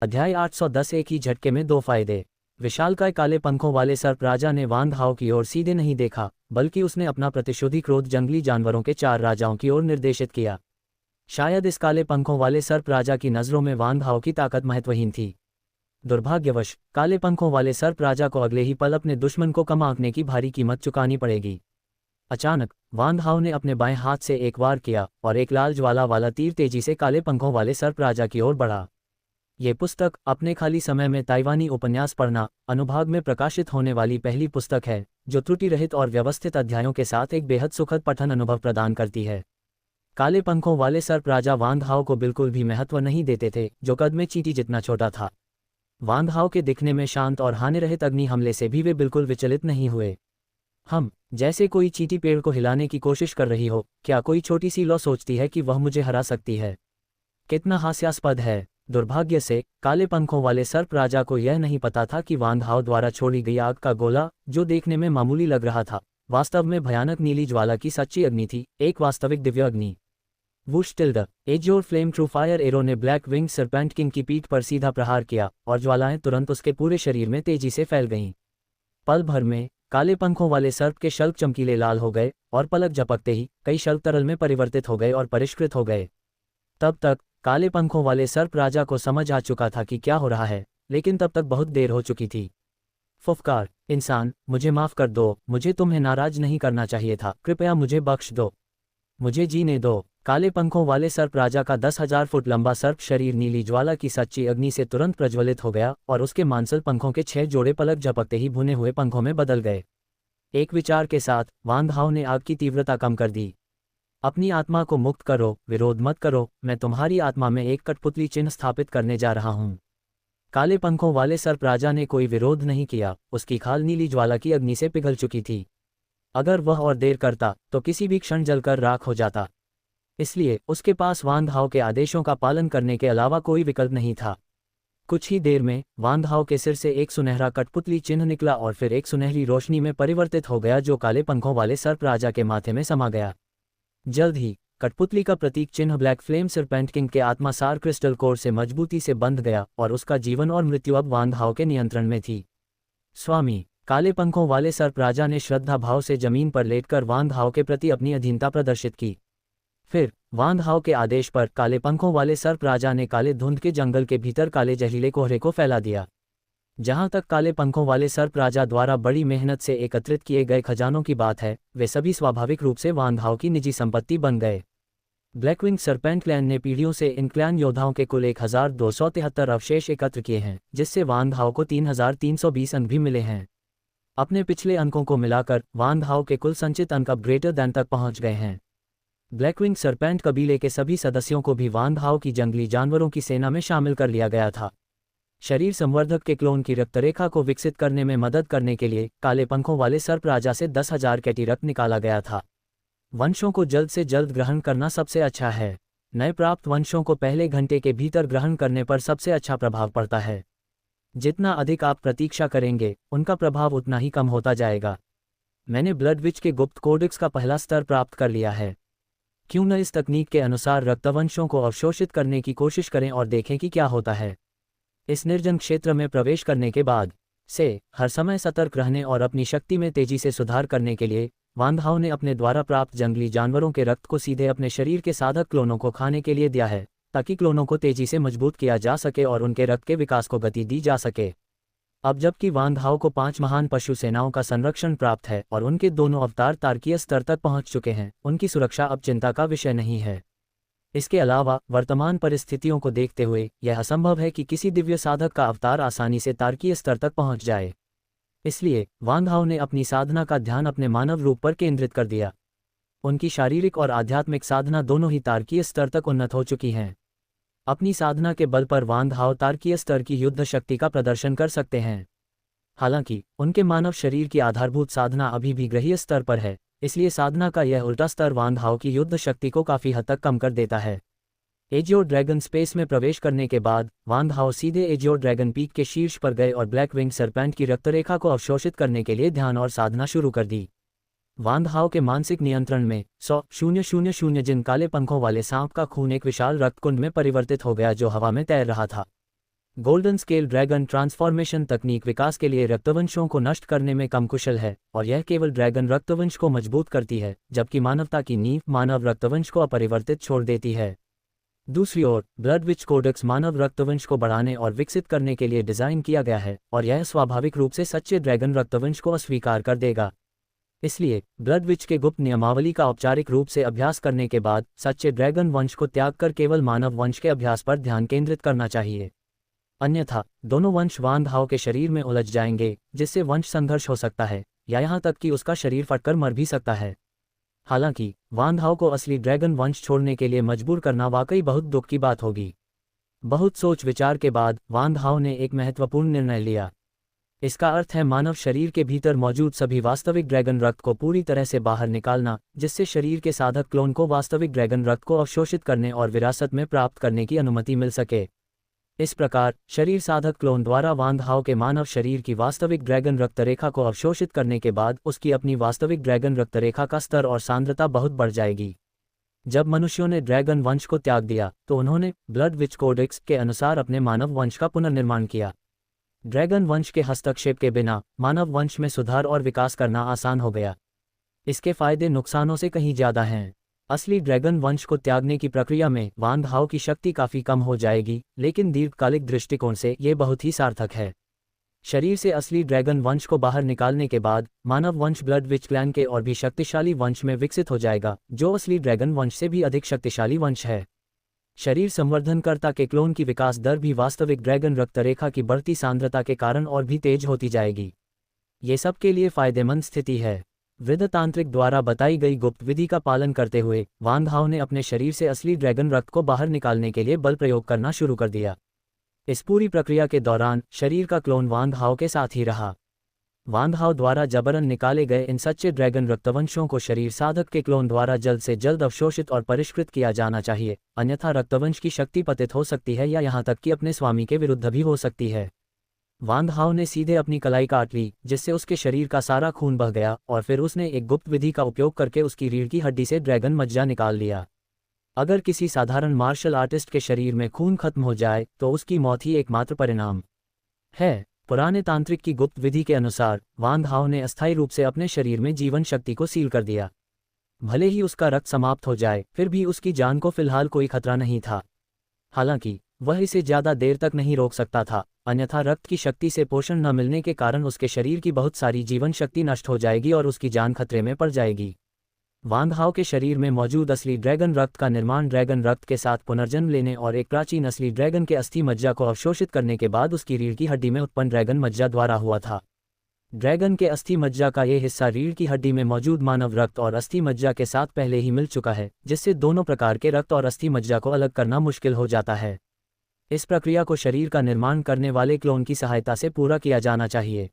अध्याय 810 एक ही झटके में दो फायदे। विशालकाय काले पंखों वाले सर्प राजा ने वान हाओ की ओर सीधे नहीं देखा, बल्कि उसने अपना प्रतिशोधी क्रोध जंगली जानवरों के 4 राजाओं की ओर निर्देशित किया। शायद इस काले पंखों वाले सर्प राजा की नज़रों में वान हाओ की ताकत महत्वहीन थी। दुर्भाग्यवश काले पंखों वाले सर्प राजा को अगले ही पल अपने दुश्मन को कम आंकने की भारी कीमत चुकानी पड़ेगी। अचानक वान हाओ ने अपने बाएं हाथ से एक वार किया और एक लाल ज्वाला वाला तीर तेजी से काले पंखों वाले सर्प राजा की ओर बढ़ा। ये पुस्तक अपने खाली समय में ताइवानी उपन्यास पढ़ना अनुभाग में प्रकाशित होने वाली पहली पुस्तक है, जो त्रुटि रहित और व्यवस्थित अध्यायों के साथ एक बेहद सुखद पठन अनुभव प्रदान करती है। काले पंखों वाले सर्प राजा वान हाओ को बिल्कुल भी महत्व नहीं देते थे, जो कद में चींटी जितना छोटा था। वान हाओ के दिखने में शांत और हानिरहित अग्नि हमले से भी वे बिल्कुल विचलित नहीं हुए। जैसे कोई चींटी पेड़ को हिलाने की कोशिश कर रही हो, क्या कोई छोटी सी लौ सोचती है कि वह मुझे हरा सकती है? कितना हास्यास्पद है। दुर्भाग्य से काले पंखों वाले सर्प राजा को यह नहीं पता था कि वान हाओ द्वारा छोड़ी गई आग का गोला, जो देखने में मामूली लग रहा था, वास्तव में भयानक नीली ज्वाला की सच्ची अग्नि थी, एक वास्तविक दिव्य अग्नि। Whoosh tilde azure flame true fire arrow ने ब्लैक विंग सरपेंट किंग की पीठ पर सीधा प्रहार किया और ज्वालाएं तुरंत उसके पूरे शरीर में तेजी से फैल गईं। पल भर में काले पंखों वाले सर्प के शल्क चमकीले लाल हो गए और पलक झपकते ही कई शल्क तरल में परिवर्तित हो गए और परिष्कृत हो गए। तब तक काले पंखों वाले सर्प राजा को समझ आ चुका था कि क्या हो रहा है, लेकिन तब तक बहुत देर हो चुकी थी। फुफकार, इंसान, मुझे माफ कर दो, मुझे तुम्हें नाराज नहीं करना चाहिए था, कृपया मुझे बख्श दो, मुझे जीने दो। काले पंखों वाले सर्प राजा का 10,000 फुट लंबा सर्प शरीर नीली ज्वाला की सच्ची अग्नि से तुरंत प्रज्वलित हो गया और उसके मांसल पंखों के 6 जोड़े पलक झपकते ही भुने हुए पंखों में बदल गए। एक विचार के साथ वान हाओ ने आग की तीव्रता कम कर दी। अपनी आत्मा को मुक्त करो, विरोध मत करो, मैं तुम्हारी आत्मा में एक कठपुतली चिन्ह स्थापित करने जा रहा हूँ। काले पंखों वाले सर्प राजा ने कोई विरोध नहीं किया, उसकी खाल नीली ज्वाला की अग्नि से पिघल चुकी थी। अगर वह और देर करता तो किसी भी क्षण जलकर राख हो जाता, इसलिए उसके पास वान हाओ के आदेशों का पालन करने के अलावा कोई विकल्प नहीं था। कुछ ही देर में वान हाओ के सिर से एक सुनहरा कठपुतली चिन्ह निकला और फिर एक सुनहरी रोशनी में परिवर्तित हो गया, जो काले पंखों वाले सर्प राजा के माथे में समा गया। जल्द ही कठपुतली का प्रतीक चिन्ह ब्लैक फ्लेम सरपेंट किंग के आत्मासार क्रिस्टल कोर से मजबूती से बंध गया और उसका जीवन और मृत्यु अब वान हाओ के नियंत्रण में थी। स्वामी, काले पंखों वाले सर्प राजा ने श्रद्धा भाव से जमीन पर लेटकर वान हाओ के प्रति अपनी अधीनता प्रदर्शित की। फिर वान हाओ के आदेश पर काले पंखों वाले सर्प राजा ने काले धुंध के जंगल के भीतर काले जहरीले कोहरे को फैला दिया। जहां तक काले पंखों वाले सर्प राजा द्वारा बड़ी मेहनत से एकत्रित किए गए खजानों की बात है, वे सभी स्वाभाविक रूप से वान हाओ की निजी संपत्ति बन गए। ब्लैकविंग सरपेंट क्लैन ने पीढ़ियों से इन क्लैन योद्धाओं के कुल 1273 अवशेष एकत्र किए हैं, जिससे वान हाओ को 3320 अंक भी मिले हैं। अपने पिछले अंकों को मिलाकर वान हाओ के कुल संचित अंक अब ग्रेटर दैन तक पहुंच गए हैं। ब्लैकविंग सरपेंट कबीले के सभी सदस्यों को भी वान हाओ की जंगली जानवरों की सेना में शामिल कर लिया गया था। शरीर संवर्धक के क्लोन की रक्तरेखा को विकसित करने में मदद करने के लिए काले पंखों वाले सर्प राजा से 10,000 कैटी रक्त निकाला गया था। वंशों को जल्द से जल्द ग्रहण करना सबसे अच्छा है। नए प्राप्त वंशों को पहले घंटे के भीतर ग्रहण करने पर सबसे अच्छा प्रभाव पड़ता है। जितना अधिक आप प्रतीक्षा करेंगे, उनका प्रभाव उतना ही कम होता जाएगा। मैंने ब्लड विच के गुप्त कोडेक्स का पहला स्तर प्राप्त कर लिया है। क्यों न इस तकनीक के अनुसार रक्तवंशों को अवशोषित करने की कोशिश करें और देखें कि क्या होता है। इस निर्जन क्षेत्र में प्रवेश करने के बाद से हर समय सतर्क रहने और अपनी शक्ति में तेजी से सुधार करने के लिए वान हाओ ने अपने द्वारा प्राप्त जंगली जानवरों के रक्त को सीधे अपने शरीर के साधक क्लोनों को खाने के लिए दिया है, ताकि क्लोनों को तेजी से मजबूत किया जा सके और उनके रक्त के विकास को गति दी जा सके। अब जबकि वान हाओ को 5 महान पशु सेनाओं का संरक्षण प्राप्त है और उनके दोनों अवतार तारकीय स्तर तक पहुंच चुके हैं, उनकी सुरक्षा अब चिंता का विषय नहीं है। इसके अलावा वर्तमान परिस्थितियों को देखते हुए यह असंभव है कि किसी दिव्य साधक का अवतार आसानी से तारकीय स्तर तक पहुंच जाए। इसलिए वान हाओ ने अपनी साधना का ध्यान अपने मानव रूप पर केंद्रित कर दिया। उनकी शारीरिक और आध्यात्मिक साधना दोनों ही तारकीय स्तर तक उन्नत हो चुकी हैं। अपनी साधना के बल पर वान हाओ तारकीय स्तर की युद्ध शक्ति का प्रदर्शन कर सकते हैं। हालांकि उनके मानव शरीर की आधारभूत साधना अभी भी ग्रहीय स्तर पर है, इसलिए साधना का यह उल्टा स्तर वान हाओ की युद्ध शक्ति को काफी हद तक कम कर देता है। एजियो ड्रैगन स्पेस में प्रवेश करने के बाद वान हाओ सीधे एजियो ड्रैगन पीक के शीर्ष पर गए और ब्लैक विंग सरपेंट की रक्तरेखा को अवशोषित करने के लिए ध्यान और साधना शुरू कर दी। वान हाओ के मानसिक नियंत्रण में 100,000 जिन काले पंखों वाले सांप का खून एक विशाल रक्तकुंड में परिवर्तित हो गया, जो हवा में तैर रहा था। गोल्डन स्केल ड्रैगन ट्रांसफॉर्मेशन तकनीक विकास के लिए रक्तवंशों को नष्ट करने में कम कुशल है और यह केवल ड्रैगन रक्तवंश को मजबूत करती है, जबकि मानवता की नींव मानव रक्तवंश को अपरिवर्तित छोड़ देती है। दूसरी ओर ब्लड विच कोडेक्स मानव रक्तवंश को बढ़ाने और विकसित करने के लिए डिज़ाइन किया गया है और यह स्वाभाविक रूप से सच्चे ड्रैगन रक्तवंश को अस्वीकार कर देगा। इसलिए ब्लड विच के गुप्त नियमावली का औपचारिक रूप से अभ्यास करने के बाद सच्चे ड्रैगन वंश को त्याग कर केवल मानव वंश के अभ्यास पर ध्यान केंद्रित करना चाहिए। अन्यथा दोनों वंश वान हाओ के शरीर में उलझ जाएंगे, जिससे वंश संघर्ष हो सकता है या यहाँ तक कि उसका शरीर फटकर मर भी सकता है। हालांकि वान हाओ को असली ड्रैगन वंश छोड़ने के लिए मजबूर करना वाकई बहुत दुख की बात होगी। बहुत सोच विचार के बाद वान हाओ ने एक महत्वपूर्ण निर्णय लिया। इसका अर्थ है मानव शरीर के भीतर मौजूद सभी वास्तविक ड्रैगन रक्त को पूरी तरह से बाहर निकालना, जिससे शरीर के साधक क्लोन को वास्तविक ड्रैगन रक्त को अवशोषित करने और विरासत में प्राप्त करने की अनुमति मिल सके। इस प्रकार शरीर साधक क्लोन द्वारा वान हाओ के मानव शरीर की वास्तविक ड्रैगन रक्तरेखा को अवशोषित करने के बाद उसकी अपनी वास्तविक ड्रैगन रक्तरेखा का स्तर और सांद्रता बहुत बढ़ जाएगी। जब मनुष्यों ने ड्रैगन वंश को त्याग दिया तो उन्होंने ब्लड विच कोडेक्स के अनुसार अपने मानव वंश का पुनर्निर्माण किया। ड्रैगन वंश के हस्तक्षेप के बिना मानव वंश में सुधार और विकास करना आसान हो गया। इसके फायदे नुकसानों से कहीं ज़्यादा हैं। असली ड्रैगन वंश को त्यागने की प्रक्रिया में वान हाओ की शक्ति काफ़ी कम हो जाएगी, लेकिन दीर्घकालिक दृष्टिकोण से ये बहुत ही सार्थक है। शरीर से असली ड्रैगन वंश को बाहर निकालने के बाद मानव वंश ब्लड विच क्लैन के और भी शक्तिशाली वंश में विकसित हो जाएगा, जो असली ड्रैगन वंश से भी अधिक शक्तिशाली वंश है। शरीर संवर्धनकर्ता के क्लोन की विकास दर भी वास्तविक ड्रैगन रक्तरेखा की बढ़ती सांद्रता के कारण और भी तेज होती जाएगी। ये सब के लिए फायदेमंद स्थिति है। वृद्धतांत्रिक द्वारा बताई गई गुप्त विधि का पालन करते हुए वान हाओ ने अपने शरीर से असली ड्रैगन रक्त को बाहर निकालने के लिए बल प्रयोग करना शुरू कर दिया। इस पूरी प्रक्रिया के दौरान शरीर का क्लोन वान हाओ के साथ ही रहा। वान हाओ द्वारा जबरन निकाले गए इन सच्चे ड्रैगन रक्तवंशों को शरीर साधक के क्लोन द्वारा जल्द से जल्द अवशोषित और परिष्कृत किया जाना चाहिए, अन्यथा रक्तवंश की शक्ति पतित हो सकती है या यहाँ तक कि अपने स्वामी के विरुद्ध भी हो सकती है। वान हाओ ने सीधे अपनी कलाई काट ली, जिससे उसके शरीर का सारा खून बह गया और फिर उसने एक गुप्त विधि का उपयोग करके उसकी रीढ़ की हड्डी से ड्रैगन मज्जा निकाल लिया। अगर किसी साधारण मार्शल आर्टिस्ट के शरीर में खून खत्म हो जाए तो उसकी मौत ही एकमात्र परिणाम है। पुराने तांत्रिक की गुप्त विधि के अनुसार वान हाओ ने अस्थायी रूप से अपने शरीर में जीवन शक्ति को सील कर दिया। भले ही उसका रक्त समाप्त हो जाए, फिर भी उसकी जान को फिलहाल कोई खतरा नहीं था। हालांकि वह इसे ज़्यादा देर तक नहीं रोक सकता था, अन्यथा रक्त की शक्ति से पोषण न मिलने के कारण उसके शरीर की बहुत सारी जीवन शक्ति नष्ट हो जाएगी और उसकी जान खतरे में पड़ जाएगी। वान हाओ के शरीर में मौजूद असली ड्रैगन रक्त का निर्माण ड्रैगन रक्त के साथ पुनर्जन्म लेने और एक प्राचीन असली ड्रैगन के अस्थि मज्जा को अवशोषित करने के बाद उसकी रीढ़ की हड्डी में उत्पन्न ड्रैगन मज्जा द्वारा हुआ था। ड्रैगन के अस्थि मज्जा का ये हिस्सा रीढ़ की हड्डी में मौजूद मानव रक्त और अस्थि मज्जा के साथ पहले ही मिल चुका है, जिससे दोनों प्रकार के रक्त और अस्थि मज्जा को अलग करना मुश्किल हो जाता है। इस प्रक्रिया को शरीर का निर्माण करने वाले क्लोन की सहायता से पूरा किया जाना चाहिए।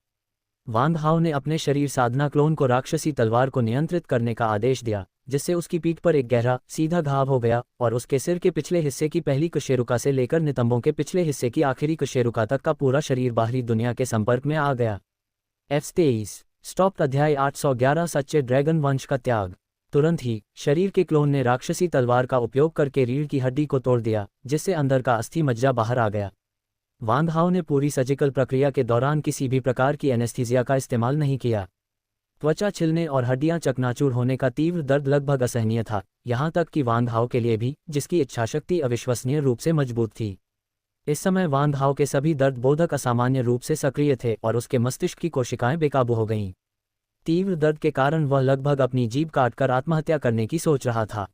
वान हाओ ने अपने शरीर साधना क्लोन को राक्षसी तलवार को नियंत्रित करने का आदेश दिया, जिससे उसकी पीठ पर एक गहरा सीधा घाव हो गया और उसके सिर के पिछले हिस्से की पहली कशेरुका से लेकर नितंबों के पिछले हिस्से की आखिरी कशेरुका तक का पूरा शरीर बाहरी दुनिया के संपर्क में आ गया। F23 स्टॉप अध्याय 811 सच्चे ड्रैगन वंश का त्याग। तुरंत ही शरीर के क्लोन ने राक्षसी तलवार का उपयोग करके रीढ़ की हड्डी को तोड़ दिया, जिससे अंदर का अस्थि मज्जा बाहर आ गया। वान हाओ ने पूरी सर्जिकल प्रक्रिया के दौरान किसी भी प्रकार की एनेस्थीसिया का इस्तेमाल नहीं किया। त्वचा छिलने और हड्डियां चकनाचूर होने का तीव्र दर्द लगभग असहनीय था, यहाँ तक कि वान हाओ के लिए भी, जिसकी इच्छाशक्ति अविश्वसनीय रूप से मजबूत थी। इस समय वान हाओ के सभी दर्द बोधक असामान्य रूप से सक्रिय थे और उसके मस्तिष्क की कोशिकाएं बेकाबू हो गईं। तीव्र दर्द के कारण वह लगभग अपनी जीभ काटकर आत्महत्या करने की सोच रहा था।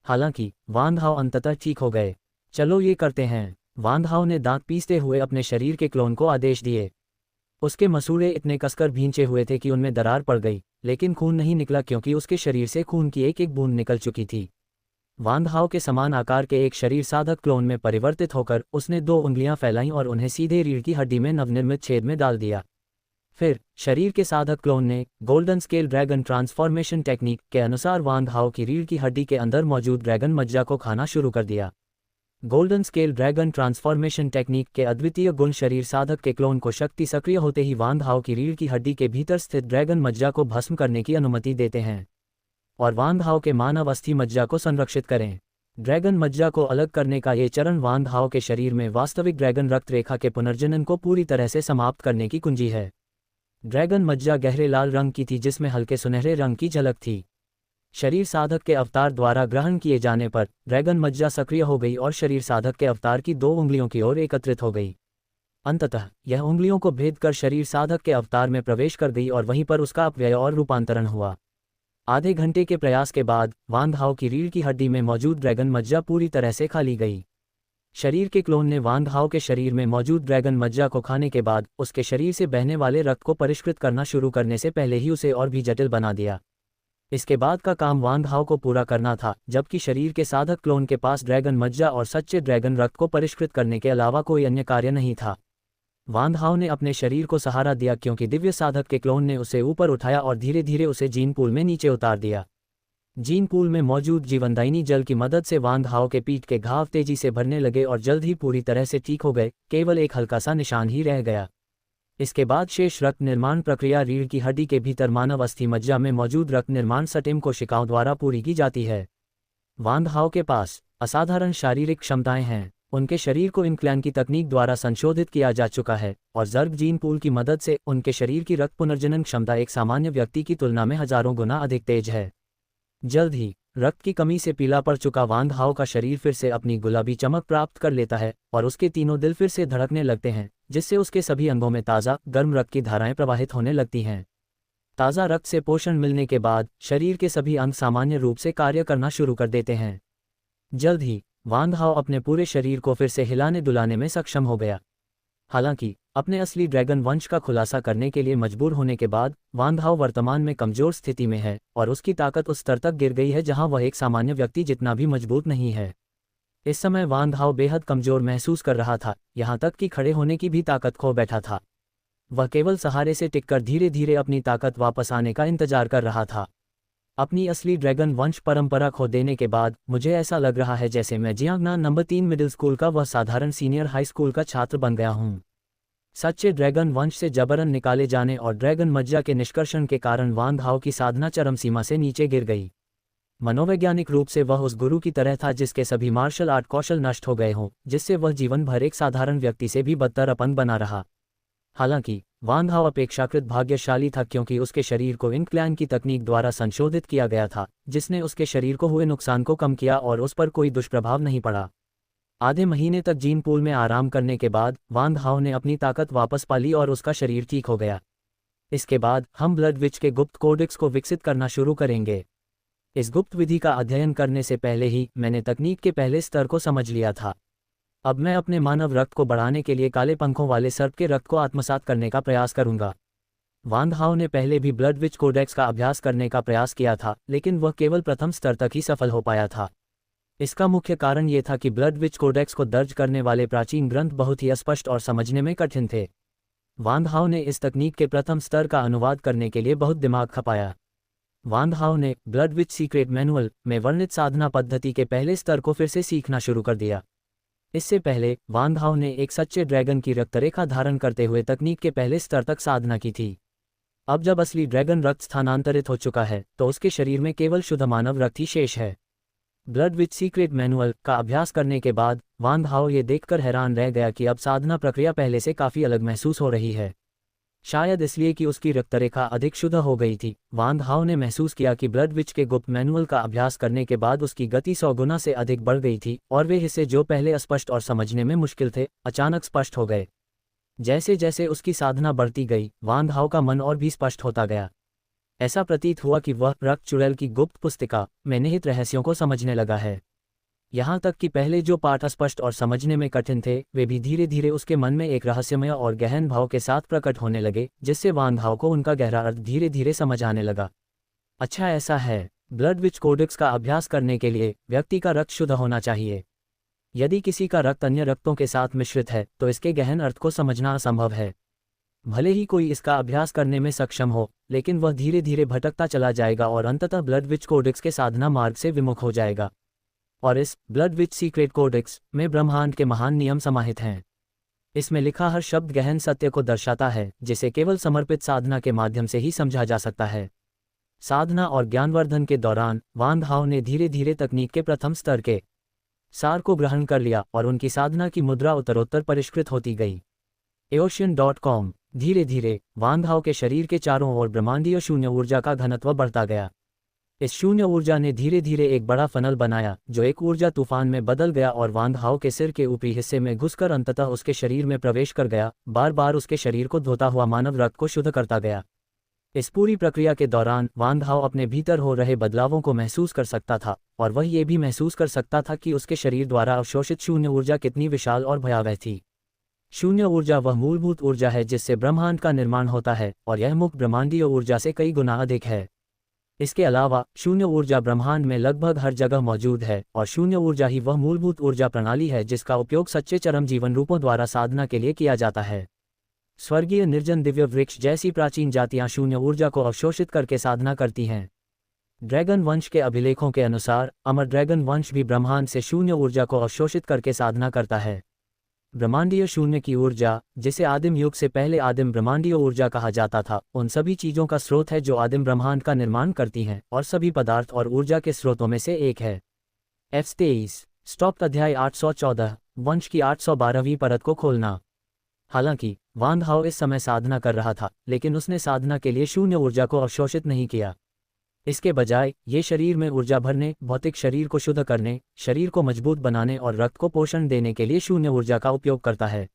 हालांकि वान हाओ अंततः ठीक हो गए। चलो ये करते हैं, वान हाओ ने दांत पीसते हुए अपने शरीर के क्लोन को आदेश दिए। उसके मसूड़े इतने कसकर भींचे हुए थे कि उनमें दरार पड़ गई, लेकिन खून नहीं निकला क्योंकि उसके शरीर से खून की एक एक बूंद निकल चुकी थी। वान हाओ के समान आकार के एक शरीर साधक क्लोन में परिवर्तित होकर उसने 2 उंगलियां फैलाईं और उन्हें सीधे रीढ़ की हड्डी में नवनिर्मित छेद में डाल दिया। फिर शरीर के साधक क्लोन ने golden scale dragon transformation technique के अनुसार वान हाओ की रीढ़ की हड्डी के अंदर मौजूद ड्रैगन मज्जा को खाना शुरू कर दिया। Golden scale dragon transformation technique के अद्वितीय गुण शरीर साधक के क्लोन को शक्ति सक्रिय होते ही वान हाओ की रीढ़ की हड्डी के भीतर स्थित ड्रैगन मज्जा को भस्म करने की अनुमति देते हैं और वान हाओ के मानव अस्थि मज्जा को संरक्षित करें। ड्रैगन मज्जा को अलग करने का ये चरण वान हाओ के शरीर में वास्तविक ड्रैगन रक्त रेखा के पुनर्जनन को पूरी तरह से समाप्त करने की कुंजी है। ड्रैगन मज्जा गहरे लाल रंग की थी जिसमें हल्के सुनहरे रंग की झलक थी। शरीर साधक के अवतार द्वारा ग्रहण किए जाने पर ड्रैगन मज्जा सक्रिय हो गई और शरीर साधक के अवतार की 2 उंगलियों की ओर एकत्रित हो गई। अंततः यह उंगलियों को भेद कर शरीर साधक के अवतार में प्रवेश कर गई और वहीं पर उसका अपव्यय और रूपांतरण हुआ। आधे घंटे के प्रयास के बाद वान हाओ की रीढ़ की हड्डी में मौजूद ड्रैगन मज्जा पूरी तरह से खा ली गई। शरीर के क्लोन ने वान हाओ के शरीर में मौजूद ड्रैगन मज्जा को खाने के बाद उसके शरीर से बहने वाले रक्त को परिष्कृत करना शुरू करने से पहले ही उसे और भी जटिल बना दिया। इसके बाद का काम वान हाओ को पूरा करना था, जबकि शरीर के साधक क्लोन के पास ड्रैगन मज्जा और सच्चे ड्रैगन रक्त को परिष्कृत करने के अलावा कोई अन्य कार्य नहीं था। वान हाओ ने अपने शरीर को सहारा दिया क्योंकि दिव्य साधक के क्लोन ने उसे ऊपर उठाया और धीरे धीरे उसे जीन पूल में नीचे उतार दिया। जीन पूल में मौजूद जीवनदायिनी जल की मदद से वान हाओ के पीठ के घाव तेजी से भरने लगे और जल्द ही पूरी तरह से ठीक हो गए, केवल एक हल्का सा निशान ही रह गया। इसके बाद शेष रक्त निर्माण प्रक्रिया रीढ़ की हड्डी के भीतर मानव अस्थि मज्जा में मौजूद रक्त निर्माण स्टेम कोशिकाओं द्वारा पूरी की जाती है। वान हाओ के पास असाधारण शारीरिक क्षमताएं हैं। उनके शरीर को इनक्लैन की तकनीक द्वारा संशोधित किया जा चुका है और ज़र्ग जीन पूल की मदद से उनके शरीर की रक्त पुनर्जनन क्षमता एक सामान्य व्यक्ति की तुलना में हजारों गुना अधिक तेज है। जल्द ही रक्त की कमी से पीला पड़ चुका वान हाओ का शरीर फिर से अपनी गुलाबी चमक प्राप्त कर लेता है और उसके तीनों दिल फिर से धड़कने लगते हैं, जिससे उसके सभी अंगों में ताज़ा गर्म रक्त की धाराएं प्रवाहित होने लगती हैं। ताज़ा रक्त से पोषण मिलने के बाद शरीर के सभी अंग सामान्य रूप से कार्य करना शुरू कर देते हैं। जल्द ही वान हाओ अपने पूरे शरीर को फिर से हिलाने डुलाने में सक्षम हो गया। हालांकि अपने असली ड्रैगन वंश का खुलासा करने के लिए मजबूर होने के बाद वान हाओ वर्तमान में कमजोर स्थिति में है और उसकी ताकत उस स्तर तक गिर गई है जहां वह एक सामान्य व्यक्ति जितना भी मजबूत नहीं है। इस समय वान हाओ बेहद कमजोर महसूस कर रहा था, यहाँ तक कि खड़े होने की भी ताकत खो बैठा था। वह केवल सहारे से टिककर धीरे धीरे अपनी ताकत वापस आने का इंतजार कर रहा था। अपनी असली ड्रैगन वंश परंपरा खो देने के बाद मुझे ऐसा लग रहा है जैसे मैं जियांगनान नंबर 3 मिडिल स्कूल का वह साधारण सीनियर हाई स्कूल का छात्र बन गया हूँ। सच्चे ड्रैगन वंश से जबरन निकाले जाने और ड्रैगन मज्जा के निष्कर्षण के कारण वान हाओ की साधना चरम सीमा से नीचे गिर गई। मनोवैज्ञानिक रूप से वह उस गुरु की तरह था जिसके सभी मार्शल आर्ट कौशल नष्ट हो गए हों, जिससे वह जीवन भर एक साधारण व्यक्ति से भी बदतर अपंग बना रहा। हालांकि वान हाओ अपेक्षाकृत भाग्यशाली था क्योंकि उसके शरीर को इनक्लैन की तकनीक द्वारा संशोधित किया गया था, जिसने उसके शरीर को हुए नुकसान को कम किया और उस पर कोई दुष्प्रभाव नहीं पड़ा। आधे महीने तक जीन पूल में आराम करने के बाद वान हाओ ने अपनी ताकत वापस पा ली और उसका शरीर ठीक हो गया। इसके बाद हम ब्लड विच के गुप्त कोडेक्स को विकसित करना शुरू करेंगे। इस गुप्त विधि का अध्ययन करने से पहले ही मैंने तकनीक के पहले स्तर को समझ लिया था। अब मैं अपने मानव रक्त को बढ़ाने के लिए काले पंखों वाले सर्प के रक्त को आत्मसात करने का प्रयास करूंगा। वान हाओ ने पहले भी ब्लड विच कोडेक्स का अभ्यास करने का प्रयास किया था, लेकिन वह केवल प्रथम स्तर तक ही सफल हो पाया था। इसका मुख्य कारण ये था कि ब्लड विच कोडेक्स को दर्ज करने वाले प्राचीन ग्रंथ बहुत ही अस्पष्ट और समझने में कठिन थे। वान हाओ ने इस तकनीक के प्रथम स्तर का अनुवाद करने के लिए बहुत दिमाग खपाया। वान हाओ ने ब्लड विच सीक्रेट मैनुअल में वर्णित साधना पद्धति के पहले स्तर को फिर से सीखना शुरू कर दिया। इससे पहले वान हाओ ने एक सच्चे ड्रैगन की रक्तरेखा धारण करते हुए तकनीक के पहले स्तर तक साधना की थी। अब जब असली ड्रैगन रक्त स्थानांतरित हो चुका है तो उसके शरीर में केवल शुद्ध मानव रक्त ही शेष है। ब्लड विच सीक्रेट मैनुअल का अभ्यास करने के बाद वान हाओ ये देखकर हैरान रह गया कि अब साधना प्रक्रिया पहले से काफ़ी अलग महसूस हो रही है। शायद इसलिए कि उसकी रक्तरेखा अधिक शुद्ध हो गई थी। वान हाओ ने महसूस किया कि ब्लड विच के गुप्त मैनुअल का अभ्यास करने के बाद उसकी गति 100 गुना से अधिक बढ़ गई थी और वे हिस्से जो पहले अस्पष्ट और समझने में मुश्किल थे, अचानक स्पष्ट हो गए। जैसे जैसे उसकी साधना बढ़ती गई, वान हाओ का मन और भी स्पष्ट होता गया। ऐसा प्रतीत हुआ कि वह रक्त चुड़ैल की गुप्त पुस्तिका में निहित रहस्यों को समझने लगा है। यहाँ तक कि पहले जो पाठ अस्पष्ट और समझने में कठिन थे, वे भी धीरे धीरे उसके मन में एक रहस्यमय और गहन भाव के साथ प्रकट होने लगे, जिससे वान हाओ को उनका गहरा अर्थ धीरे धीरे समझ आने लगा। अच्छा, ऐसा है। ब्लड विच कोडेक्स का अभ्यास करने के लिए व्यक्ति का रक्त शुद्ध होना चाहिए। यदि किसी का रक्त अन्य रक्तों के साथ मिश्रित है तो इसके गहन अर्थ को समझना असंभव है। भले ही कोई इसका अभ्यास करने में सक्षम हो, लेकिन वह धीरे धीरे भटकता चला जाएगा और अंततः ब्लड विच कोडेक्स के साधना मार्ग से विमुख हो जाएगा। और इस ब्लड विच सीक्रेट कोडेक्स में ब्रह्मांड के महान नियम समाहित हैं। इसमें लिखा हर शब्द गहन सत्य को दर्शाता है, जिसे केवल समर्पित साधना के माध्यम से ही समझा जा सकता है। साधना और ज्ञानवर्धन के दौरान वान हाओ ने धीरे धीरे तकनीक के प्रथम स्तर के सार को ग्रहण कर लिया और उनकी साधना की मुद्रा उत्तरोत्तर परिष्कृत होती गई। Eocean.com। धीरे धीरे वांग हाओ के शरीर के चारों ओर ब्रह्मांडीय शून्य ऊर्जा का घनत्व बढ़ता गया। इस शून्य ऊर्जा ने धीरे धीरे एक बड़ा फनल बनाया जो एक ऊर्जा तूफान में बदल गया और वांग हाओ के सिर के ऊपरी हिस्से में घुसकर अंततः उसके शरीर में प्रवेश कर गया, बार बार उसके शरीर को धोता हुआ मानव रक्त को शुद्ध करता गया। इस पूरी प्रक्रिया के दौरान वांग हाओ अपने भीतर हो रहे बदलावों को महसूस कर सकता था और वह ये भी महसूस कर सकता था कि उसके शरीर द्वारा अवशोषित शून्य ऊर्जा कितनी विशाल और भयावह थी। शून्य ऊर्जा वह मूलभूत ऊर्जा है जिससे ब्रह्मांड का निर्माण होता है और यह मुक्त ब्रह्मांडीय ऊर्जा से कई गुना अधिक है। इसके अलावा शून्य ऊर्जा ब्रह्मांड में लगभग हर जगह मौजूद है और शून्य ऊर्जा ही वह मूलभूत ऊर्जा प्रणाली है जिसका उपयोग सच्चे चरम जीवन रूपों द्वारा साधना के लिए किया जाता है। स्वर्गीय निर्जन दिव्य वृक्ष जैसी प्राचीन जातियां शून्य ऊर्जा को अवशोषित करके साधना करती हैं। ड्रैगन वंश के अभिलेखों के अनुसार अमर ड्रैगन वंश भी ब्रह्मांड से शून्य ऊर्जा को अवशोषित करके साधना करता है। ब्रह्मांडीय शून्य की ऊर्जा, जिसे आदिम युग से पहले आदिम ब्रह्मांडीय ऊर्जा कहा जाता था, उन सभी चीजों का स्रोत है जो आदिम ब्रह्मांड का निर्माण करती हैं और सभी पदार्थ और ऊर्जा के स्रोतों में से एक है। F23 स्टॉप अध्याय 814 वंश की 812वीं परत को खोलना। हालांकि वांग हाओ इस समय साधना कर रहा था, लेकिन उसने साधना के लिए शून्य ऊर्जा को अवशोषित नहीं किया। इसके बजाय ये शरीर में ऊर्जा भरने, भौतिक शरीर को शुद्ध करने, शरीर को मजबूत बनाने और रक्त को पोषण देने के लिए शून्य ऊर्जा का उपयोग करता है।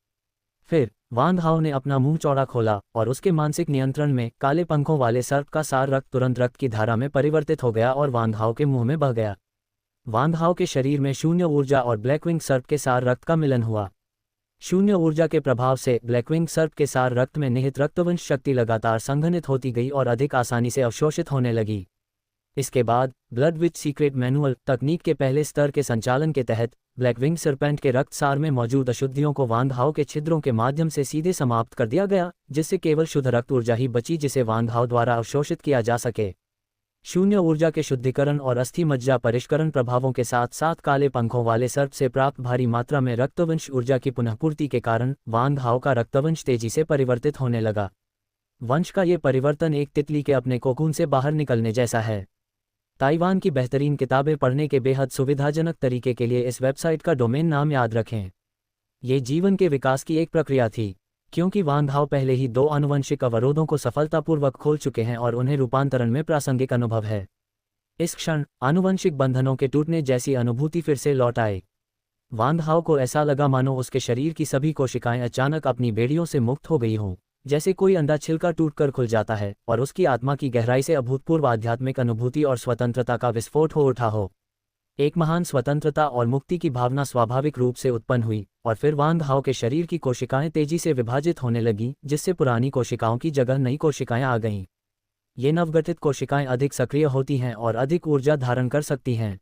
फिर वांग हाओ ने अपना मुंह चौड़ा खोला और उसके मानसिक नियंत्रण में काले पंखों वाले सर्प का सार रक्त तुरंत रक्त की धारा में परिवर्तित हो गया और वांग हाओ के मुंह में बह गया। वांग हाओ के शरीर में शून्य ऊर्जा और ब्लैकविंग सर्प के सार रक्त का मिलन हुआ। शून्य ऊर्जा के प्रभाव से ब्लैकविंग सर्प के सार रक्त में निहित रक्तवंश शक्ति लगातार संघनित होती गई और अधिक आसानी से अवशोषित होने लगी। इसके बाद ब्लड विच सीक्रेट मैनुअल तकनीक के पहले स्तर के संचालन के तहत ब्लैकविंग सर्पेंट के रक्त सार में मौजूद अशुद्धियों को वांग हाओ के छिद्रों के माध्यम से सीधे समाप्त कर दिया गया, जिससे केवल शुद्ध रक्त ऊर्जा ही बची जिसे वांग हाओ द्वारा अवशोषित किया जा सके। शून्य ऊर्जा के शुद्धिकरण और अस्थि मज्जा परिष्करण प्रभावों के साथ साथ काले पंखों वाले सर्प से प्राप्त भारी मात्रा में रक्तवंश ऊर्जा की पुनःपूर्ति के कारण वांग हाओ का रक्तवंश तेजी से परिवर्तित होने लगा। वंश का ये परिवर्तन एक तितली के अपने कोकून से बाहर निकलने जैसा है। ताइवान की बेहतरीन किताबें पढ़ने के बेहद सुविधाजनक तरीके के लिए इस वेबसाइट का डोमेन नाम याद रखें। ये जीवन के विकास की एक प्रक्रिया थी, क्योंकि वांग हाओ पहले ही 2 आनुवंशिक अवरोधों को सफलतापूर्वक खोल चुके हैं और उन्हें रूपांतरण में प्रासंगिक अनुभव है। इस क्षण आनुवंशिक बंधनों के टूटने जैसी अनुभूति फिर से लौट आई। वांग हाओ को ऐसा लगा मानो उसके शरीर की सभी कोशिकाएं अचानक अपनी बेड़ियों से मुक्त हो गई हों, जैसे कोई अंधा छिलका टूटकर खुल जाता है और उसकी आत्मा की गहराई से अभूतपूर्व आध्यात्मिक अनुभूति और स्वतंत्रता का विस्फोट हो उठा हो। एक महान स्वतंत्रता और मुक्ति की भावना स्वाभाविक रूप से उत्पन्न हुई और फिर वांग हाओ के शरीर की कोशिकाएं तेजी से विभाजित होने लगीं, जिससे पुरानी कोशिकाओं की जगह नई कोशिकाएं आ गईं। ये नवगठित कोशिकाएं अधिक सक्रिय होती हैं और अधिक ऊर्जा धारण कर सकती हैं।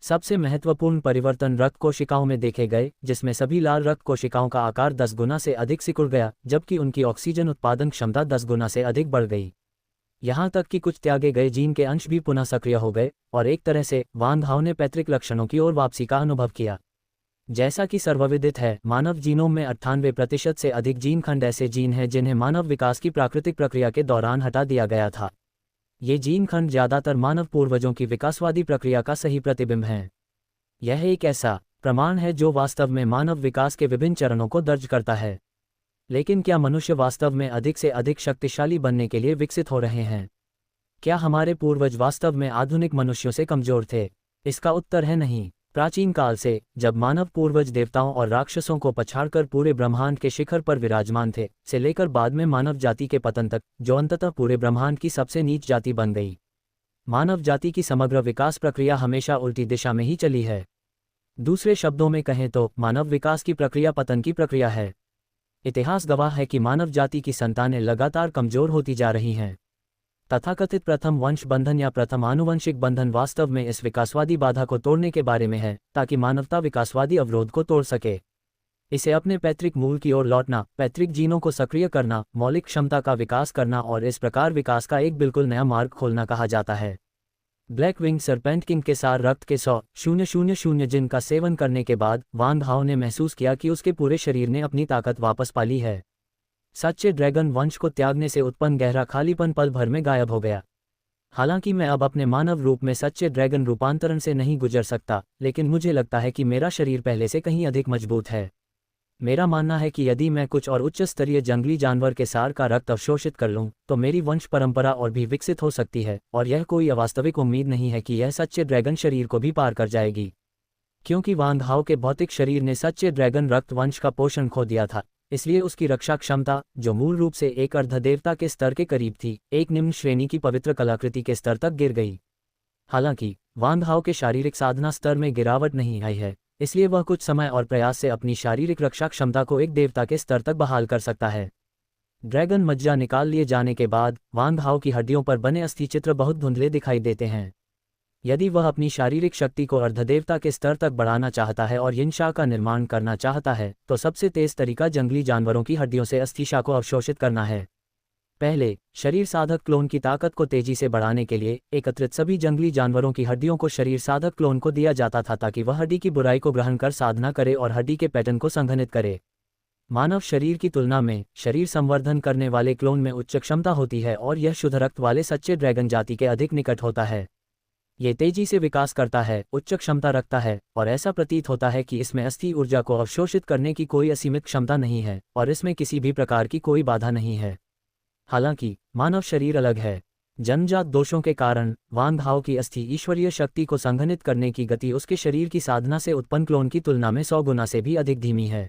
सबसे महत्वपूर्ण परिवर्तन रक्त कोशिकाओं में देखे गए, जिसमें सभी लाल रक्त कोशिकाओं का आकार 10 गुना से अधिक सिकुड़ गया, जबकि उनकी ऑक्सीजन उत्पादन क्षमता 10 गुना से अधिक बढ़ गई। यहाँ तक कि कुछ त्यागे गए जीन के अंश भी पुनः सक्रिय हो गए और एक तरह से वांग हाओ ने पैतृक लक्षणों की ओर वापसी का अनुभव किया। जैसा कि सर्वविदित है, मानव जीनोम में 98% से अधिक जीन खंड ऐसे जीन हैं जिन्हें मानव विकास की प्राकृतिक प्रक्रिया के दौरान हटा दिया गया था। ये जीन खंड ज्यादातर मानव पूर्वजों की विकासवादी प्रक्रिया का सही प्रतिबिंब हैं। यह एक ऐसा प्रमाण है जो वास्तव में मानव विकास के विभिन्न चरणों को दर्ज करता है। लेकिन क्या मनुष्य वास्तव में अधिक से अधिक शक्तिशाली बनने के लिए विकसित हो रहे हैं? क्या हमारे पूर्वज वास्तव में आधुनिक मनुष्यों से कमजोर थे? इसका उत्तर है नहीं। प्राचीन काल से, जब मानव पूर्वज देवताओं और राक्षसों को पछाड़कर पूरे ब्रह्मांड के शिखर पर विराजमान थे, से लेकर बाद में मानव जाति के पतन तक, जो अंततः पूरे ब्रह्मांड की सबसे नीच जाति बन गई, मानव जाति की समग्र विकास प्रक्रिया हमेशा उल्टी दिशा में ही चली है। दूसरे शब्दों में कहें तो मानव विकास की प्रक्रिया पतन की प्रक्रिया है। इतिहास गवाह है कि मानव जाति की संतानें लगातार कमजोर होती जा रही हैं। तथाकथित प्रथम वंश बंधन या प्रथम आनुवंशिक बंधन वास्तव में इस विकासवादी बाधा को तोड़ने के बारे में है, ताकि मानवता विकासवादी अवरोध को तोड़ सके। इसे अपने पैतृक मूल की ओर लौटना, पैतृक जीनों को सक्रिय करना, मौलिक क्षमता का विकास करना और इस प्रकार विकास का एक बिल्कुल नया मार्ग खोलना कहा जाता है। ब्लैक विंग सरपेंट किंग के सार रक्त के 100,000 जिन का सेवन करने के बाद वांग हाओ ने महसूस किया कि उसके पूरे शरीर ने अपनी ताकत वापस पा ली है। सच्चे ड्रैगन वंश को त्यागने से उत्पन्न गहरा खालीपन पल भर में गायब हो गया। हालांकि मैं अब अपने मानव रूप में सच्चे ड्रैगन रूपांतरण से नहीं गुजर सकता, लेकिन मुझे लगता है कि मेरा शरीर पहले से कहीं अधिक मजबूत है। मेरा मानना है कि यदि मैं कुछ और उच्च स्तरीय जंगली जानवर के सार का रक्त अवशोषित कर लूं, तो मेरी वंश परंपरा और भी विकसित हो सकती है, और यह कोई अवास्तविक उम्मीद नहीं है कि यह सच्चे ड्रैगन शरीर को भी पार कर जाएगी। क्योंकि वांग हाओ के भौतिक शरीर ने सच्चे ड्रैगन रक्त वंश का पोषण खो दिया था, इसलिए उसकी रक्षा क्षमता, जो मूल रूप से एक अर्धदेवता के स्तर के करीब थी, एक निम्न श्रेणी की पवित्र कलाकृति के स्तर तक गिर गई। हालांकि वांग हाओ के शारीरिक साधना स्तर में गिरावट नहीं आई है, इसलिए वह कुछ समय और प्रयास से अपनी शारीरिक रक्षा क्षमता को एक देवता के स्तर तक बहाल कर सकता है। ड्रैगन मज्जा निकाल लिए जाने के बाद वांग हाओ की हड्डियों पर बने अस्थि चित्र बहुत धुंधले दिखाई देते हैं। यदि वह अपनी शारीरिक शक्ति को अर्धदेवता के स्तर तक बढ़ाना चाहता है और यिनशा का निर्माण करना चाहता है, तो सबसे तेज तरीका जंगली जानवरों की हड्डियों से अस्थिशा को अवशोषित करना है। पहले, शरीर साधक क्लोन की ताकत को तेजी से बढ़ाने के लिए एकत्रित सभी जंगली जानवरों की हड्डियों को शरीर साधक क्लोन को दिया जाता था ताकि वह हड्डी की बुराई को ग्रहण कर साधना करे और हड्डी के पैटर्न को संघनित करे। मानव शरीर की तुलना में शरीर संवर्धन करने वाले क्लोन में उच्च क्षमता होती है और यह शुद्ध रक्त वाले सच्चे ड्रैगन जाति के अधिक निकट होता है। ये तेजी से विकास करता है, उच्च क्षमता रखता है, और ऐसा प्रतीत होता है कि इसमें अस्थि ऊर्जा को अवशोषित करने की कोई असीमित क्षमता नहीं है और इसमें किसी भी प्रकार की कोई बाधा नहीं है। हालांकि मानव शरीर अलग है। जन्मजात दोषों के कारण वांग हाओ की अस्थि ईश्वरीय शक्ति को संघनित करने की गति उसके शरीर की साधना से उत्पन्न क्लोन की तुलना में 100 गुना से भी अधिक धीमी है।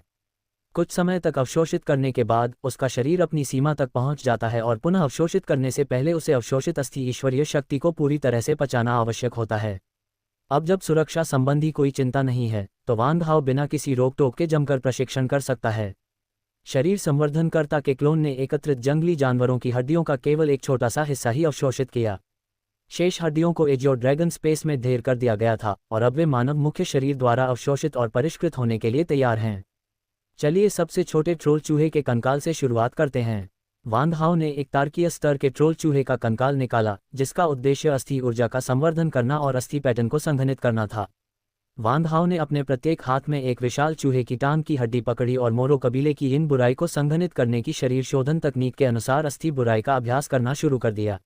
कुछ समय तक अवशोषित करने के बाद उसका शरीर अपनी सीमा तक पहुंच जाता है और पुनः अवशोषित करने से पहले उसे अवशोषित अस्थि ईश्वरीय शक्ति को पूरी तरह से पचाना आवश्यक होता है। अब जब सुरक्षा संबंधी कोई चिंता नहीं है, तो वांग हाओ बिना किसी रोक टोक के जमकर प्रशिक्षण कर सकता है। शरीर संवर्धनकर्ता के क्लोन ने एकत्रित जंगली जानवरों की हड्डियों का केवल एक छोटा सा हिस्सा ही अवशोषित किया। शेष हड्डियों को एजियो ड्रैगन स्पेस में ढेर कर दिया गया था और अब वे मानव मुख्य शरीर द्वारा अवशोषित और परिष्कृत होने के लिए तैयार हैं। चलिए सबसे छोटे ट्रोल चूहे के कंकाल से शुरुआत करते हैं। वांग हाओ ने एक तारकीय स्तर के ट्रोल चूहे का कंकाल निकाला, जिसका उद्देश्य अस्थि ऊर्जा का संवर्धन करना और अस्थि पैटर्न को संघनित करना था। वांग हाओ ने अपने प्रत्येक हाथ में एक विशाल चूहे की टांग की हड्डी पकड़ी और मोरो कबीले की इन बुराई को संघनित करने की शरीर शोधन तकनीक के अनुसार अस्थि बुराई का अभ्यास करना शुरू कर दिया।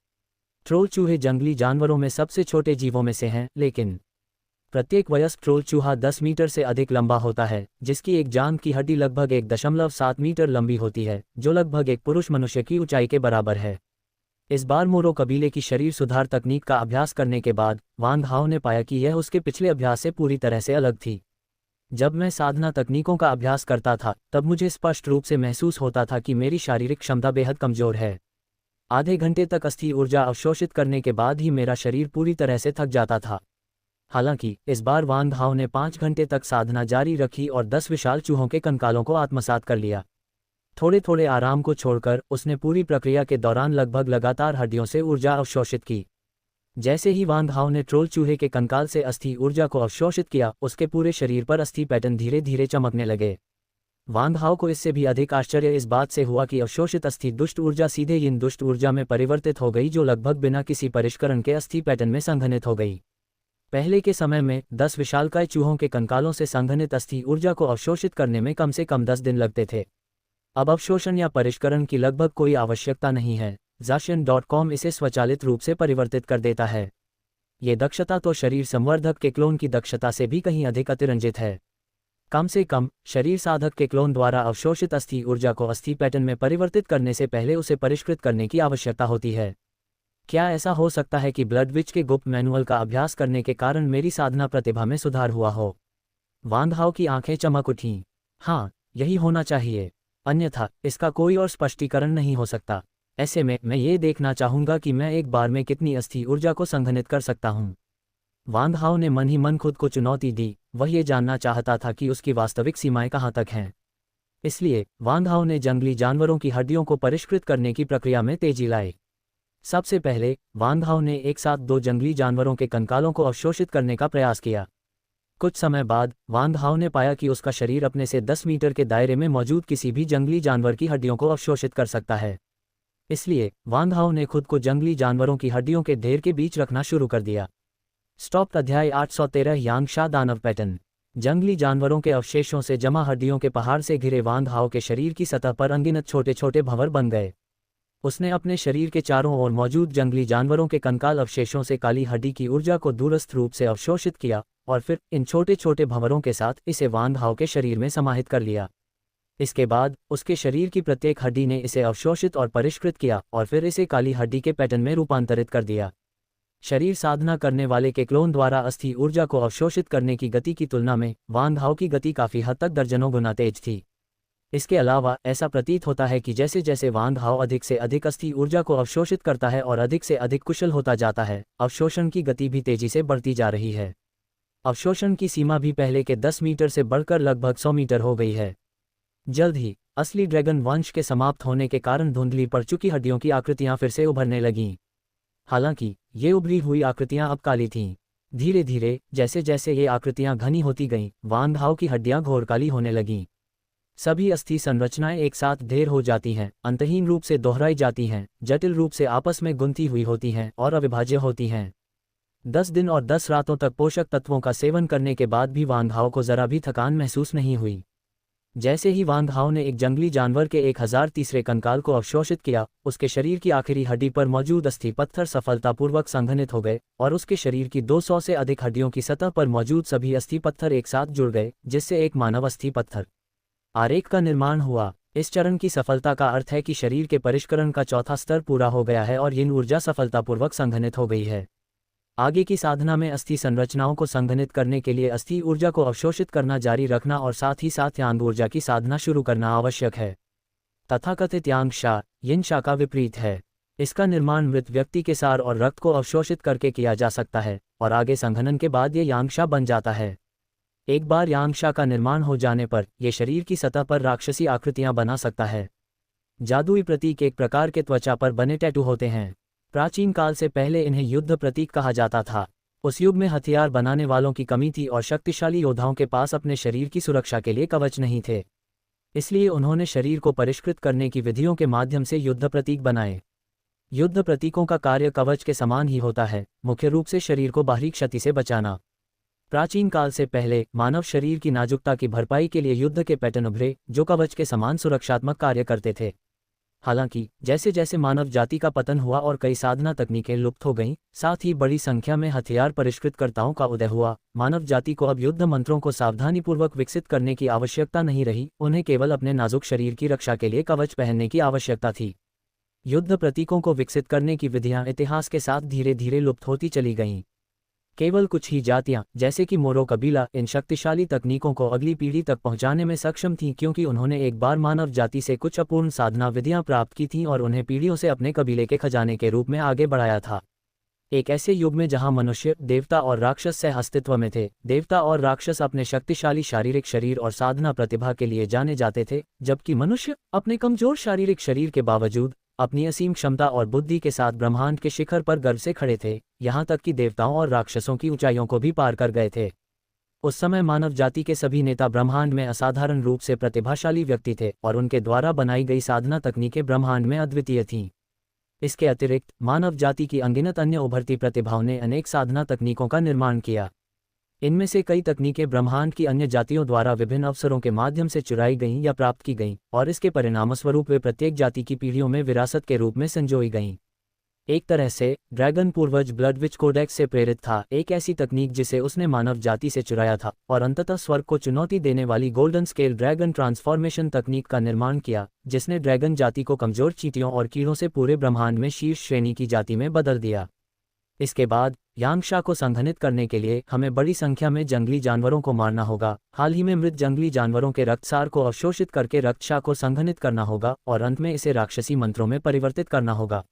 ट्रोल चूहे जंगली जानवरों में सबसे छोटे जीवों में से हैं, लेकिन प्रत्येक वयस्क ट्रोल चूहा 10 मीटर से अधिक लंबा होता है, जिसकी एक जांघ की हड्डी लगभग 1.7 मीटर लंबी होती है, जो लगभग एक पुरुष मनुष्य की ऊंचाई के बराबर है। इस बार मोरो कबीले की शरीर सुधार तकनीक का अभ्यास करने के बाद वांग हाओ ने पाया कि यह उसके पिछले अभ्यास से पूरी तरह से अलग थी। जब मैं साधना तकनीकों का अभ्यास करता था, तब मुझे स्पष्ट रूप से महसूस होता था कि मेरी शारीरिक क्षमता बेहद कमजोर है। आधे घंटे तक अस्थि ऊर्जा अवशोषित करने के बाद ही मेरा शरीर पूरी तरह से थक जाता था। हालांकि इस बार वांग हाओ ने 5 घंटे तक साधना जारी रखी और 10 विशाल चूहों के कंकालों को आत्मसात कर लिया। थोड़े थोड़े आराम को छोड़कर उसने पूरी प्रक्रिया के दौरान लगभग लगातार हड्डियों से ऊर्जा अवशोषित की। जैसे ही वांग हाओ ने ट्रोल चूहे के कंकाल से अस्थि ऊर्जा को अवशोषित किया, उसके पूरे शरीर पर अस्थि पैटर्न धीरे धीरे चमकने लगे। वांग हाओ को इससे भी अधिक आश्चर्य इस बात से हुआ कि अवशोषित अस्थि दुष्ट ऊर्जा सीधे इन दुष्ट ऊर्जा में परिवर्तित हो गई, जो लगभग बिना किसी परिष्करण के अस्थि पैटर्न में संघनित हो गई। पहले के समय में 10 विशालकाय चूहों के कंकालों से संघनित अस्थि ऊर्जा को अवशोषित करने में कम से कम 10 दिन लगते थे। अब अवशोषण या परिष्करण की लगभग कोई आवश्यकता नहीं है। Zacian.com इसे स्वचालित रूप से परिवर्तित कर देता है। ये दक्षता तो शरीर संवर्धक के क्लोन की दक्षता से भी कहीं अधिक अतिरंजित है। कम से कम शरीर साधक के क्लोन द्वारा अवशोषित अस्थि ऊर्जा को अस्थि पैटर्न में परिवर्तित करने से पहले उसे परिष्कृत करने की आवश्यकता होती है। क्या ऐसा हो सकता है कि ब्लड विच के गुप्त मैनुअल का अभ्यास करने के कारण मेरी साधना प्रतिभा में सुधार हुआ हो? वांग हाओ की आंखें चमक उठीं। हाँ, यही होना चाहिए, अन्यथा इसका कोई और स्पष्टीकरण नहीं हो सकता। ऐसे में मैं ये देखना चाहूँगा कि मैं एक बार में कितनी अस्थि ऊर्जा को संघनित कर सकता हूँ। वांग हाओ ने मन ही मन खुद को चुनौती दी। वह ये जानना चाहता था कि उसकी वास्तविक सीमाएं कहाँ तक हैं। इसलिए वांग हाओ ने जंगली जानवरों की हड्डियों को परिष्कृत करने की प्रक्रिया में तेजी लाई। सबसे पहले वांग हाओ ने एक साथ 2 जंगली जानवरों के कंकालों को अवशोषित करने का प्रयास किया। कुछ समय बाद वांग हाओ ने पाया कि उसका शरीर अपने से 10 मीटर के दायरे में मौजूद किसी भी जंगली जानवर की हड्डियों को अवशोषित कर सकता है। इसलिए वांग हाओ ने खुद को जंगली जानवरों की हड्डियों के ढेर के बीच रखना शुरू कर दिया। स्टॉप अध्याय 813 यांगशा दानव पैटर्न। जंगली जानवरों के अवशेषों से जमा हड्डियों के पहाड़ से घिरे वांग हाओ के शरीर की सतह पर अनगिनत छोटे छोटे भंवर बन गए। उसने अपने शरीर के चारों ओर मौजूद जंगली जानवरों के कंकाल अवशेषों से काली हड्डी की ऊर्जा को दूरस्थ रूप से अवशोषित किया और फिर इन छोटे छोटे भंवरों के साथ इसे वान हाओ के शरीर में समाहित कर लिया। इसके बाद उसके शरीर की प्रत्येक हड्डी ने इसे अवशोषित और परिष्कृत किया और फिर इसे काली हड्डी के पैटर्न में रूपांतरित कर दिया। शरीर साधना करने वाले के क्लोन द्वारा अस्थि ऊर्जा को अवशोषित करने की गति की तुलना में वान हाओ की गति काफ़ी हद तक दर्जनों गुना तेज थी। इसके अलावा ऐसा प्रतीत होता है कि जैसे जैसे वान हाओ अधिक से अधिक अस्थि ऊर्जा को अवशोषित करता है और अधिक से अधिक कुशल होता जाता है, अवशोषण की गति भी तेजी से बढ़ती जा रही है। अवशोषण की सीमा भी पहले के 10 मीटर से बढ़कर लगभग 100 मीटर हो गई है। जल्द ही असली ड्रैगन वंश के समाप्त होने के कारण धुंधली पड़ चुकी हड्डियों की आकृतियां फिर से उभरने लगीं। हालांकि ये उभरी हुई आकृतियां अब काली थीं। धीरे धीरे जैसे जैसे ये आकृतियां घनी होती गईं, वान हाओ की हड्डियां घोर काली होने लगीं। सभी अस्थि संरचनाएं एक साथ ढेर हो जाती हैं, अंतहीन रूप से दोहराई जाती हैं, जटिल रूप से आपस में गुंथी हुई होती हैं और अविभाज्य होती हैं। 10 दिन और 10 रातों तक पोषक तत्वों का सेवन करने के बाद भी वान हाओ को जरा भी थकान महसूस नहीं हुई। जैसे ही वान हाओ ने एक जंगली जानवर के 1003 कंकाल को अवशोषित किया, उसके शरीर की आखिरी हड्डी पर मौजूद अस्थि पत्थर सफलतापूर्वक संघनित हो गए और उसके शरीर की 200 से अधिक हड्डियों की सतह पर मौजूद सभी अस्थि पत्थर एक साथ जुड़ गए, जिससे एक मानव अस्थि पत्थर आरेख का निर्माण हुआ। इस चरण की सफलता का अर्थ है कि शरीर के परिष्करण का चौथा स्तर पूरा हो गया है और यह ऊर्जा सफलतापूर्वक संघनित हो गई है। आगे की साधना में अस्थि संरचनाओं को संघनित करने के लिए अस्थि ऊर्जा को अवशोषित करना जारी रखना और साथ ही साथ यांग ऊर्जा की साधना शुरू करना आवश्यक है। तथाकथित यांग शा यिन शा का विपरीत है। इसका निर्माण मृत व्यक्ति के सार और रक्त को अवशोषित करके किया जा सकता है और आगे संघनन के बाद ये यांग शा बन जाता है। एक बार यांग शा का निर्माण हो जाने पर यह शरीर की सतह पर राक्षसी आकृतियां बना सकता है। जादुई प्रतीक एक प्रकार के त्वचा पर बने टैटू होते हैं। प्राचीन काल से पहले इन्हें युद्ध प्रतीक कहा जाता था। उस युग में हथियार बनाने वालों की कमी थी और शक्तिशाली योद्धाओं के पास अपने शरीर की सुरक्षा के लिए कवच नहीं थे। इसलिए उन्होंने शरीर को परिष्कृत करने की विधियों के माध्यम से युद्ध प्रतीक बनाए। युद्ध प्रतीकों का कार्य कवच के समान ही होता है, मुख्य रूप से शरीर को बाहरी क्षति से बचाना। प्राचीन काल से पहले मानव शरीर की नाजुकता की भरपाई के लिए युद्ध के पैटर्न उभरे जो कवच के समान सुरक्षात्मक कार्य करते थे। हालांकि जैसे जैसे मानव जाति का पतन हुआ और कई साधना तकनीकें लुप्त हो गईं, साथ ही बड़ी संख्या में हथियार परिष्कृतकर्ताओं का उदय हुआ, मानव जाति को अब युद्ध मंत्रों को सावधानीपूर्वक विकसित करने की आवश्यकता नहीं रही, उन्हें केवल अपने नाजुक शरीर की रक्षा के लिए कवच पहनने की आवश्यकता थी। युद्ध प्रतीकों को विकसित करने की विधियां इतिहास के साथ धीरे धीरे लुप्त होती चली गईं। केवल कुछ ही जातियां, जैसे कि मोरो कबीला, इन शक्तिशाली तकनीकों को अगली पीढ़ी तक पहुंचाने में सक्षम थीं क्योंकि उन्होंने एक बार मानव जाति से कुछ अपूर्ण साधना विधियां प्राप्त की थीं और उन्हें पीढ़ियों से अपने कबीले के खजाने के रूप में आगे बढ़ाया था। एक ऐसे युग में जहां मनुष्य, देवता और राक्षस सह अस्तित्व में थे। देवता और राक्षस अपने शक्तिशाली शारीरिक शरीर और साधना प्रतिभा के लिए जाने जाते थे, जबकि मनुष्य अपने कमजोर शारीरिक शरीर के बावजूद अपनी असीम क्षमता और बुद्धि के साथ ब्रह्मांड के शिखर पर गर्व से खड़े थे, यहाँ तक कि देवताओं और राक्षसों की ऊंचाइयों को भी पार कर गए थे। उस समय मानव जाति के सभी नेता ब्रह्मांड में असाधारण रूप से प्रतिभाशाली व्यक्ति थे और उनके द्वारा बनाई गई साधना तकनीकें ब्रह्मांड में अद्वितीय थीं। इसके अतिरिक्त मानव जाति की अनगिनत अन्य उभरती प्रतिभाओं ने अनेक साधना तकनीकों का निर्माण किया। इनमें से कई तकनीकें ब्रह्मांड की अन्य जातियों द्वारा विभिन्न अवसरों के माध्यम से चुराई गईं या प्राप्त की गईं और इसके परिणामस्वरूप वे प्रत्येक जाति की पीढ़ियों में विरासत के रूप में संजोई गईं। एक तरह से ड्रैगन पूर्वज ब्लड विच कोडेक्स से प्रेरित था, एक ऐसी तकनीक जिसे उसने मानव जाति से चुराया था और अंततः स्वर्ग को चुनौती देने वाली गोल्डन स्केल ड्रैगन ट्रांसफॉर्मेशन तकनीक का निर्माण किया, जिसने ड्रैगन जाति को कमजोर चींटियों और कीड़ों से पूरे ब्रह्मांड में शीर्ष श्रेणी की जाति में बदल दिया। इसके बाद यांग शा को संघनित करने के लिए हमें बड़ी संख्या में जंगली जानवरों को मारना होगा। हाल ही में मृत जंगली जानवरों के रक्तसार को अवशोषित करके रक्त शा को संघनित करना होगा और अंत में इसे राक्षसी मंत्रों में परिवर्तित करना होगा।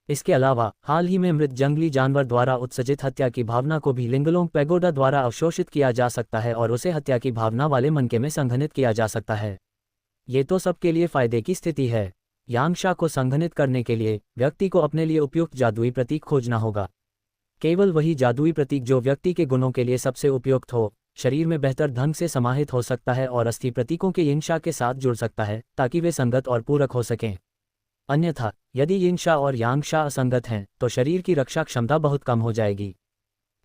इसके अलावा हाल ही में मृत जंगली जानवर द्वारा उत्सर्जित हत्या की भावना को भी लिंगलोंग पैगोडा द्वारा अवशोषित किया जा सकता है और उसे हत्या की भावना वाले मनके में संघनित किया जा सकता है। ये तो सबके लिए फायदे की स्थिति है। यांग शा को संघनित करने के लिए व्यक्ति को अपने लिए उपयुक्त जादुई प्रतीक खोजना होगा। केवल वही जादुई प्रतीक जो व्यक्ति के गुणों के लिए सबसे उपयुक्त हो, शरीर में बेहतर ढंग से समाहित हो सकता है और अस्थि प्रतीकों के यिन शा के साथ जुड़ सकता है ताकि वे संगत और पूरक हो सकें। अन्यथा यदि यिन शा और यांग शा असंगत हैं तो शरीर की रक्षा क्षमता बहुत कम हो जाएगी।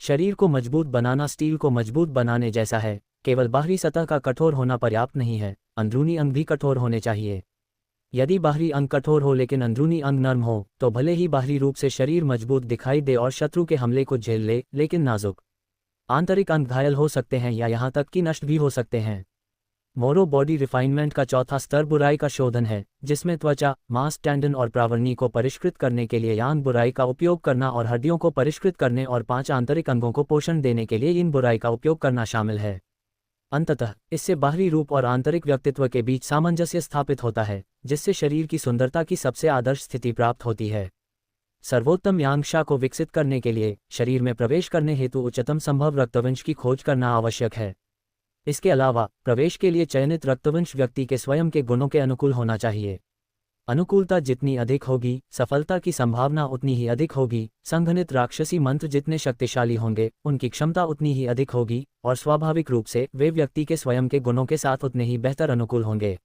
शरीर को मजबूत बनाना स्टील को मजबूत बनाने जैसा है। केवल बाहरी सतह का कठोर होना पर्याप्त नहीं है, अंदरूनी अंग भी कठोर होने चाहिए। यदि बाहरी अंग कठोर हो लेकिन अंदरूनी अंग नर्म हो, तो भले ही बाहरी रूप से शरीर मजबूत दिखाई दे और शत्रु के हमले को झेल ले, लेकिन नाजुक आंतरिक अंग घायल हो सकते हैं या यहाँ तक कि नष्ट भी हो सकते हैं। मोरो बॉडी रिफाइनमेंट का चौथा स्तर बुराई का शोधन है, जिसमें त्वचा, मांस, टेंडन और प्रावरणी को परिष्कृत करने के लिए यान बुराई का उपयोग करना और हड्डियों को परिष्कृत करने और 5 आंतरिक अंगों को पोषण देने के लिए इन बुराई का उपयोग करना शामिल है। अंततः इससे बाहरी रूप और आंतरिक व्यक्तित्व के बीच सामंजस्य स्थापित होता है, जिससे शरीर की सुंदरता की सबसे आदर्श स्थिति प्राप्त होती है। सर्वोत्तम यांगशा को विकसित करने के लिए शरीर में प्रवेश करने हेतु उच्चतम संभव रक्तवंश की खोज करना आवश्यक है। इसके अलावा प्रवेश के लिए चयनित रक्तवंश व्यक्ति के स्वयं के गुणों के अनुकूल होना चाहिए। अनुकूलता जितनी अधिक होगी, सफलता की संभावना उतनी ही अधिक होगी। संघनित राक्षसी मंत्र जितने शक्तिशाली होंगे, उनकी क्षमता उतनी ही अधिक होगी, और स्वाभाविक रूप से वे व्यक्ति के स्वयं के गुणों के साथ उतने ही बेहतर अनुकूल होंगे।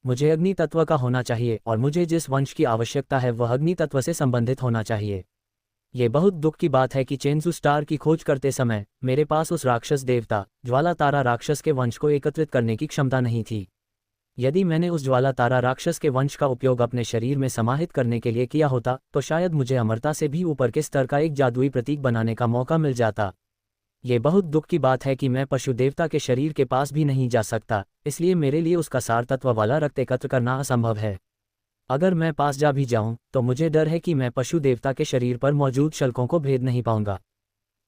मुझे अग्नि तत्व का होना चाहिए और मुझे जिस वंश की आवश्यकता है वह अग्नि तत्व से संबंधित होना चाहिए। ये बहुत दुख की बात है कि चेंजू स्टार की खोज करते समय मेरे पास उस राक्षस देवता ज्वाला तारा राक्षस के वंश को एकत्रित करने की क्षमता नहीं थी। यदि मैंने उस ज्वाला तारा राक्षस के वंश का उपयोग अपने शरीर में समाहित करने के लिए किया होता, तो शायद मुझे अमरता से भी ऊपर के स्तर का एक जादुई प्रतीक बनाने का मौका मिल जाता। ये बहुत दुख की बात है कि मैं पशु देवता के शरीर के पास भी नहीं जा सकता, इसलिए मेरे लिए उसका सार तत्व वाला रक्त एकत्र करना असंभव है। अगर मैं पास जा भी जाऊं, तो मुझे डर है कि मैं पशु देवता के शरीर पर मौजूद शल्कों को भेद नहीं पाऊंगा।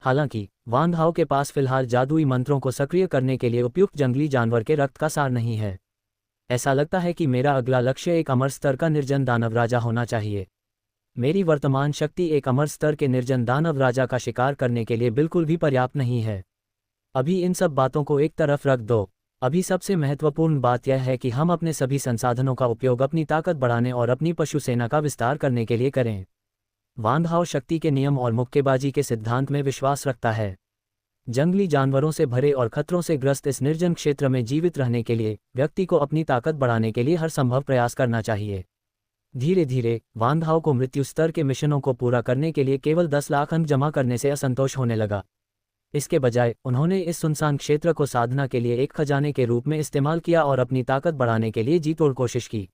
हालांकि वांग हाओ के पास फिलहाल जादुई मंत्रों को सक्रिय करने के लिए उपयुक्त जंगली जानवर के रक्त का सार नहीं है। ऐसा लगता है कि मेरा अगला लक्ष्य एक अमर स्तर का निर्जन दानव राजा होना चाहिए। मेरी वर्तमान शक्ति एक अमर स्तर के निर्जन दानव राजा का शिकार करने के लिए बिल्कुल भी पर्याप्त नहीं है। अभी इन सब बातों को एक तरफ रख दो। अभी सबसे महत्वपूर्ण बात यह है कि हम अपने सभी संसाधनों का उपयोग अपनी ताकत बढ़ाने और अपनी पशु सेना का विस्तार करने के लिए करें। वांग हाओ शक्ति के नियम और मुक्केबाजी के सिद्धांत में विश्वास रखता है। जंगली जानवरों से भरे और खतरों से ग्रस्त इस निर्जन क्षेत्र में जीवित रहने के लिए व्यक्ति को अपनी ताकत बढ़ाने के लिए हर संभव प्रयास करना चाहिए। धीरे धीरे वांग हाओ को मृत्यु स्तर के मिशनों को पूरा करने के लिए केवल 10 लाख अंक जमा करने से असंतोष होने लगा। इसके बजाय उन्होंने इस सुनसान क्षेत्र को साधना के लिए एक खजाने के रूप में इस्तेमाल किया और अपनी ताकत बढ़ाने के लिए जी तोड़ कोशिश की।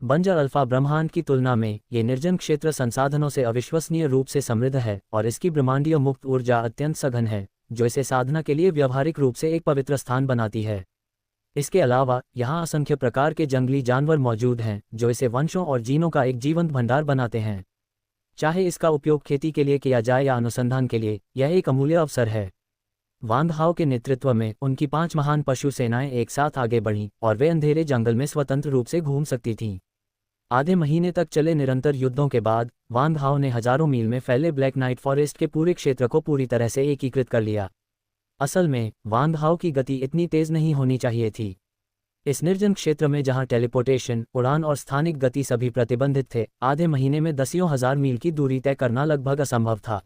बंजर अल्फा ब्रह्मांड की तुलना में ये निर्जन क्षेत्र संसाधनों से अविश्वसनीय रूप से समृद्ध है और इसकी ब्रह्मांडीय मुक्त ऊर्जा अत्यंत सघन है, जो इसे साधना के लिए व्यावहारिक रूप से एक पवित्र स्थान बनाती है। इसके अलावा यहाँ असंख्य प्रकार के जंगली जानवर मौजूद हैं, जो इसे वंशों और जीनों का एक जीवंत भंडार बनाते हैं। चाहे इसका उपयोग खेती के लिए किया जाए या अनुसंधान के लिए, यह एक अमूल्य अवसर है। वांग हाओ के नेतृत्व में उनकी 5 महान पशु सेनाएं एक साथ आगे बढ़ीं और वे अंधेरे जंगल में स्वतंत्र रूप से घूम सकती थीं। आधे महीने तक चले निरंतर युद्धों के बाद वांग हाओ ने हजारों मील में फैले ब्लैक नाइट फॉरेस्ट के पूरे क्षेत्र को पूरी तरह से एकीकृत कर लिया। असल में वांग हाओ की गति इतनी तेज नहीं होनी चाहिए थी। इस निर्जन क्षेत्र में जहां टेलीपोर्टेशन, उड़ान और स्थानिक गति सभी प्रतिबंधित थे, आधे महीने में दसियों हजार मील की दूरी तय करना लगभग असंभव था।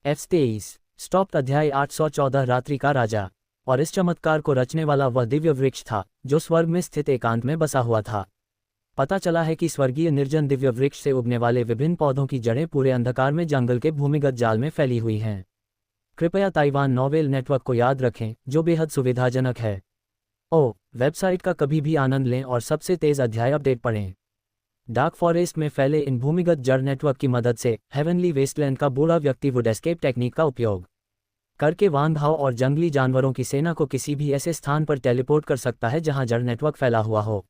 F23 स्टॉप अध्याय 814 रात्रि का राजा। और इस चमत्कार को रचने वाला वह दिव्य वृक्ष था जो स्वर्ग में स्थित एकांत में बसा हुआ था। पता चला है कि स्वर्गीय निर्जन दिव्य वृक्ष से उगने वाले विभिन्न पौधों की जड़ें पूरे अंधकार में जंगल के भूमिगत जाल में फैली हुई हैं। कृपया ताइवान नोवेल नेटवर्क को याद रखें, जो बेहद सुविधाजनक है। वेबसाइट का कभी भी आनंद लें और सबसे तेज अध्याय अपडेट पढ़ें। डार्क फॉरेस्ट में फैले इन भूमिगत जड़ नेटवर्क की मदद से हेवनली वेस्टलैंड का बूढ़ा व्यक्ति वुड एस्केप टेक्निक का उपयोग करके वांग हाओ और जंगली जानवरों की सेना को किसी भी ऐसे स्थान पर टेलीपोर्ट कर सकता है जहां जड़ नेटवर्क फैला हुआ हो।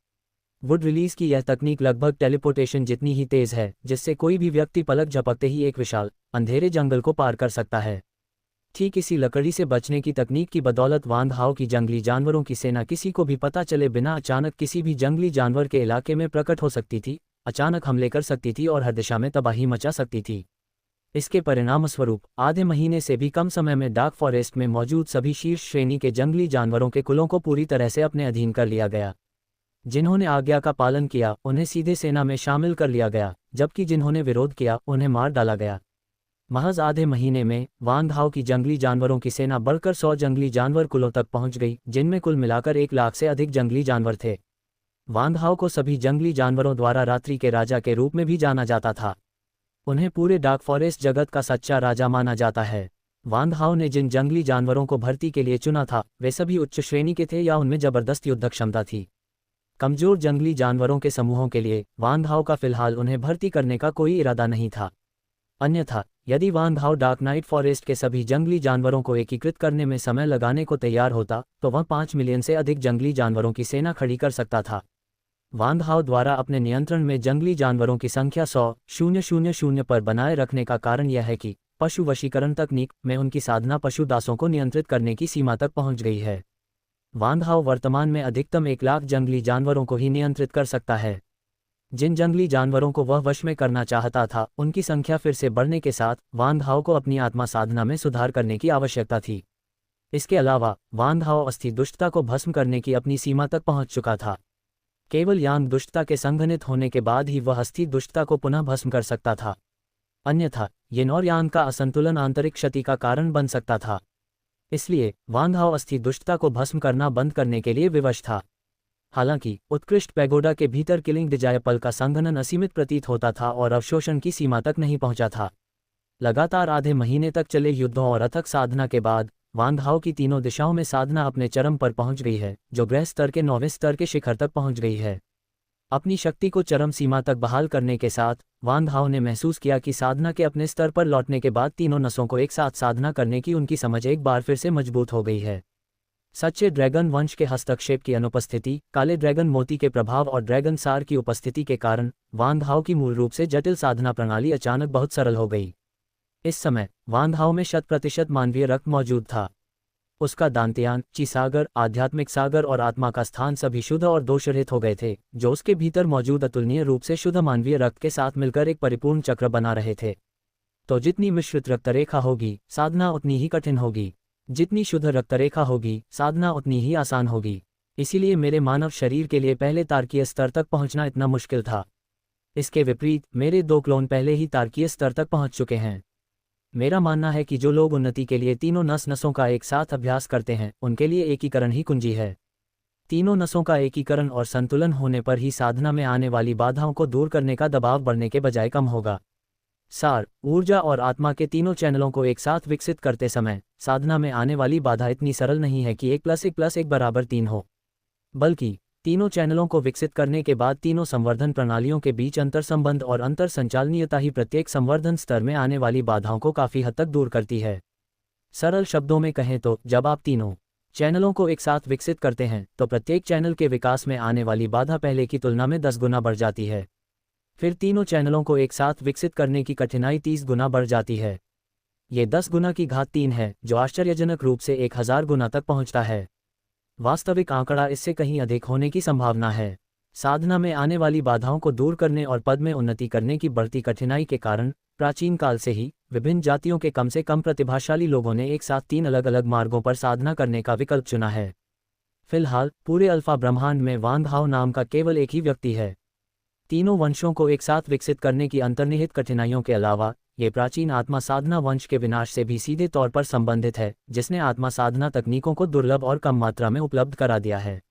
वुड रिलीज की यह तकनीक लगभग टेलीपोर्टेशन जितनी ही तेज है, जिससे कोई भी व्यक्ति पलक झपकते ही एक विशाल अंधेरे जंगल को पार कर सकता है। ठीक इसी लकड़ी से बचने की तकनीक की बदौलत वांग हाओ की जंगली जानवरों की सेना किसी को भी पता चले बिना अचानक किसी भी जंगली जानवर के इलाके में प्रकट हो सकती थी, अचानक हमले कर सकती थी और हर दिशा में तबाही मचा सकती थी। इसके परिणामस्वरूप आधे महीने से भी कम समय में डार्क फॉरेस्ट में मौजूद सभी शीर्ष श्रेणी के जंगली जानवरों के कुलों को पूरी तरह से अपने अधीन कर लिया गया। जिन्होंने आज्ञा का पालन किया उन्हें सीधे सेना में शामिल कर लिया गया, जबकि जिन्होंने विरोध किया उन्हें मार डाला गया। महज आधे महीने में वांग हाओ की जंगली जानवरों की सेना बढ़कर 100 जंगली जानवर कुलों तक पहुंच गई, जिनमें कुल मिलाकर 1 लाख से अधिक जंगली जानवर थे। वांग हाओ को सभी जंगली जानवरों द्वारा रात्रि के राजा के रूप में भी जाना जाता था। उन्हें पूरे डार्क फॉरेस्ट जगत का सच्चा राजा माना जाता है। वांग हाओ ने जिन जंगली जानवरों को भर्ती के लिए चुना था, वे सभी उच्च श्रेणी के थे या उनमें जबरदस्त युद्ध क्षमता थी। कमजोर जंगली जानवरों के समूहों के लिए वान हाओ का फिलहाल उन्हें भर्ती करने का कोई इरादा नहीं था। अन्यथा यदि वान हाओ डार्क नाइट फॉरेस्ट के सभी जंगली जानवरों को एकीकृत करने में समय लगाने को तैयार होता तो वह 5 मिलियन से अधिक जंगली जानवरों की सेना खड़ी कर सकता था। वान हाओ द्वारा अपने नियंत्रण में जंगली जानवरों की संख्या 100,000 पर बनाए रखने का कारण यह है कि पशु वशीकरण तकनीक में उनकी साधना पशु दासों को नियंत्रित करने की सीमा तक पहुंच गई है। वान हाओ वर्तमान में अधिकतम 1 लाख जंगली जानवरों को ही नियंत्रित कर सकता है। जिन जंगली जानवरों को वह वश में करना चाहता था उनकी संख्या फिर से बढ़ने के साथ वान हाओ को अपनी आत्मा साधना में सुधार करने की आवश्यकता थी। इसके अलावा वान हाओ अस्थि दुष्टता को भस्म करने की अपनी सीमा तक पहुंच चुका था। केवल यांग दुष्टता के संघनित होने के बाद ही वह अस्थि दुष्टता को पुनः भस्म कर सकता था। अन्यथा यिन और यांग का असंतुलन आंतरिक क्षति का कारण बन सकता था। इसलिए वान हाओ अस्थि दुष्टता को भस्म करना बंद करने के लिए विवश था। हालांकि उत्कृष्ट पैगोडा के भीतर किलिंग डिजायपल का संघनन असीमित प्रतीत होता था और अवशोषण की सीमा तक नहीं पहुंचा था। लगातार आधे महीने तक चले युद्धों और अथक साधना के बाद वान हाओ की तीनों दिशाओं में साधना अपने चरम पर पहुंच गई है, जो ग्रह स्तर के 9वें स्तर के शिखर तक पहुंच गई है। अपनी शक्ति को चरम सीमा तक बहाल करने के साथ वान हाओ ने महसूस किया कि साधना के अपने स्तर पर लौटने के बाद तीनों नसों को एक साथ साधना करने की उनकी समझ एक बार फिर से मजबूत हो गई है। सच्चे ड्रैगन वंश के हस्तक्षेप की अनुपस्थिति, काले ड्रैगन मोती के प्रभाव और ड्रैगन सार की उपस्थिति के कारण वान हाओ की मूल रूप से जटिल साधना प्रणाली अचानक बहुत सरल हो गई। इस समय वान हाओ में 100% मानवीय रक्त मौजूद था। उसका दांत्यान, ची सागर, आध्यात्मिक सागर और आत्मा का स्थान सभी शुद्ध और दोषरहित हो गए थे, जो उसके भीतर मौजूद अतुलनीय रूप से शुद्ध मानवीय रक्त के साथ मिलकर एक परिपूर्ण चक्र बना रहे थे। तो जितनी मिश्रित रक्तरेखा होगी साधना उतनी ही कठिन होगी, जितनी शुद्ध रक्तरेखा होगी साधना उतनी ही आसान होगी। इसीलिए मेरे मानव शरीर के लिए पहले तारकीय स्तर तक पहुंचना इतना मुश्किल था। इसके विपरीत मेरे 2 क्लोन पहले ही तारकीय स्तर तक पहुंच चुके हैं। मेरा मानना है कि जो लोग उन्नति के लिए तीनों नसों का एक साथ अभ्यास करते हैं उनके लिए एकीकरण ही कुंजी है। तीनों नसों का एकीकरण और संतुलन होने पर ही साधना में आने वाली बाधाओं को दूर करने का दबाव बढ़ने के बजाय कम होगा। सार, ऊर्जा और आत्मा के तीनों चैनलों को एक साथ विकसित करते समय साधना में आने वाली बाधा इतनी सरल नहीं है कि 1+1+1=3 हो, बल्कि तीनों चैनलों को विकसित करने के बाद तीनों संवर्धन प्रणालियों के बीच अंतर्संबंध और अंतर संचालनीयता ही प्रत्येक संवर्धन स्तर में आने वाली बाधाओं को काफी हद तक दूर करती है। सरल शब्दों में कहें तो जब आप तीनों चैनलों को एक साथ विकसित करते हैं तो प्रत्येक चैनल के विकास में आने वाली बाधा पहले की तुलना में 10 गुना बढ़ जाती है। फिर तीनों चैनलों को एक साथ विकसित करने की कठिनाई 30 गुना बढ़ जाती है। ये 10 गुना की घात 3 है, जो आश्चर्यजनक रूप से 1000 गुना तक पहुंचता है। वास्तविक आंकड़ा इससे कहीं अधिक होने की संभावना है। साधना में आने वाली बाधाओं को दूर करने और पद में उन्नति करने की बढ़ती कठिनाई के कारण प्राचीन काल से ही विभिन्न जातियों के कम से कम प्रतिभाशाली लोगों ने एक साथ 3 अलग अलग मार्गों पर साधना करने का विकल्प चुना है। फिलहाल पूरे अल्फा ब्रह्मांड में वान हाओ नाम का केवल एक ही व्यक्ति है। तीनों वंशों को एक साथ विकसित करने की अंतर्निहित कठिनाइयों के अलावा ये प्राचीन आत्मा साधना वंश के विनाश से भी सीधे तौर पर संबंधित है, जिसने आत्मा साधना तकनीकों को दुर्लभ और कम मात्रा में उपलब्ध करा दिया है।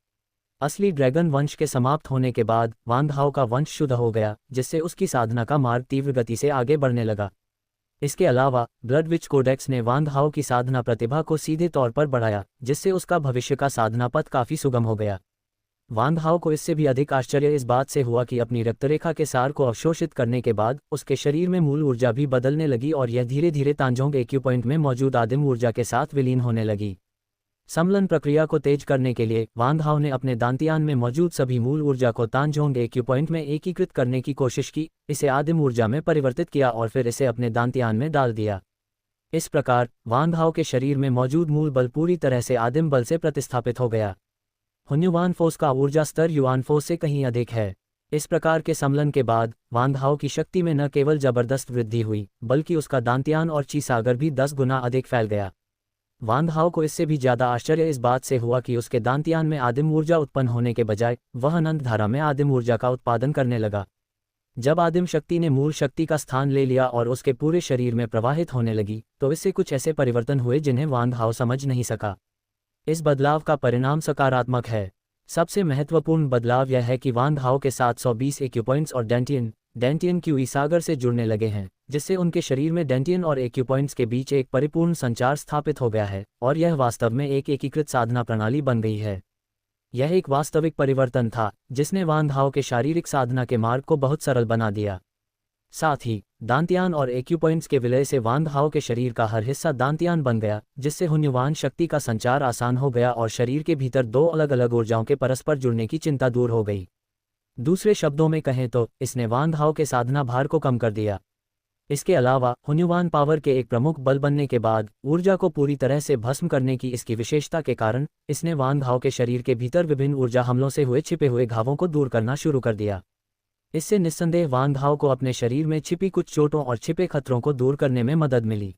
असली ड्रैगन वंश के समाप्त होने के बाद वान हाओ का वंश शुद्ध हो गया, जिससे उसकी साधना का मार्ग तीव्र गति से आगे बढ़ने लगा। इसके अलावा ब्लड विच कोडेक्स ने वान हाओ की साधना प्रतिभा को सीधे तौर पर बढ़ाया, जिससे उसका भविष्य का साधना पथ काफी सुगम हो गया। वान हाओ को इससे भी अधिक आश्चर्य इस बात से हुआ कि अपनी रक्तरेखा के सार को अवशोषित करने के बाद उसके शरीर में मूल ऊर्जा भी बदलने लगी और यह धीरे धीरे तांजोंग एक्यूपॉइंट में मौजूद आदिम ऊर्जा के साथ विलीन होने लगी। समलन प्रक्रिया को तेज करने के लिए वान हाओ ने अपने दांतियान में मौजूद सभी मूल ऊर्जा को तांजोंग एक्यूपॉइंट में एकीकृत करने की कोशिश की, इसे आदिम ऊर्जा में परिवर्तित किया और फिर इसे अपने दांतियान में डाल दिया। इस प्रकार वान हाओ के शरीर में मौजूद मूल बल पूरी तरह से आदिम बल से प्रतिस्थापित हो गया। हुन्युवान फोर्स का ऊर्जा स्तर युआन फोर्स से कहीं अधिक है। इस प्रकार के सम्मलन के बाद वान हाओ की शक्ति में न केवल जबरदस्त वृद्धि हुई, बल्कि उसका दांतियान और ची सागर भी 10 गुना अधिक फैल गया। वान हाओ को इससे भी ज्यादा आश्चर्य इस बात से हुआ कि उसके दांतियान में आदिम ऊर्जा उत्पन्न होने के बजाय वह अनंत धारा में आदिम ऊर्जा का उत्पादन करने लगा। जब आदिम शक्ति ने मूल शक्ति का स्थान ले लिया और उसके पूरे शरीर में प्रवाहित होने लगी, तो इससे कुछ ऐसे परिवर्तन हुए जिन्हें वान हाओ समझ नहीं सका। इस बदलाव का परिणाम सकारात्मक है। सबसे महत्वपूर्ण बदलाव यह है कि वान हाओ के 720 एक्यूपॉइंट्स और डेंटियन क्यूई सागर से जुड़ने लगे हैं, जिससे उनके शरीर में डेंटियन और एक्यूपॉइंट्स के बीच एक परिपूर्ण संचार स्थापित हो गया है और यह वास्तव में एक एकीकृत साधना प्रणाली बन गई है। यह एक वास्तविक परिवर्तन था जिसने वान हाओ के शारीरिक साधना के मार्ग को बहुत सरल बना दिया। साथ ही दांतियान और एक्यूपॉइंट्स के विलय से वान हाओ के शरीर का हर हिस्सा दांतियान बन गया, जिससे हुन्युवान शक्ति का संचार आसान हो गया और शरीर के भीतर दो अलग अलग ऊर्जाओं के परस्पर जुड़ने की चिंता दूर हो गई। दूसरे शब्दों में कहें तो इसने वान हाओ के साधना भार को कम कर दिया। इसके अलावा हुन्युवान पावर के एक प्रमुख बल बनने के बाद ऊर्जा को पूरी तरह से भस्म करने की इसकी विशेषता के कारण इसने वान हाओ के शरीर के भीतर विभिन्न ऊर्जा हमलों से हुए छिपे हुए घावों को दूर करना शुरू कर दिया। इससे निस्संदेह वान हाओ को अपने शरीर में छिपी कुछ चोटों और छिपे खतरों को दूर करने में मदद मिली।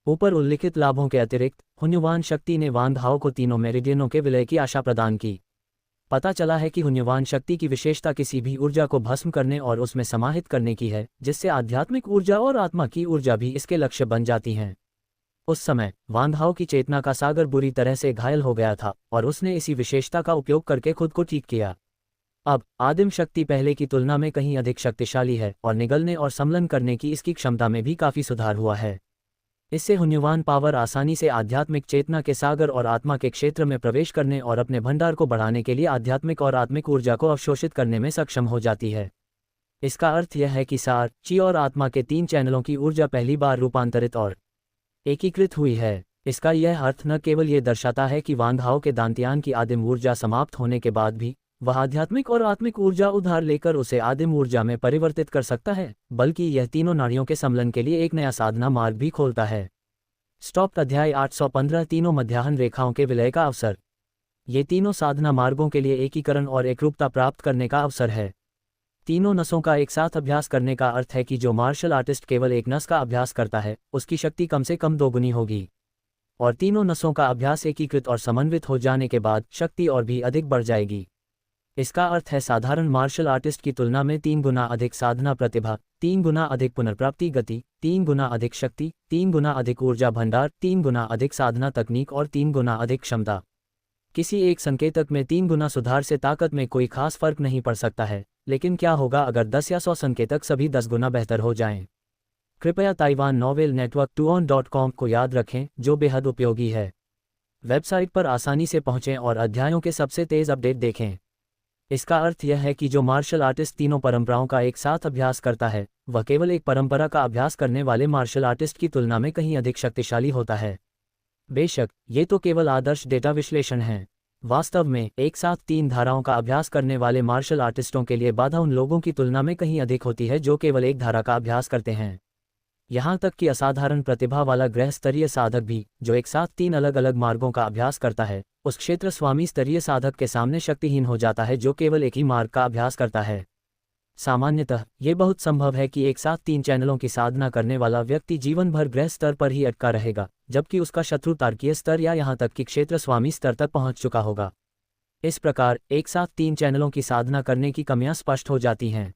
ऊपर उल्लिखित लाभों के अतिरिक्त हुन्युवान शक्ति ने वान हाओ को तीनों मेरिडियनों के विलय की आशा प्रदान की। पता चला है कि हुन्युवान शक्ति की विशेषता किसी भी ऊर्जा को भस्म करने और उसमें समाहित करने की है, जिससे आध्यात्मिक ऊर्जा और आत्मा की ऊर्जा भी इसके लक्ष्य बन जाती हैं। उस समय वान हाओ की चेतना का सागर बुरी तरह से घायल हो गया था और उसने इसी विशेषता का उपयोग करके खुद को ठीक किया। अब आदिम शक्ति पहले की तुलना में कहीं अधिक शक्तिशाली है और निगलने और समलन करने की इसकी क्षमता में भी काफी सुधार हुआ है। इससे हुन्युवान पावर आसानी से आध्यात्मिक चेतना के सागर और आत्मा के क्षेत्र में प्रवेश करने और अपने भंडार को बढ़ाने के लिए आध्यात्मिक और आत्मिक ऊर्जा को अवशोषित करने में सक्षम हो जाती है। इसका अर्थ यह है कि सार, ची और आत्मा के 3 चैनलों की ऊर्जा पहली बार रूपांतरित और एकीकृत हुई है। इसका यह अर्थ न केवल ये दर्शाता है कि वान हाओ के दांतियान की आदिम ऊर्जा समाप्त होने के बाद भी वह आध्यात्मिक और आत्मिक ऊर्जा उधार लेकर उसे आदिम ऊर्जा में परिवर्तित कर सकता है, बल्कि यह तीनों नाड़ियों के सम्मिलन के लिए एक नया साधना मार्ग भी खोलता है। स्टॉप अध्याय 815 तीनों मध्याह्न रेखाओं के विलय का अवसर। ये तीनों साधना मार्गों के लिए एकीकरण और एकरूपता प्राप्त करने का अवसर है। तीनों नसों का एक साथ अभ्यास करने का अर्थ है कि जो मार्शल आर्टिस्ट केवल एक नस का अभ्यास करता है उसकी शक्ति कम से कम दोगुनी होगी, और तीनों नसों का अभ्यास एकीकृत और समन्वित हो जाने के बाद शक्ति और भी अधिक बढ़ जाएगी। इसका अर्थ है साधारण मार्शल आर्टिस्ट की तुलना में 3 गुना अधिक साधना प्रतिभा, 3 गुना अधिक पुनर्प्राप्ति गति, 3 गुना अधिक शक्ति, 3 गुना अधिक ऊर्जा भंडार, 3 गुना अधिक साधना तकनीक और 3 गुना अधिक क्षमता। किसी एक संकेतक में 3 गुना सुधार से ताकत में कोई खास फर्क नहीं पड़ सकता है, लेकिन क्या होगा अगर 10 या 100 संकेतक सभी 10 गुना बेहतर हो जाएं? कृपया ताइवान नोवेल नेटवर्क tuon.com को याद रखें, जो बेहद उपयोगी है। वेबसाइट पर आसानी से पहुंचें और अध्यायों के सबसे तेज अपडेट देखें। इसका अर्थ यह है कि जो मार्शल आर्टिस्ट तीनों परंपराओं का एक साथ अभ्यास करता है वह केवल एक परंपरा का अभ्यास करने वाले मार्शल आर्टिस्ट की तुलना में कहीं अधिक शक्तिशाली होता है। बेशक ये तो केवल आदर्श डेटा विश्लेषण है। वास्तव में एक साथ 3 धाराओं का अभ्यास करने वाले मार्शल आर्टिस्टों के लिए बाधा उन लोगों की तुलना में कहीं अधिक होती है जो केवल एक धारा का अभ्यास करते हैं। यहाँ तक कि असाधारण प्रतिभा वाला गृह स्तरीय साधक भी जो एक साथ 3 अलग अलग मार्गों का अभ्यास करता है उस क्षेत्र स्वामी स्तरीय साधक के सामने शक्तिहीन हो जाता है जो केवल एक ही मार्ग का अभ्यास करता है। सामान्यतः ये बहुत संभव है कि एक साथ 3 चैनलों की साधना करने वाला व्यक्ति जीवन भर गृह स्तर पर ही अटका रहेगा, जबकि उसका शत्रु तार्कीय स्तर या यहाँ तक कि क्षेत्र स्वामी स्तर तक पहुँच चुका होगा। इस प्रकार एक साथ 3 चैनलों की साधना करने की कमियां स्पष्ट हो जाती हैं।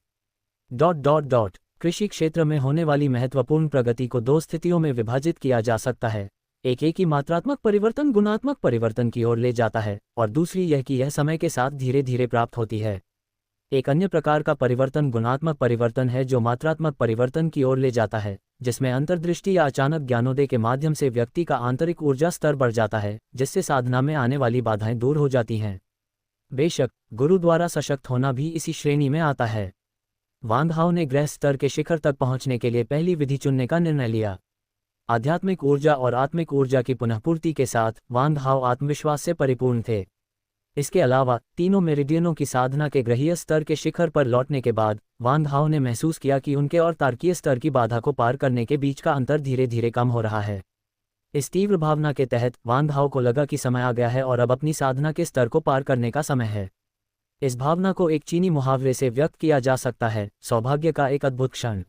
कृषि क्षेत्र में होने वाली महत्वपूर्ण प्रगति को 2 स्थितियों में विभाजित किया जा सकता है। एक ही मात्रात्मक परिवर्तन गुणात्मक परिवर्तन की ओर ले जाता है और दूसरी यह कि यह समय के साथ धीरे धीरे प्राप्त होती है। एक अन्य प्रकार का परिवर्तन गुणात्मक परिवर्तन है जो मात्रात्मक परिवर्तन की ओर ले जाता है, जिसमें अंतर्दृष्टि या अचानक ज्ञानोदय के माध्यम से व्यक्ति का आंतरिक ऊर्जा स्तर बढ़ जाता है, जिससे साधना में आने वाली बाधाएं दूर हो जाती हैं। बेशक गुरु द्वारा सशक्त होना भी इसी श्रेणी में आता है। वान हाओ ने गृह स्तर के शिखर तक पहुंचने के लिए पहली विधि चुनने का निर्णय लिया। आध्यात्मिक ऊर्जा और आत्मिक ऊर्जा की पुनःपूर्ति के साथ वान हाओ आत्मविश्वास से परिपूर्ण थे। इसके अलावा तीनों मेरिडियनों की साधना के ग्रहीय स्तर के शिखर पर लौटने के बाद वान हाओ ने महसूस किया कि उनके और तार्कीय स्तर की बाधा को पार करने के बीच का अंतर धीरे धीरे कम हो रहा है। इस तीव्र भावना के तहत वान हाओ को लगा कि समय आ गया है और अब अपनी साधना के स्तर को पार करने का समय है। इस भावना को एक चीनी मुहावरे से व्यक्त किया जा सकता है, सौभाग्य का एक अद्भुत क्षण।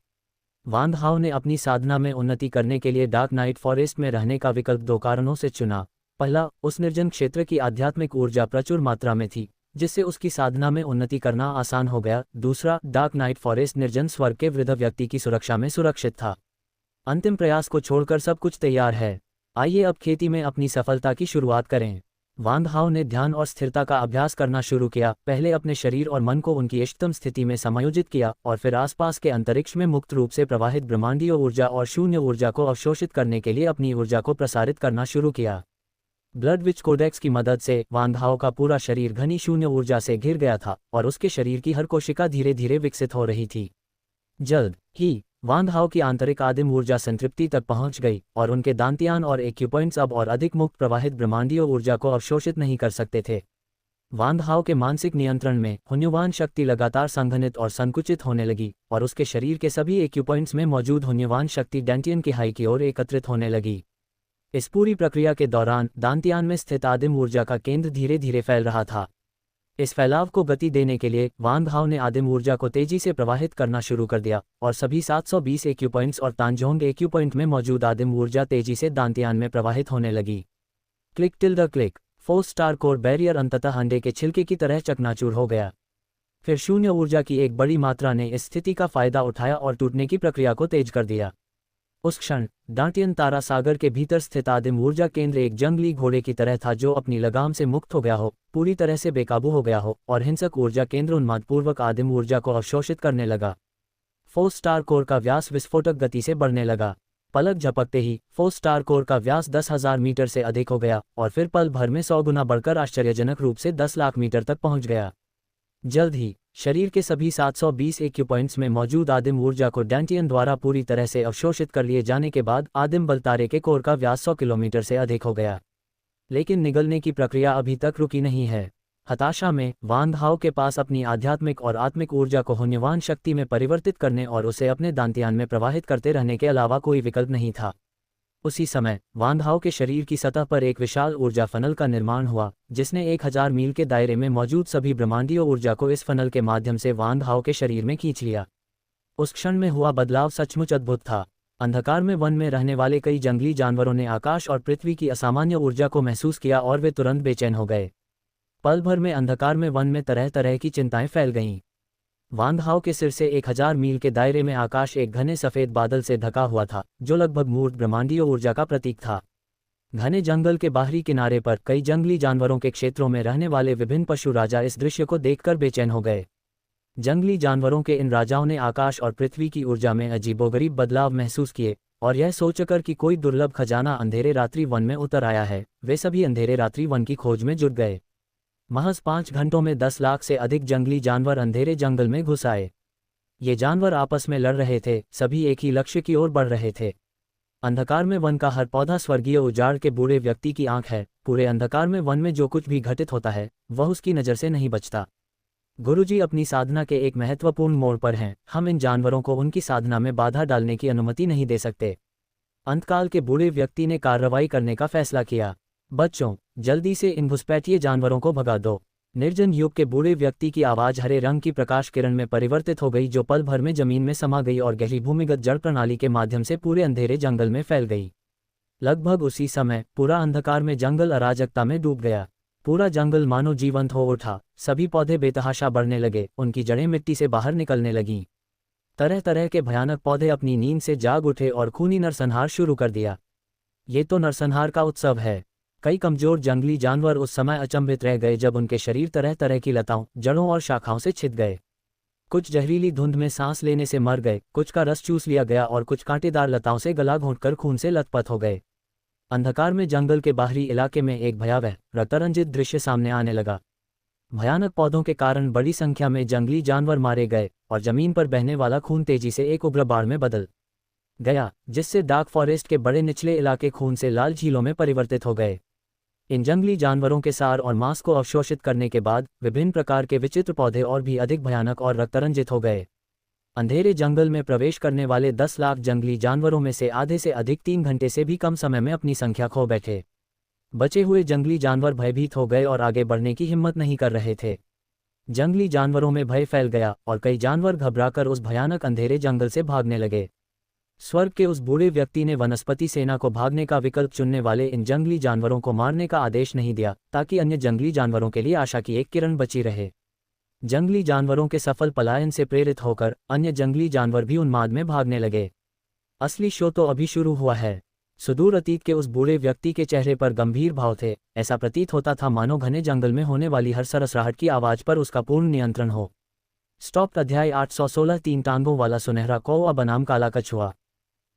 वान हाओ ने अपनी साधना में उन्नति करने के लिए डार्क नाइट फॉरेस्ट में रहने का विकल्प 2 कारणों से चुना। पहला, उस निर्जन क्षेत्र की आध्यात्मिक ऊर्जा प्रचुर मात्रा में थी, जिससे उसकी साधना में उन्नति करना आसान हो गया। दूसरा, डार्क नाइट फॉरेस्ट निर्जन स्वर्ग के वृद्ध व्यक्ति की सुरक्षा में सुरक्षित था। अंतिम प्रयास को छोड़कर सब कुछ तैयार है। आइए अब खेती में अपनी सफलता की शुरुआत करें। वान हाओ ने ध्यान और स्थिरता का अभ्यास करना शुरू किया। पहले अपने शरीर और मन को उनकी इष्टतम स्थिति में समायोजित किया और फिर आसपास के अंतरिक्ष में मुक्त रूप से प्रवाहित ब्रह्मांडीय ऊर्जा और शून्य ऊर्जा को अवशोषित करने के लिए अपनी ऊर्जा को प्रसारित करना शुरू किया। ब्लड विच कोडेक्स की मदद से वान हाओ का पूरा शरीर घनी शून्य ऊर्जा से घिर गया था और उसके शरीर की हर कोशिका धीरे धीरे विकसित हो रही थी। जल्द ही वान हाओ की आंतरिक आदिम ऊर्जा संतृप्ति तक पहुंच गई और उनके दांतियान और एक्यूपॉइंट्स अब और अधिक मुक्त प्रवाहित ब्रह्मांडीय ऊर्जा को अवशोषित नहीं कर सकते थे। वान हाओ के मानसिक नियंत्रण में हुन्युवान शक्ति लगातार संघनित और संकुचित होने लगी और उसके शरीर के सभी एक्यूपॉइंट्स में मौजूद हुन्युवान शक्ति डांटियन की हाई की ओर एकत्रित होने लगी। इस पूरी प्रक्रिया के दौरान दांतियान में स्थित आदिम ऊर्जा का केंद्र धीरे धीरे फैल रहा था। इस फैलाव को गति देने के लिए वान हाओ ने आदिम ऊर्जा को तेजी से प्रवाहित करना शुरू कर दिया और सभी 720 एक्यूपॉइंट्स और तांजोंग एक्यूपॉइंट में मौजूद आदिम ऊर्जा तेजी से दांतियान में प्रवाहित होने लगी। Click till the click. 4 star core barrier अंततः अंडे के छिलके की तरह चकनाचूर हो गया। फिर शून्य ऊर्जा की एक बड़ी मात्रा ने इस स्थिति का फायदा उठाया और टूटने की प्रक्रिया को तेज कर दिया। उस क्षण डांटियन तारा सागर के भीतर स्थित आदिम ऊर्जा केंद्र एक जंगली घोड़े की तरह था जो अपनी लगाम से मुक्त हो गया हो, पूरी तरह से बेकाबू हो गया हो और हिंसक ऊर्जा केंद्र उन्मादपूर्वक आदिम ऊर्जा को अवशोषित करने लगा। 4 स्टार कोर का व्यास विस्फोटक गति से बढ़ने लगा। पलक झपकते ही 4 स्टार कोर का व्यास 10,000 मीटर से अधिक हो गया और फिर पल भर में 100 गुना बढ़कर आश्चर्यजनक रूप से 10 लाख मीटर तक पहुंच गया। जल्द ही शरीर के सभी 720 एक्यूपॉइंट्स में मौजूद आदिम ऊर्जा को डांटियन द्वारा पूरी तरह से अवशोषित कर लिए जाने के बाद आदिम बल तारे के कोर का व्यास 100 किलोमीटर से अधिक हो गया। लेकिन निगलने की प्रक्रिया अभी तक रुकी नहीं है। हताशा में वान हाओ के पास अपनी आध्यात्मिक और आत्मिक ऊर्जा को हुन्युवान शक्ति में परिवर्तित करने और उसे अपने दांतियान में प्रवाहित करते रहने के अलावा कोई विकल्प नहीं था। उसी समय वान हाओ के शरीर की सतह पर एक विशाल ऊर्जा फनल का निर्माण हुआ जिसने 1000 मील के दायरे में मौजूद सभी ब्रह्मांडीय ऊर्जा को इस फनल के माध्यम से वान हाओ के शरीर में खींच लिया। उस क्षण में हुआ बदलाव सचमुच अद्भुत था। अंधकार में वन में रहने वाले कई जंगली जानवरों ने आकाश और पृथ्वी की असामान्य ऊर्जा को महसूस किया और वे तुरंत बेचैन हो गए। पल भर में अंधकार में वन में तरह तरह की चिंताएं फैल गईं। वान हाओ के सिर से 1000 मील के दायरे में आकाश एक घने सफेद बादल से ढका हुआ था जो लगभग मूर्त ब्रह्मांडीय ऊर्जा का प्रतीक था। घने जंगल के बाहरी किनारे पर कई जंगली जानवरों के क्षेत्रों में रहने वाले विभिन्न पशु राजा इस दृश्य को देखकर बेचैन हो गए। जंगली जानवरों के इन राजाओं ने आकाश और पृथ्वी की ऊर्जा में अजीबोगरीब बदलाव महसूस किए और यह सोचकर कि कोई दुर्लभ खजाना अंधेरे रात्रि वन में उतर आया है, वे सभी अंधेरे रात्रि वन की खोज में जुट गए। महज 5 घंटों में 10 लाख से अधिक जंगली जानवर अंधेरे जंगल में घुस आए। ये जानवर आपस में लड़ रहे थे, सभी एक ही लक्ष्य की ओर बढ़ रहे थे। अंधकार में वन का हर पौधा स्वर्गीय उजाड़ के बूढ़े व्यक्ति की आंख है। पूरे अंधकार में वन में जो कुछ भी घटित होता है वह उसकी नज़र से नहीं बचता। गुरुजी अपनी साधना के एक महत्वपूर्ण मोड़ पर हैं। हम इन जानवरों को उनकी साधना में बाधा डालने की अनुमति नहीं दे सकते। अंतकाल के बूढ़े व्यक्ति ने कार्रवाई करने का फैसला किया। बच्चों, जल्दी से इन घुसपैठिए जानवरों को भगा दो। निर्जन युग के बूढ़े व्यक्ति की आवाज़ हरे रंग की प्रकाश किरण में परिवर्तित हो गई जो पल भर में जमीन में समा गई और गहरी भूमिगत जड़ प्रणाली के माध्यम से पूरे अंधेरे जंगल में फैल गई। लगभग उसी समय पूरा अंधकार में जंगल अराजकता में डूब गया। पूरा जंगल मानो जीवंत हो उठा। सभी पौधे बेतहाशा बढ़ने लगे, उनकी जड़ें मिट्टी से बाहर निकलने लगीं। तरह तरह के भयानक पौधे अपनी नींद से जाग उठे और खूनी नरसंहार शुरू कर दिया। ये तो नरसंहार का उत्सव है। कई कमजोर जंगली जानवर उस समय अचंभित रह गए जब उनके शरीर तरह तरह की लताओं, जड़ों और शाखाओं से छिद गए। कुछ जहरीली धुंध में सांस लेने से मर गए, कुछ का रस चूस लिया गया और कुछ कांटेदार लताओं से गला घोंटकर खून से लथपथ हो गए। अंधकार में जंगल के बाहरी इलाके में एक भयावह रक्तरंजित दृश्य सामने आने लगा। भयानक पौधों के कारण बड़ी संख्या में जंगली जानवर मारे गए और जमीन पर बहने वाला खून तेजी से एक उग्र बाढ़ में बदल गया, जिससे डार्क फॉरेस्ट के बड़े निचले इलाके खून से लाल झीलों में परिवर्तित हो गए। इन जंगली जानवरों के सार और मांस को अवशोषित करने के बाद विभिन्न प्रकार के विचित्र पौधे और भी अधिक भयानक और रक्तरंजित हो गए। अंधेरे जंगल में प्रवेश करने वाले 10 लाख जंगली जानवरों में से आधे से अधिक 3 घंटे से भी कम समय में अपनी संख्या खो बैठे। बचे हुए जंगली जानवर भयभीत हो गए और आगे बढ़ने की हिम्मत नहीं कर रहे थे। जंगली जानवरों में भय फैल गया और कई जानवर घबराकर उस भयानक अंधेरे जंगल से भागने लगे। स्वर्ग के उस बूढ़े व्यक्ति ने वनस्पति सेना को भागने का विकल्प चुनने वाले इन जंगली जानवरों को मारने का आदेश नहीं दिया ताकि अन्य जंगली जानवरों के लिए आशा की एक किरण बची रहे। जंगली जानवरों के सफल पलायन से प्रेरित होकर अन्य जंगली जानवर भी उन्माद में भागने लगे। असली शो तो अभी शुरू हुआ है। सुदूर अतीत के उस बूढ़े व्यक्ति के चेहरे पर गंभीर भाव थे। ऐसा प्रतीत होता था मानो घने जंगल में होने वाली हर सरसराहट की आवाज पर उसका पूर्ण नियंत्रण हो। स्टॉप। अध्याय 816 3 टांगों वाला सुनहरा कौवा बनाम काला कछुआ।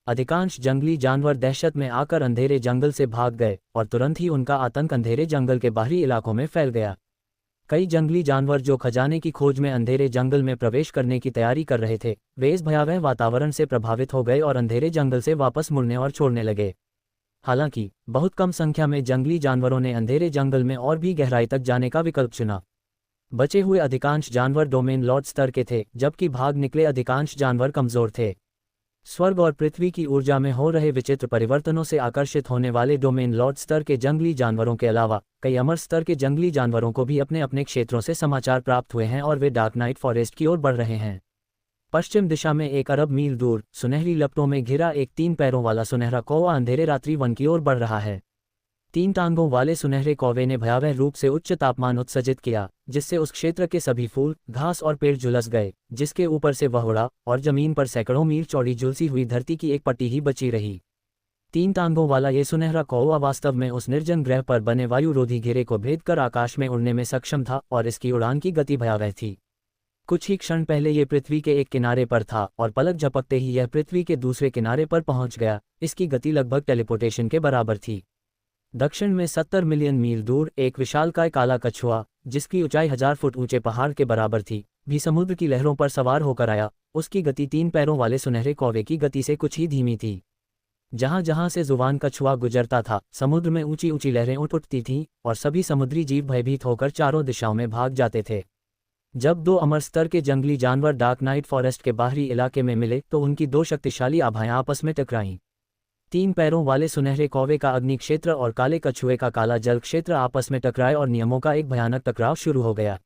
अधिकांश जंगली जानवर दहशत में आकर अंधेरे जंगल से भाग गए और तुरंत ही उनका आतंक अंधेरे जंगल के बाहरी इलाकों में फैल गया। कई जंगली जानवर जो खजाने की खोज में अंधेरे जंगल में प्रवेश करने की तैयारी कर रहे थे, वे इस भयावह वातावरण से प्रभावित हो गए और अंधेरे जंगल से वापस मुड़ने और छोड़ने लगे। हालांकि बहुत कम संख्या में जंगली जानवरों ने अंधेरे जंगल में और भी गहराई तक जाने का विकल्प चुना। बचे हुए अधिकांश जानवर डोमेन लॉर्ड स्तर के थे, जबकि भाग निकले अधिकांश जानवर कमजोर थे। स्वर्ग और पृथ्वी की ऊर्जा में हो रहे विचित्र परिवर्तनों से आकर्षित होने वाले डोमेन लॉर्ड स्तर के जंगली जानवरों के अलावा कई अमर स्तर के जंगली जानवरों को भी अपने अपने क्षेत्रों से समाचार प्राप्त हुए हैं और वे डार्क नाइट फॉरेस्ट की ओर बढ़ रहे हैं। पश्चिम दिशा में 1 अरब मील दूर सुनहरी लपटों में घिरा एक 3 पैरों वाला सुनहरा कौवा अंधेरे रात्रि वन की ओर बढ़ रहा है। 3 टांगों वाले सुनहरे कौवे ने भयावह रूप से उच्च तापमान उत्सर्जित किया, जिससे उस क्षेत्र के सभी फूल, घास और पेड़ झुलस गए, जिसके ऊपर से वह उड़ा और जमीन पर सैकड़ों मील चौड़ी झुलसी हुई धरती की एक पट्टी ही बची रही। 3 टांगों वाला ये सुनहरा कौवा वास्तव में उस निर्जन ग्रह पर बने वायुरोधी घेरे को भेद कर आकाश में उड़ने में सक्षम था और इसकी उड़ान की गति भयावह थी। कुछ ही क्षण पहले ये पृथ्वी के एक किनारे पर था और पलक झपकते ही यह पृथ्वी के दूसरे किनारे पर पहुंच गया। इसकी गति लगभग टेलीपोर्टेशन के बराबर थी। दक्षिण में 70 मिलियन मील दूर एक विशालकाय काला कछुआ, जिसकी ऊंचाई 1000 फुट ऊंचे पहाड़ के बराबर थी, भी समुद्र की लहरों पर सवार होकर आया। उसकी गति 3 पैरों वाले सुनहरे कौवे की गति से कुछ ही धीमी थी। जहां जहां से जुबान कछुआ गुजरता था, समुद्र में ऊंची ऊंची लहरें उठती थीं और सभी समुद्री जीव भयभीत होकर चारों दिशाओं में भाग जाते थे। जब 2 अमर स्तर के जंगली जानवर डार्क नाइट फॉरेस्ट के बाहरी इलाके में मिले तो उनकी 2 शक्तिशाली आभाएं आपस में टकराईं। 3 पैरों वाले सुनहरे कौवे का अग्नि क्षेत्र और काले कछुए का काला जल क्षेत्र आपस में टकराए और नियमों का एक भयानक टकराव शुरू हो गया।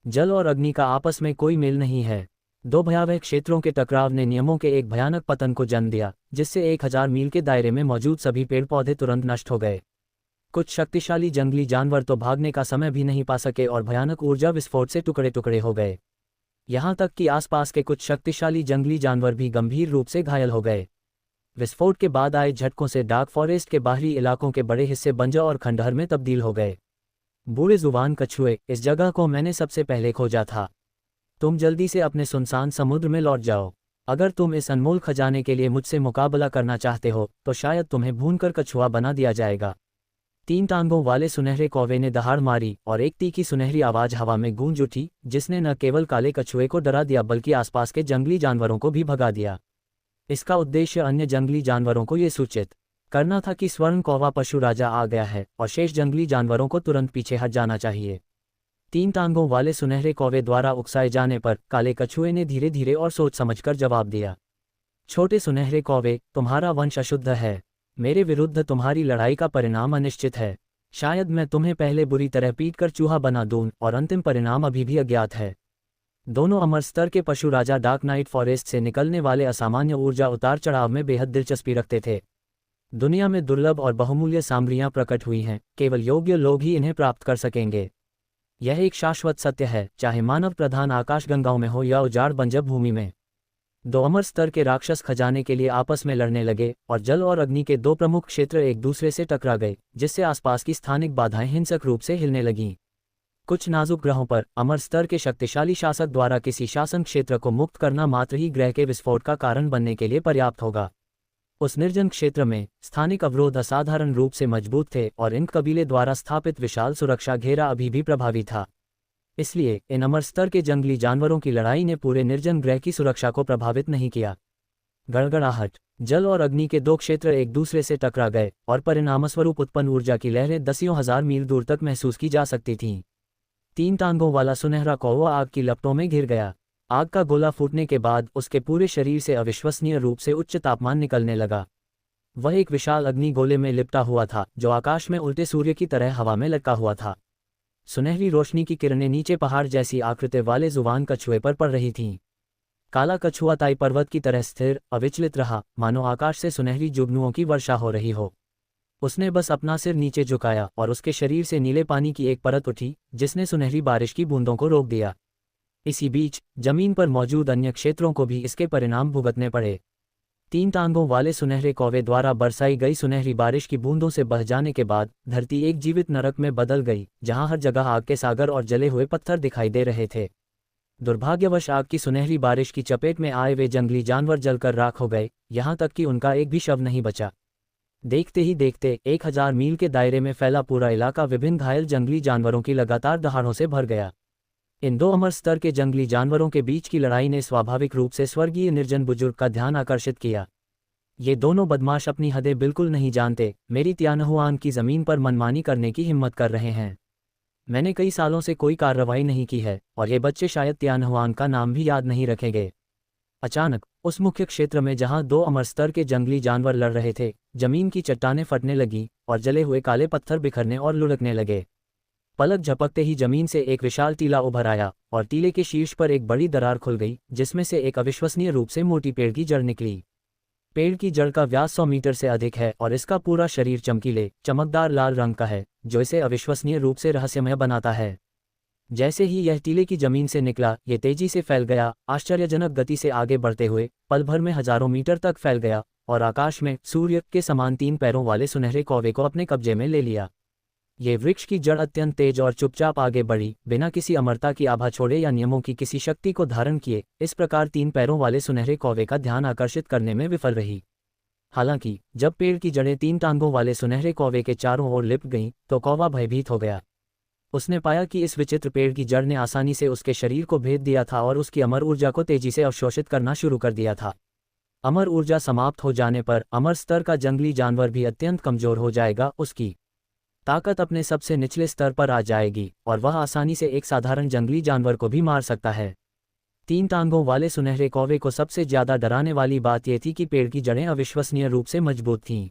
जल और अग्नि का आपस में कोई मेल नहीं है। 2 भयावह क्षेत्रों के टकराव ने नियमों के एक भयानक पतन को जन्म दिया, जिससे 1000 मील के दायरे में मौजूद सभी पेड़ पौधे तुरंत नष्ट हो गए। कुछ शक्तिशाली जंगली जानवर तो भागने का समय भी नहीं पा सके और भयानक ऊर्जा विस्फोट से टुकड़े टुकड़े हो गए। यहाँ तक कि आसपास के कुछ शक्तिशाली जंगली जानवर भी गंभीर रूप से घायल हो गए। विस्फोट के बाद आए झटकों से डार्क फॉरेस्ट के बाहरी इलाकों के बड़े हिस्से बंजर और खंडहर में तब्दील हो गए। बूढ़े जुबान कछुए, इस जगह को मैंने सबसे पहले खोजा था। तुम जल्दी से अपने सुनसान समुद्र में लौट जाओ। अगर तुम इस अनमोल खजाने के लिए मुझसे मुकाबला करना चाहते हो तो शायद तुम्हें भूनकर कछुआ बना दिया जाएगा। 3 टांगों वाले सुनहरे कौवे ने दहाड़ मारी और एक तीखी सुनहरी आवाज हवा में गूंज उठी, जिसने न केवल काले कछुए को डरा दिया बल्कि आसपास के जंगली जानवरों को भी भगा दिया। इसका उद्देश्य अन्य जंगली जानवरों को ये सूचित करना था कि स्वर्ण कौवा पशु राजा आ गया है और शेष जंगली जानवरों को तुरंत पीछे हट जाना चाहिए। 3 टांगों वाले सुनहरे कौवे द्वारा उकसाए जाने पर काले कछुए ने धीरे धीरे और सोच समझकर जवाब दिया। छोटे सुनहरे कौवे, तुम्हारा वंश अशुद्ध है। मेरे विरुद्ध तुम्हारी लड़ाई का परिणाम अनिश्चित है। शायद मैं तुम्हें पहले बुरी तरह पीट कर चूहा बना दूं और अंतिम परिणाम अभी भी अज्ञात है। दोनों अमर स्तर के पशु राजा डार्क नाइट फॉरेस्ट से निकलने वाले असामान्य ऊर्जा उतार चढ़ाव में बेहद दिलचस्पी रखते थे। दुनिया में दुर्लभ और बहुमूल्य सामग्रियां प्रकट हुई हैं, केवल योग्य लोग ही इन्हें प्राप्त कर सकेंगे। यह एक शाश्वत सत्य है, चाहे मानव प्रधान आकाशगंगाओं में हो या उजाड़ बंजर भूमि में। 2 अमर स्तर के राक्षस खजाने के लिए आपस में लड़ने लगे और जल और अग्नि के 2 प्रमुख क्षेत्र एक दूसरे से टकरा गए, जिससे आसपास की स्थानिक बाधाएं हिंसक रूप से हिलने लगीं। कुछ नाजुक ग्रहों पर अमर स्तर के शक्तिशाली शासक द्वारा किसी शासन क्षेत्र को मुक्त करना मात्र ही ग्रह के विस्फोट का कारण बनने के लिए पर्याप्त होगा। उस निर्जन क्षेत्र में स्थानिक अवरोध असाधारण रूप से मजबूत थे और इन कबीले द्वारा स्थापित विशाल सुरक्षा घेरा अभी भी प्रभावी था। इसलिए इन अमर स्तर के जंगली जानवरों की लड़ाई ने पूरे निर्जन ग्रह की सुरक्षा को प्रभावित नहीं किया। गड़गड़ाहट, जल और अग्नि के 2 क्षेत्र एक दूसरे से टकरा गए और परिणामस्वरूप उत्पन्न ऊर्जा की लहरें दसियों हजार मील दूर तक महसूस की जा सकती थीं। 3 टांगों वाला सुनहरा कौवा आग की लपटों में घिर गया। आग का गोला फूटने के बाद उसके पूरे शरीर से अविश्वसनीय रूप से उच्च तापमान निकलने लगा। वह एक विशाल अग्नि गोले में लिपटा हुआ था जो आकाश में उल्टे सूर्य की तरह हवा में लटका हुआ था। सुनहरी रोशनी की किरणें नीचे पहाड़ जैसी आकृति वाले जुबान कछुए पर पड़ रही थीं। काला कछुआ ताई पर्वत की तरह स्थिर अविचलित रहा, मानो आकाश से सुनहरी जुगनुओं की वर्षा हो रही हो। उसने बस अपना सिर नीचे झुकाया और उसके शरीर से नीले पानी की एक परत उठी, जिसने सुनहरी बारिश की बूंदों को रोक दिया। इसी बीच जमीन पर मौजूद अन्य क्षेत्रों को भी इसके परिणाम भुगतने पड़े। 3 टांगों वाले सुनहरे कौवे द्वारा बरसाई गई सुनहरी बारिश की बूंदों से बह जाने के बाद धरती एक जीवित नरक में बदल गई, जहां हर जगह आग के सागर और जले हुए पत्थर दिखाई दे रहे थे। दुर्भाग्यवश आग की सुनहरी बारिश की चपेट में आए वे जंगली जानवर जलकर राख हो गए, यहाँ तक कि उनका एक भी शव नहीं बचा। देखते ही देखते 1000 मील के दायरे में फैला पूरा इलाका विभिन्न घायल जंगली जानवरों की लगातार दहाड़ों से भर गया। इन दो अमर स्तर के जंगली जानवरों के बीच की लड़ाई ने स्वाभाविक रूप से स्वर्गीय निर्जन बुजुर्ग का ध्यान आकर्षित किया। ये दोनों बदमाश अपनी हदें बिल्कुल नहीं जानते, मेरी तियानहुआन की ज़मीन पर मनमानी करने की हिम्मत कर रहे हैं। मैंने कई सालों से कोई कार्रवाई नहीं की है और ये बच्चे शायद तियानहुआन का नाम भी याद नहीं रखेंगे। अचानक उस मुख्य क्षेत्र में जहां दो अमर स्तर के जंगली जानवर लड़ रहे थे, जमीन की चट्टानें फटने लगीं और जले हुए काले पत्थर बिखरने और लुढ़कने लगे। पलक झपकते ही जमीन से एक विशाल टीला उभर आया और टीले के शीर्ष पर एक बड़ी दरार खुल गई, जिसमें से एक अविश्वसनीय रूप से मोटी पेड़ की जड़ निकली। पेड़ की जड़ का व्यास 100 मीटर से अधिक है और इसका पूरा शरीर चमकीले, चमकदार लाल रंग का है, जो इसे अविश्वसनीय रूप से रहस्यमय बनाता है। जैसे ही यह टीले की जमीन से निकला, ये तेजी से फैल गया, आश्चर्यजनक गति से आगे बढ़ते हुए पल भर में हजारों मीटर तक फैल गया और आकाश में सूर्य के समान 3 पैरों वाले सुनहरे कौवे को अपने कब्जे में ले लिया। ये वृक्ष की जड़ अत्यंत तेज और चुपचाप आगे बढ़ी, बिना किसी अमरता की आभा छोड़े या नियमों की किसी शक्ति को धारण किए। इस प्रकार 3 पैरों वाले सुनहरे कौवे का ध्यान आकर्षित करने में विफल रही। हालांकि जब पेड़ की जड़ें 3 टांगों वाले सुनहरे कौवे के चारों ओर लिपट गईं, तो कौवा भयभीत हो गया। उसने पाया कि इस विचित्र पेड़ की जड़ ने आसानी से उसके शरीर को भेद दिया था और उसकी अमर ऊर्जा को तेजी से अवशोषित करना शुरू कर दिया था। अमर ऊर्जा समाप्त हो जाने पर अमर स्तर का जंगली जानवर भी अत्यंत कमजोर हो जाएगा, उसकी ताकत अपने सबसे निचले स्तर पर आ जाएगी और वह आसानी से एक साधारण जंगली जानवर को भी मार सकता है। 3 टांगों वाले सुनहरे कौवे को सबसे ज्यादा डराने वाली बात यह थी कि पेड़ की जड़ें अविश्वसनीय रूप से मजबूत थीं।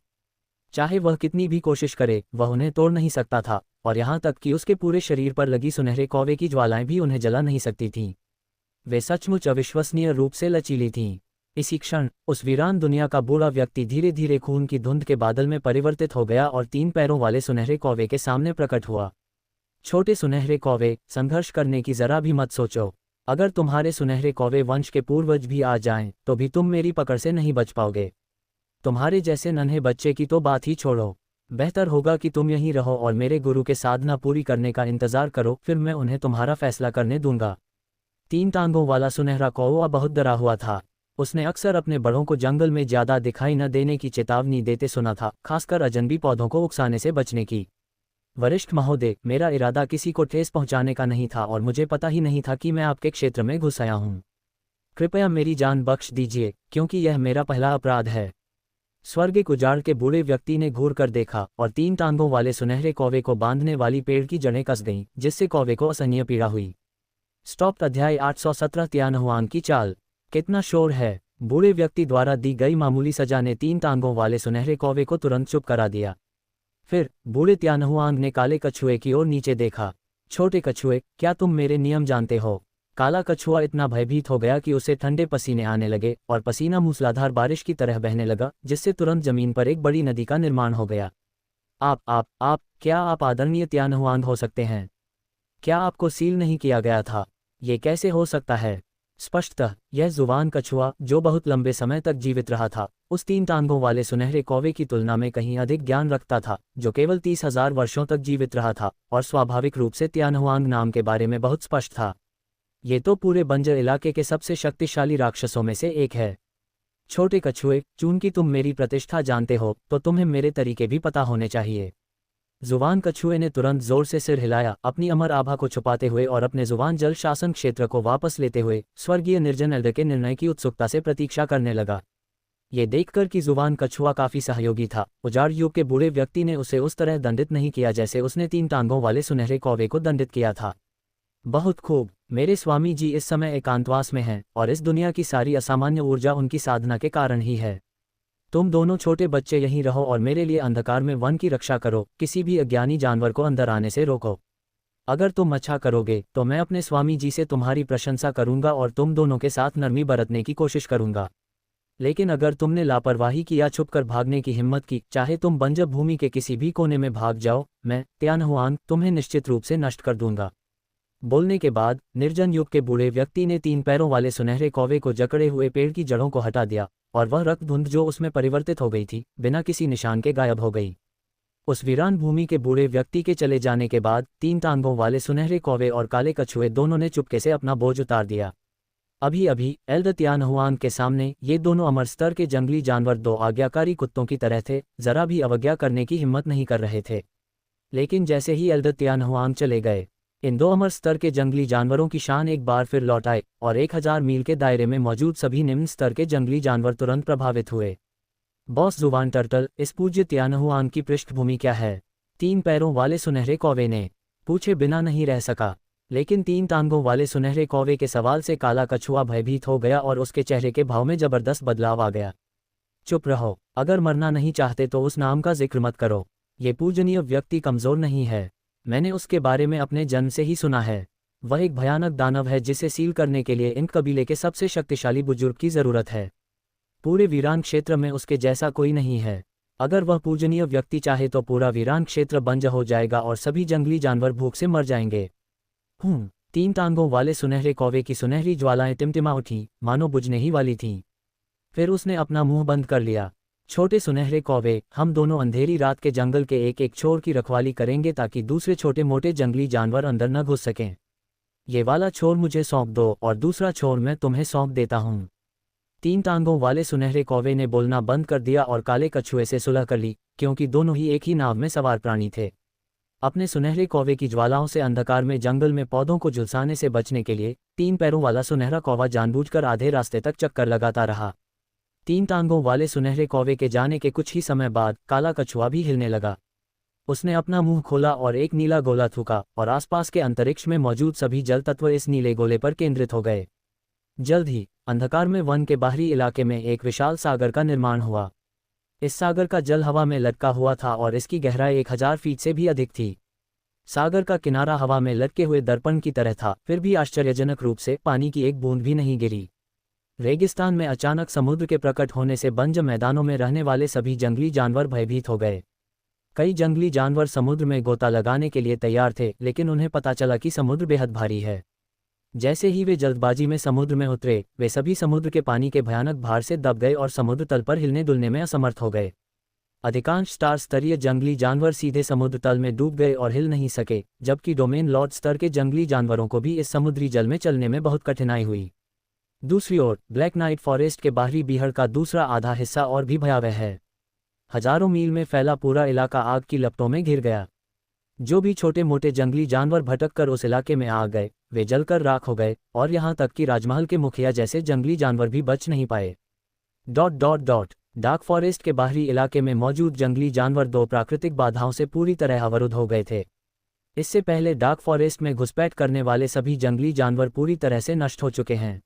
चाहे वह कितनी भी कोशिश करे, वह उन्हें तोड़ नहीं सकता था और यहाँ तक कि उसके पूरे शरीर पर लगी सुनहरे कौवे की ज्वालाएं भी उन्हें जला नहीं सकती थीं। वे सचमुच अविश्वसनीय रूप से लचीली थीं। इसी क्षण उस वीरान दुनिया का बूढ़ा व्यक्ति धीरे धीरे खून की धुंध के बादल में परिवर्तित हो गया और 3 पैरों वाले सुनहरे कौवे के सामने प्रकट हुआ। छोटे सुनहरे कौवे, संघर्ष करने की जरा भी मत सोचो। अगर तुम्हारे सुनहरे कौवे वंश के पूर्वज भी आ जाएं, तो भी तुम मेरी पकड़ से नहीं बच पाओगे। तुम्हारे जैसे नन्हे बच्चे की तो बात ही छोड़ो। बेहतर होगा कि तुम यहीं रहो और मेरे गुरु के साधना पूरी करने का इंतजार करो, फिर मैं उन्हें तुम्हारा फैसला करने दूंगा। 3 टांगों वाला सुनहरा कौवा बहुत डरा हुआ था। उसने अक्सर अपने बड़ों को जंगल में ज्यादा दिखाई न देने की चेतावनी देते सुना था, खासकर अजनबी पौधों को उकसाने से बचने की। वरिष्ठ महोदय, मेरा इरादा किसी को ठेस पहुंचाने का नहीं था और मुझे पता ही नहीं था कि मैं आपके क्षेत्र में घुस आया हूं। कृपया मेरी जान बख्श दीजिए, क्योंकि यह मेरा पहला अपराध है। स्वर्ग उजाड़ के बूढ़े व्यक्ति ने घूर कर देखा और 3 टांगों वाले सुनहरे कौवे को बांधने वाली पेड़ की जड़ें कस गईं, जिससे कौवे को असहनीय पीड़ा हुई। स्टॉप। अध्याय 817 तियानहुआन की चाल। कितना शोर है। बूढ़े व्यक्ति द्वारा दी गई मामूली सजा ने 3 टांगों वाले सुनहरे कौवे को तुरंत चुप करा दिया। फिर बूढ़े तियानहुआन ने काले कछुए की ओर नीचे देखा। छोटे कछुए, क्या तुम मेरे नियम जानते हो? काला कछुआ इतना भयभीत हो गया कि उसे ठंडे पसीने आने लगे और पसीना मूसलाधार बारिश की तरह बहने लगा, जिससे तुरंत जमीन पर एक बड़ी नदी का निर्माण हो गया। आप क्या आप आदरणीय तियानहुआन हो सकते हैं? क्या आपको सील नहीं किया गया था? ये कैसे हो सकता है? स्पष्टतः यह जुबान कछुआ, जो बहुत लंबे समय तक जीवित रहा था, उस 3 टांगों वाले सुनहरे कौवे की तुलना में कहीं अधिक ज्ञान रखता था, जो केवल 30,000 वर्षों तक जीवित रहा था और स्वाभाविक रूप से तियानहुआन नाम के बारे में बहुत स्पष्ट था। ये तो पूरे बंजर इलाके के सबसे शक्तिशाली राक्षसों में से एक है। छोटे कछुए, चूंकि तुम मेरी प्रतिष्ठा जानते हो, तो तुम्हें मेरे तरीके भी पता होने चाहिए। जुबान कछुए ने तुरंत जोर से सिर हिलाया, अपनी अमर आभा को छुपाते हुए और अपने जुबान जल शासन क्षेत्र को वापस लेते हुए स्वर्गीय निर्जन एल्डर के निर्णय की उत्सुकता से प्रतीक्षा करने लगा। ये देखकर कि जुबान कछुआ काफी सहयोगी था, उजाड़ युग के बूढ़े व्यक्ति ने उसे उस तरह दंडित नहीं किया जैसे उसने 3 टांगों वाले सुनहरे कौवे को दंडित किया था। बहुत खूब। मेरे स्वामी जी इस समय एकांतवास में हैं और इस दुनिया की सारी असामान्य ऊर्जा उनकी साधना के कारण ही है। तुम दोनों छोटे बच्चे यहीं रहो और मेरे लिए अंधकार में वन की रक्षा करो, किसी भी अज्ञानी जानवर को अंदर आने से रोको। अगर तुम अच्छा करोगे तो मैं अपने स्वामी जी से तुम्हारी प्रशंसा करूंगा और तुम दोनों के साथ नरमी बरतने की कोशिश करूंगा। लेकिन अगर तुमने लापरवाही की या छुपकर भागने की हिम्मत की, चाहे तुम बंजर भूमि के किसी भी कोने में भाग जाओ, मैं तियानहुआन तुम्हें निश्चित रूप से नष्ट कर दूंगा। बोलने के बाद निर्जन युग के बूढ़े व्यक्ति ने 3 पैरों वाले सुनहरे कौवे को जकड़े हुए पेड़ की जड़ों को हटा दिया और वह रक्त धुंध जो उसमें परिवर्तित हो गई थी, बिना किसी निशान के गायब हो गई। उस वीरान भूमि के बूढ़े व्यक्ति के चले जाने के बाद 3 टांगों वाले सुनहरे कौवे और काले कछुए दोनों ने चुपके से अपना बोझ उतार दिया। अभी अभी एल्द तियानहुआंग के सामने ये दोनों अमर स्तर के जंगली जानवर 2 आज्ञाकारी कुत्तों की तरह थे, जरा भी अवज्ञा करने की हिम्मत नहीं कर रहे थे। लेकिन जैसे ही एल्द तियानहुआंग चले गए, इन 2 अमर स्तर के जंगली जानवरों की शान एक बार फिर लौट आए और 1000 मील के दायरे में मौजूद सभी निम्न स्तर के जंगली जानवर तुरंत प्रभावित हुए। बॉस जुबान टर्टल, इस पूज्य तियानहुआंग की पृष्ठभूमि क्या है? 3 पैरों वाले सुनहरे कौवे ने पूछे बिना नहीं रह सका। लेकिन 3 टांगों वाले सुनहरे कौवे के सवाल से काला कछुआ भयभीत हो गया और उसके चेहरे के भाव में जबरदस्त बदलाव आ गया। चुप रहो, अगर मरना नहीं चाहते तो उस नाम का जिक्र मत करो। ये पूजनीय व्यक्ति कमजोर नहीं है, मैंने उसके बारे में अपने जन्म से ही सुना है। वह एक भयानक दानव है जिसे सील करने के लिए इन कबीले के सबसे शक्तिशाली बुजुर्ग की जरूरत है। पूरे वीरान क्षेत्र में उसके जैसा कोई नहीं है। अगर वह पूजनीय व्यक्ति चाहे तो पूरा वीरान क्षेत्र बंजर हो जाएगा और सभी जंगली जानवर भूख से मर जाएंगे। 3 टांगों वाले सुनहरे कौवे की सुनहरी ज्वालाएं टिमटिमा उठी, मानो बुझने ही वाली थीं। फिर उसने अपना मुंह बंद कर लिया। छोटे सुनहरे कौवे, हम दोनों अंधेरी रात के जंगल के एक एक छोर की रखवाली करेंगे ताकि दूसरे छोटे मोटे जंगली जानवर अंदर न घुस सकें। ये वाला छोर मुझे सौंप दो और दूसरा छोर मैं तुम्हें सौंप देता हूँ। 3 टांगों वाले सुनहरे कौवे ने बोलना बंद कर दिया और काले कछुए से सुलह कर ली, क्योंकि दोनों ही एक ही नाव में सवार प्राणी थे। अपने सुनहरे कौवे की ज्वालाओं से अंधकार में जंगल में पौधों को झुलसाने से बचने के लिए 3 पैरों वाला सुनहरा कौवा जानबूझकर आधे रास्ते तक चक्कर लगाता रहा। 3 टांगों वाले सुनहरे कौवे के जाने के कुछ ही समय बाद काला कछुआ भी हिलने लगा। उसने अपना मुंह खोला और एक नीला गोला थूका और आसपास के अंतरिक्ष में मौजूद सभी जल तत्व इस नीले गोले पर केंद्रित हो गए। जल्द ही अंधकार में वन के बाहरी इलाके में एक विशाल सागर का निर्माण हुआ। इस सागर का जल हवा में लटका हुआ था और इसकी गहराई 1000 फीट से भी अधिक थी। सागर का किनारा हवा में लटके हुए दर्पण की तरह था, फिर भी आश्चर्यजनक रूप से पानी की एक बूंद भी नहीं गिरी। रेगिस्तान में अचानक समुद्र के प्रकट होने से बंजर मैदानों में रहने वाले सभी जंगली जानवर भयभीत हो गए। कई जंगली जानवर समुद्र में गोता लगाने के लिए तैयार थे, लेकिन उन्हें पता चला कि समुद्र बेहद भारी है। जैसे ही वे जल्दबाजी में समुद्र में उतरे, वे सभी समुद्र के पानी के भयानक भार से दब गए और समुद्र तल पर हिलने डुलने में असमर्थ हो गए। अधिकांश स्टार स्तरीय जंगली जानवर सीधे समुद्र तल में डूब गए और हिल नहीं सके, जबकि डोमेन लॉर्ड स्तर के जंगली जानवरों को भी इस समुद्री जल में चलने में बहुत कठिनाई हुई। दूसरी ओर ब्लैक नाइट फॉरेस्ट के बाहरी बीहड़ का दूसरा आधा हिस्सा और भी भयावह है। हजारों मील में फैला पूरा इलाका आग की लपटों में घिर गया। जो भी छोटे मोटे जंगली जानवर भटक कर उस इलाके में आ गए, वे जलकर राख हो गए और यहाँ तक कि राजमहल के मुखिया जैसे जंगली जानवर भी बच नहीं पाए। डार्क फॉरेस्ट के बाहरी इलाके में मौजूद जंगली जानवर 2 प्राकृतिक बाधाओं से पूरी तरह अवरुद्ध हो गए थे। इससे पहले डार्क फॉरेस्ट में घुसपैठ करने वाले सभी जंगली जानवर पूरी तरह से नष्ट हो चुके हैं।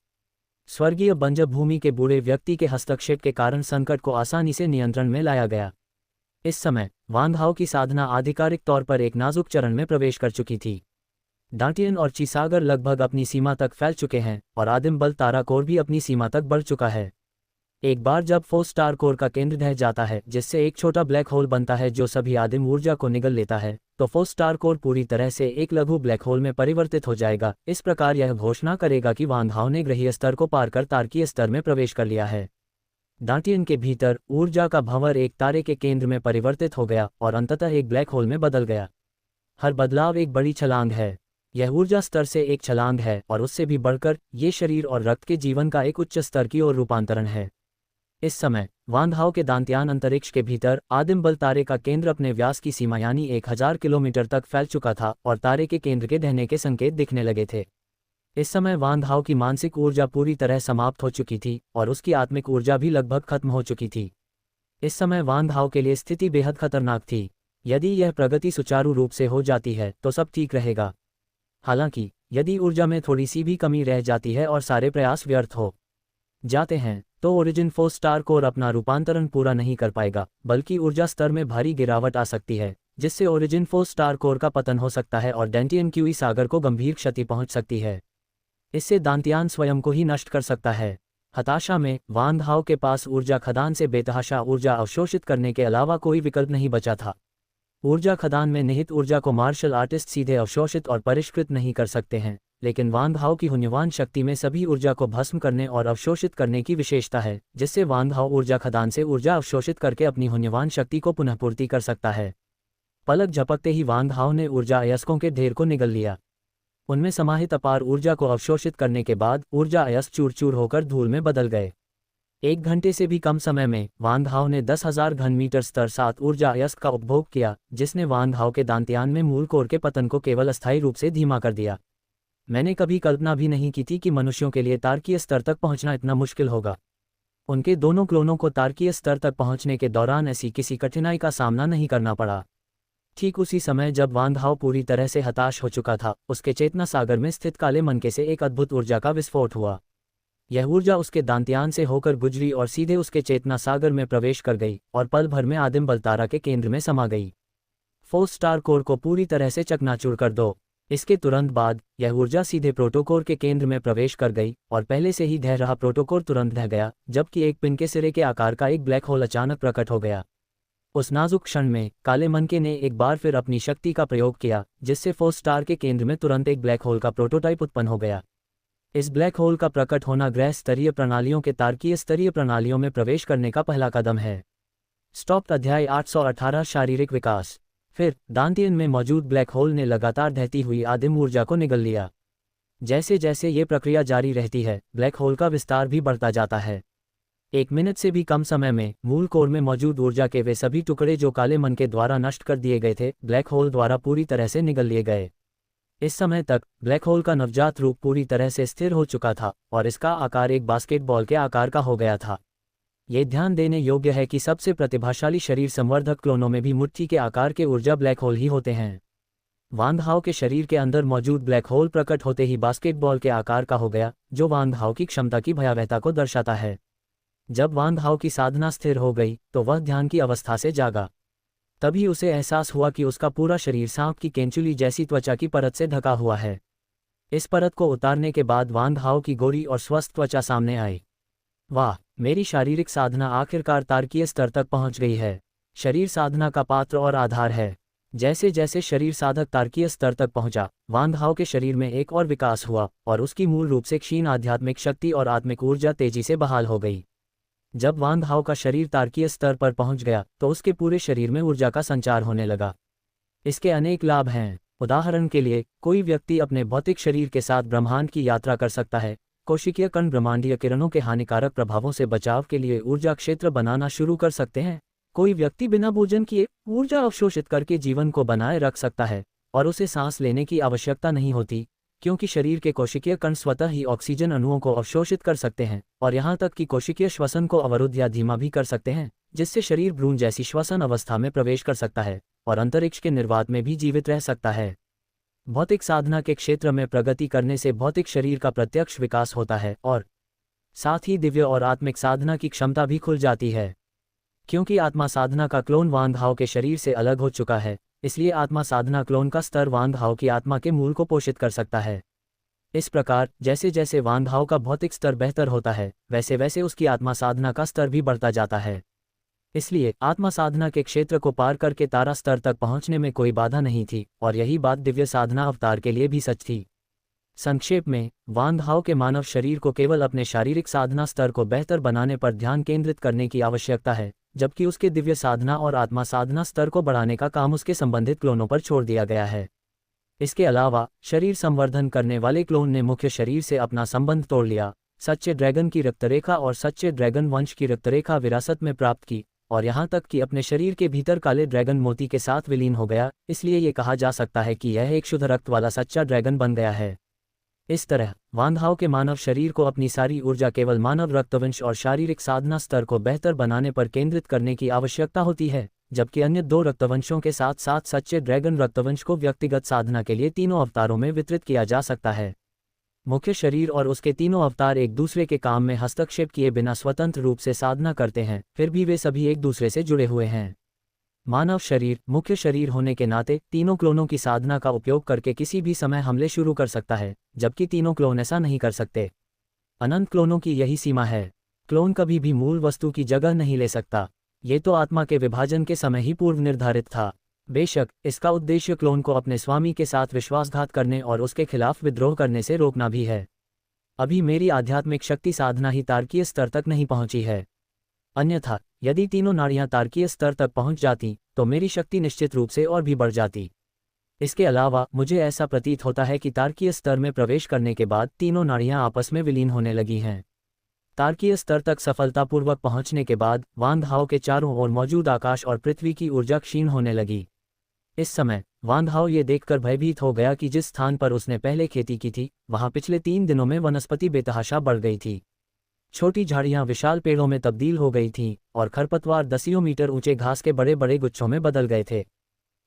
स्वर्गीय बंजर भूमि के बूढ़े व्यक्ति के हस्तक्षेप के कारण संकट को आसानी से नियंत्रण में लाया गया। इस समय वांग हाओ की साधना आधिकारिक तौर पर एक नाजुक चरण में प्रवेश कर चुकी थी। डांटियन और चीसागर लगभग अपनी सीमा तक फैल चुके हैं और आदिम बल ताराकोर भी अपनी सीमा तक बढ़ चुका है। एक बार जब 4 स्टार कोर का केंद्र ढह जाता है, जिससे एक छोटा ब्लैक होल बनता है जो सभी आदिम ऊर्जा को निगल लेता है, तो 4 स्टार कोर पूरी तरह से एक लघु ब्लैक होल में परिवर्तित हो जाएगा। इस प्रकार यह घोषणा करेगा कि वांग हाओ ने ग्रहीय स्तर को पार कर तारकीय स्तर में प्रवेश कर लिया है। डांटियन के भीतर ऊर्जा का भंवर एक तारे के केंद्र में परिवर्तित हो गया और अंततः एक ब्लैक होल में बदल गया। हर बदलाव एक बड़ी छलांग है। यह ऊर्जा स्तर से एक छलांग है और उससे भी बढ़कर ये शरीर और रक्त के जीवन का एक उच्च स्तर की ओर रूपांतरण है। इस समय वांग हाओ के दांतियान अंतरिक्ष के भीतर आदिम बल तारे का केंद्र अपने व्यास की सीमा यानी 1000 किलोमीटर तक फैल चुका था और तारे के केंद्र के ढहने के संकेत दिखने लगे थे। इस समय वांग हाओ की मानसिक ऊर्जा पूरी तरह समाप्त हो चुकी थी और उसकी आत्मिक ऊर्जा भी लगभग खत्म हो चुकी थी। इस समय वांग हाओ के लिए स्थिति बेहद खतरनाक थी। यदि यह प्रगति सुचारू रूप से हो जाती है तो सब ठीक रहेगा। हालांकि यदि ऊर्जा में थोड़ी सी भी कमी रह जाती है और सारे प्रयास व्यर्थ हो जाते हैं, तो ओरिजिन 4 स्टार कोर अपना रूपांतरण पूरा नहीं कर पाएगा, बल्कि ऊर्जा स्तर में भारी गिरावट आ सकती है, जिससे ओरिजिन 4 स्टार कोर का पतन हो सकता है और डेंटियन क्यूई सागर को गंभीर क्षति पहुंच सकती है। इससे दांतियान स्वयं को ही नष्ट कर सकता है। हताशा में वांग हाओ के पास ऊर्जा खदान से बेतहाशा ऊर्जा अवशोषित करने के अलावा कोई विकल्प नहीं बचा था। ऊर्जा खदान में निहित ऊर्जा को मार्शल आर्टिस्ट सीधे अवशोषित और परिष्कृत नहीं कर सकते हैं, लेकिन वांग हाओ की हुन्यवान शक्ति में सभी ऊर्जा को भस्म करने और अवशोषित करने की विशेषता है, जिससे वांग हाओ ऊर्जा खदान से ऊर्जा अवशोषित करके अपनी हुन्यवान शक्ति को पुनःपूर्ति कर सकता है। पलक झपकते ही वांग हाओ ने ऊर्जा अयस्कों के ढेर को निगल लिया। उनमें समाहित अपार ऊर्जा को अवशोषित करने के बाद ऊर्जा अयस्क चूर चूर होकर धूल में बदल गए। 1 घंटे से भी कम समय में वांग हाओ ने 10,000 घन मीटर स्तर 7 ऊर्जा अयस्क का उपभोग किया, जिसने वांग हाओ के दांतियान में मूल कोर के पतन को केवल अस्थायी रूप से धीमा कर दिया। मैंने कभी कल्पना भी नहीं की थी कि मनुष्यों के लिए तारकीय स्तर तक पहुंचना इतना मुश्किल होगा। उनके दोनों क्लोनों को तारकीय स्तर तक पहुंचने के दौरान ऐसी किसी कठिनाई का सामना नहीं करना पड़ा। ठीक उसी समय जब वांग हाओ पूरी तरह से हताश हो चुका था, उसके चेतना सागर में स्थित काले मनके से एक अद्भुत ऊर्जा का विस्फोट हुआ। यह ऊर्जा उसके दांतियान से होकर गुजरी और सीधे उसके चेतना सागर में प्रवेश कर गई और पल भर में आदिम बलतारा के केंद्र में समा गई। फोर्स स्टार कोर को पूरी तरह से चकनाचूर कर दो। इसके तुरंत बाद यह ऊर्जा सीधे प्रोटोकोर के केंद्र में प्रवेश कर गई और पहले से ही ढह रहा प्रोटोकोर तुरंत ढह गया, जबकि एक पिन के सिरे के आकार का एक ब्लैक होल अचानक प्रकट हो गया। उस नाजुक क्षण में काले मनके ने एक बार फिर अपनी शक्ति का प्रयोग किया, जिससे फोर्स स्टार के केंद्र में तुरंत एक ब्लैक होल का प्रोटोटाइप उत्पन्न हो गया। इस ब्लैक होल का प्रकट होना ग्रह स्तरीय प्रणालियों के तारकीय स्तरीय प्रणालियों में प्रवेश करने का पहला कदम है। स्टॉप अध्याय 818 शारीरिक विकास। फिर दांतियन में मौजूद ब्लैक होल ने लगातार ढहती हुई आदिम ऊर्जा को निगल लिया। जैसे जैसे ये प्रक्रिया जारी रहती है, ब्लैक होल का विस्तार भी बढ़ता जाता है। 1 मिनट से भी कम समय में मूल कोर में मौजूद ऊर्जा के वे सभी टुकड़े जो काले मन के द्वारा नष्ट कर दिए गए थे, ब्लैक होल द्वारा पूरी तरह से निगल लिए गए। इस समय तक ब्लैक होल का नवजात रूप पूरी तरह से स्थिर हो चुका था और इसका आकार एक बास्केटबॉल के आकार का हो गया था। ये ध्यान देने योग्य है कि सबसे प्रतिभाशाली शरीर संवर्धक क्लोनों में भी मुट्ठी के आकार के ऊर्जा ब्लैक होल ही होते हैं। वांग हाओ के शरीर के अंदर मौजूद ब्लैक होल प्रकट होते ही बास्केटबॉल के आकार का हो गया, जो वांग हाओ की क्षमता की भयावहता को दर्शाता है। जब वांग हाओ की साधना स्थिर हो गई तो वह ध्यान की अवस्था से जागा। तभी उसे एहसास हुआ कि उसका पूरा शरीर सांप की केंचुली जैसी त्वचा की परत से ढका हुआ है। इस परत को उतारने के बाद वांग हाओ की गोरी और स्वस्थ त्वचा सामने आई। वाह, मेरी शारीरिक साधना आखिरकार तारकीय स्तर तक पहुंच गई है। शरीर साधना का पात्र और आधार है। जैसे जैसे शरीर साधक तारकीय स्तर तक पहुंचा, वांग हाओ के शरीर में एक और विकास हुआ और उसकी मूल रूप से क्षीण आध्यात्मिक शक्ति और आत्मिक ऊर्जा तेजी से बहाल हो गई। जब वांग हाओ का शरीर तारकीय स्तर पर पहुंच गया तो उसके पूरे शरीर में ऊर्जा का संचार होने लगा। इसके अनेक लाभ हैं। उदाहरण के लिए, कोई व्यक्ति अपने भौतिक शरीर के साथ ब्रह्मांड की यात्रा कर सकता है। कोशिकीय कण ब्रह्मांडीय किरणों के हानिकारक प्रभावों से बचाव के लिए ऊर्जा क्षेत्र बनाना शुरू कर सकते हैं। कोई व्यक्ति बिना भोजन किए ऊर्जा अवशोषित करके जीवन को बनाए रख सकता है और उसे सांस लेने की आवश्यकता नहीं होती, क्योंकि शरीर के कोशिकीय कण स्वतः ही ऑक्सीजन अणुओं को अवशोषित कर सकते हैं और यहाँ तक कि कोशिकीय श्वसन को अवरुद्ध या धीमा भी कर सकते हैं, जिससे शरीर भ्रूण जैसी श्वसन अवस्था में प्रवेश कर सकता है और अंतरिक्ष के निर्वात में भी जीवित रह सकता है। भौतिक साधना के क्षेत्र में प्रगति करने से भौतिक शरीर का प्रत्यक्ष विकास होता है और साथ ही दिव्य और आत्मिक साधना की क्षमता भी खुल जाती है। क्योंकि आत्मा साधना का क्लोन वांग हाओ के शरीर से अलग हो चुका है, इसलिए आत्मा साधना क्लोन का स्तर वांग हाओ की आत्मा के मूल को पोषित कर सकता है। इस प्रकार जैसे जैसे वांग हाओ का भौतिक स्तर बेहतर होता है, वैसे वैसे उसकी आत्मा साधना का स्तर भी बढ़ता जाता है। इसलिए आत्मा साधना के क्षेत्र को पार करके तारा स्तर तक पहुंचने में कोई बाधा नहीं थी और यही बात दिव्य साधना अवतार के लिए भी सच थी। संक्षेप में, वांग हाओ के मानव शरीर को केवल अपने शारीरिक साधना स्तर को बेहतर बनाने पर ध्यान केंद्रित करने की आवश्यकता है, जबकि उसके दिव्य साधना और आत्मा साधना स्तर को बढ़ाने का काम उसके संबंधित क्लोनों पर छोड़ दिया गया है। इसके अलावा शरीर संवर्धन करने वाले क्लोन ने मुख्य शरीर से अपना संबंध तोड़ लिया, सच्चे ड्रैगन की रक्तरेखा और सच्चे ड्रैगन वंश की रक्तरेखा विरासत में प्राप्त की और यहाँ तक कि अपने शरीर के भीतर काले ड्रैगन मोती के साथ विलीन हो गया। इसलिए ये कहा जा सकता है कि यह एक शुद्ध रक्त वाला सच्चा ड्रैगन बन गया है। इस तरह वांग हाओ के मानव शरीर को अपनी सारी ऊर्जा केवल मानव रक्तवंश और शारीरिक साधना स्तर को बेहतर बनाने पर केंद्रित करने की आवश्यकता होती है, जबकि अन्य 2 रक्तवंशों के साथ साथ सच्चे ड्रैगन रक्तवंश को व्यक्तिगत साधना के लिए तीनों अवतारों में वितरित किया जा सकता है। मुख्य शरीर और उसके तीनों अवतार एक दूसरे के काम में हस्तक्षेप किए बिना स्वतंत्र रूप से साधना करते हैं, फिर भी वे सभी एक दूसरे से जुड़े हुए हैं। मानव शरीर मुख्य शरीर होने के नाते तीनों क्लोनों की साधना का उपयोग करके किसी भी समय हमले शुरू कर सकता है, जबकि तीनों क्लोन ऐसा नहीं कर सकते। अनंत क्लोनों की यही सीमा है। क्लोन कभी भी मूल वस्तु की जगह नहीं ले सकता। ये तो आत्मा के विभाजन के समय ही पूर्व निर्धारित था। बेशक इसका उद्देश्य क्लोन को अपने स्वामी के साथ विश्वासघात करने और उसके खिलाफ विद्रोह करने से रोकना भी है। अभी मेरी आध्यात्मिक शक्ति साधना ही तारकीय स्तर तक नहीं पहुंची है। अन्यथा यदि तीनों नाड़ियां तारकीय स्तर तक पहुंच जाती तो मेरी शक्ति निश्चित रूप से और भी बढ़ जाती। इसके अलावा मुझे ऐसा प्रतीत होता है कि तारकीय स्तर में प्रवेश करने के बाद तीनों नाड़ियां आपस में विलीन होने लगी हैं। तारकीय स्तर तक सफलतापूर्वक पहुंचने के बाद वान हाओ के चारों ओर मौजूद आकाश और पृथ्वी की ऊर्जा क्षीण होने लगी। इस समय वान हाओ ये देखकर भयभीत हो गया कि जिस स्थान पर उसने पहले खेती की थी वहां पिछले 3 दिनों में वनस्पति बेतहाशा बढ़ गई थी। छोटी झाड़ियां विशाल पेड़ों में तब्दील हो गई थीं और खरपतवार दसियों मीटर ऊंचे घास के बड़े बड़े गुच्छों में बदल गए थे।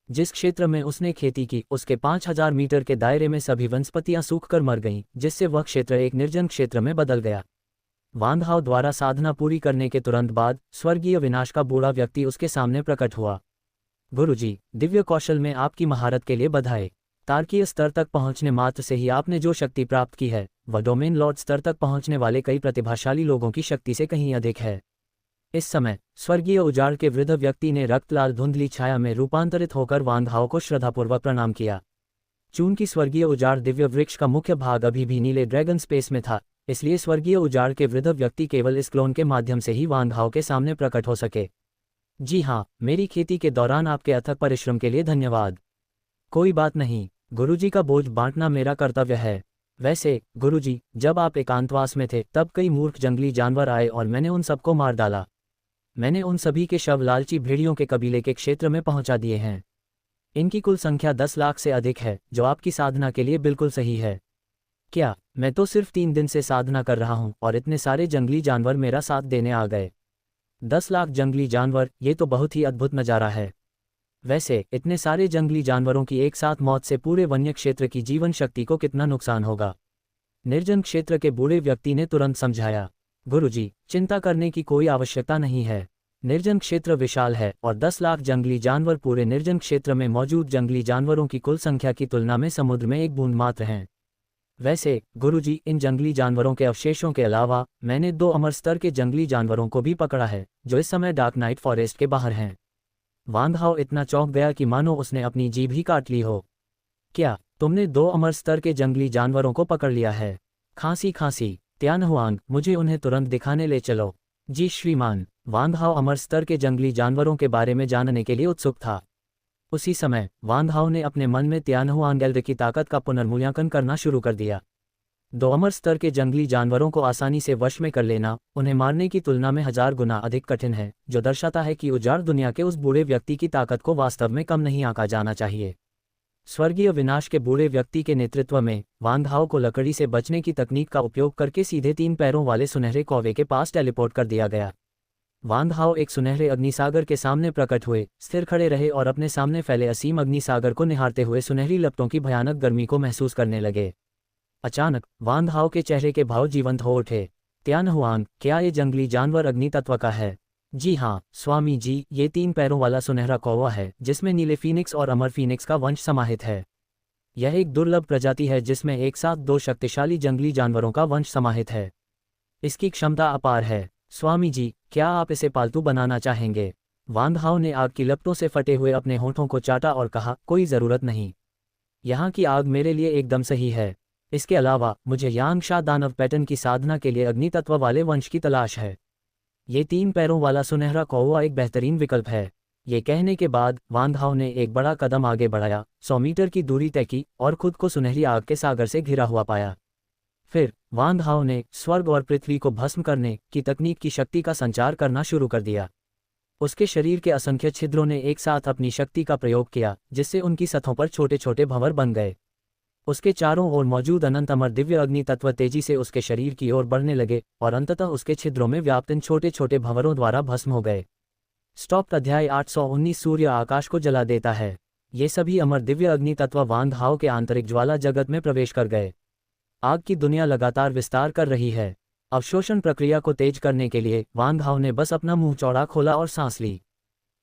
जिस क्षेत्र में उसने खेती की उसके 5000 मीटर के दायरे में सभी वनस्पतियां सूखकर मर गईं, जिससे वह क्षेत्र एक निर्जन क्षेत्र में बदल गया। वान हाओ द्वारा साधना पूरी करने के तुरंत बाद स्वर्गीय विनाश का बूढ़ा व्यक्ति उसके सामने प्रकट हुआ। गुरुजी, दिव्य कौशल में आपकी महारत के लिए बधाई। तारकीय स्तर तक पहुंचने मात्र से ही आपने जो शक्ति प्राप्त की है वह डोमेन लॉर्ड स्तर तक पहुंचने वाले कई प्रतिभाशाली लोगों की शक्ति से कहीं अधिक है। इस समय स्वर्गीय उजाड़ के वृद्ध व्यक्ति ने रक्तलाल धुंधली छाया में रूपांतरित होकर वान हाओ को श्रद्धापूर्वक प्रणाम किया। चूंकि स्वर्गीय उजाड़ दिव्य वृक्ष का मुख्य भाग अभी भी नीले ड्रैगन स्पेस में था, इसलिए स्वर्गीय उजाड़ के वृद्ध व्यक्ति केवल इस क्लोन के माध्यम से ही वान हाओ के सामने प्रकट हो सके। जी हाँ, मेरी खेती के दौरान आपके अथक परिश्रम के लिए धन्यवाद। कोई बात नहीं, गुरुजी का बोझ बांटना मेरा कर्तव्य है। वैसे गुरुजी, जब आप एकांतवास में थे तब कई मूर्ख जंगली जानवर आए और मैंने उन सबको मार डाला। मैंने उन सभी के शव लालची भेड़ियों के कबीले के क्षेत्र में पहुंचा दिए हैं। इनकी कुल संख्या 10 लाख से अधिक है, जो आपकी साधना के लिए बिल्कुल सही है। क्या मैं तो सिर्फ 3 दिन से साधना कर रहा हूं और इतने सारे जंगली जानवर मेरा साथ देने आ गए। 10 लाख जंगली जानवर, ये तो बहुत ही अद्भुत नज़ारा है। वैसे इतने सारे जंगली जानवरों की एक साथ मौत से पूरे वन्य क्षेत्र की जीवन शक्ति को कितना नुकसान होगा। निर्जन क्षेत्र के बूढ़े व्यक्ति ने तुरंत समझाया। गुरुजी, चिंता करने की कोई आवश्यकता नहीं है। निर्जन क्षेत्र विशाल है और 10 लाख जंगली जानवर पूरे निर्जन क्षेत्र में मौजूद जंगली जानवरों की कुल संख्या की तुलना में समुद्र में एक बूंद मात्र हैं। वैसे गुरुजी, इन जंगली जानवरों के अवशेषों के अलावा मैंने 2 अमर स्तर के जंगली जानवरों को भी पकड़ा है, जो इस समय डार्क नाइट फॉरेस्ट के बाहर हैं। वान हाओ इतना चौंक गया कि मानो उसने अपनी जीभ ही काट ली हो। क्या तुमने 2 अमर स्तर के जंगली जानवरों को पकड़ लिया है? खांसी खांसी। त्यानहुआंग, मुझे उन्हें तुरंत दिखाने ले चलो। जी श्रीमान। वान हाओ अमर स्तर के जंगली जानवरों के बारे में जानने के लिए उत्सुक था। उसी समय वान हाओ ने अपने मन में त्यानहुआंग एल्ड की ताकत का पुनर्मूल्यांकन करना शुरू कर दिया। 2 अमर स्तर के जंगली जानवरों को आसानी से वश में कर लेना उन्हें मारने की तुलना में 1000 गुना अधिक कठिन है, जो दर्शाता है कि उजाड़ दुनिया के उस बूढ़े व्यक्ति की ताकत को वास्तव में कम नहीं आंका जाना चाहिए। स्वर्गीय विनाश के बूढ़े व्यक्ति के नेतृत्व में वान हाओ को लकड़ी से बचने की तकनीक का उपयोग करके सीधे 3 पैरों वाले सुनहरे कौवे के पास टेलीपोर्ट कर दिया गया। वान हाओ एक सुनहरे अग्निसागर के सामने प्रकट हुए, स्थिर खड़े रहे और अपने सामने फैले असीम अग्निसागर को निहारते हुए सुनहरी लपटों की भयानक गर्मी को महसूस करने लगे। अचानक वान हाओ के चेहरे के भाव जीवंत हो उठे। त्यानहुआंग, क्या ये जंगली जानवर अग्नि तत्व का है? जी हाँ स्वामी जी, ये 3 पैरों वाला सुनहरा कौवा है जिसमें नीले फीनिक्स और अमर फीनिक्स का वंश समाहित है। यह एक दुर्लभ प्रजाति है जिसमें एक साथ 2 शक्तिशाली जंगली जानवरों का वंश समाहित है। इसकी क्षमता अपार है। स्वामी जी, क्या आप इसे पालतू बनाना चाहेंगे? वान हाओ ने आग की लपटों से फटे हुए अपने होठों को चाटा और कहा, कोई ज़रूरत नहीं। यहाँ की आग मेरे लिए एकदम सही है। इसके अलावा मुझे यांगशा दानव पैटर्न की साधना के लिए अग्नि तत्व वाले वंश की तलाश है। ये 3 पैरों वाला सुनहरा कौवा एक बेहतरीन विकल्प है। ये कहने के बाद वान हाओ ने एक बड़ा कदम आगे बढ़ाया, 100 मीटर की दूरी तय की और खुद को सुनहरी आग के सागर से घिरा हुआ पाया। फिर वान हाओ ने स्वर्ग और पृथ्वी को भस्म करने की तकनीक की शक्ति का संचार करना शुरू कर दिया। उसके शरीर के असंख्य छिद्रों ने एक साथ अपनी शक्ति का प्रयोग किया, जिससे उनकी सतहों पर छोटे छोटे भंवर बन गए। उसके चारों ओर मौजूद अनंत अमर दिव्य अग्नि तत्व तेजी से उसके शरीर की ओर बढ़ने लगे और अंततः उसके छिद्रों में व्याप्त इन छोटे छोटे भंवरों द्वारा भस्म हो गए। स्टॉप। अध्याय 819। सूर्य आकाश को जला देता है। ये सभी अमर दिव्य अग्नि तत्व वान हाओ के आंतरिक ज्वाला जगत में प्रवेश कर गए। आग की दुनिया लगातार विस्तार कर रही है। अवशोषण प्रक्रिया को तेज करने के लिए वान हाओ ने बस अपना मुंह चौड़ा खोला और सांस ली।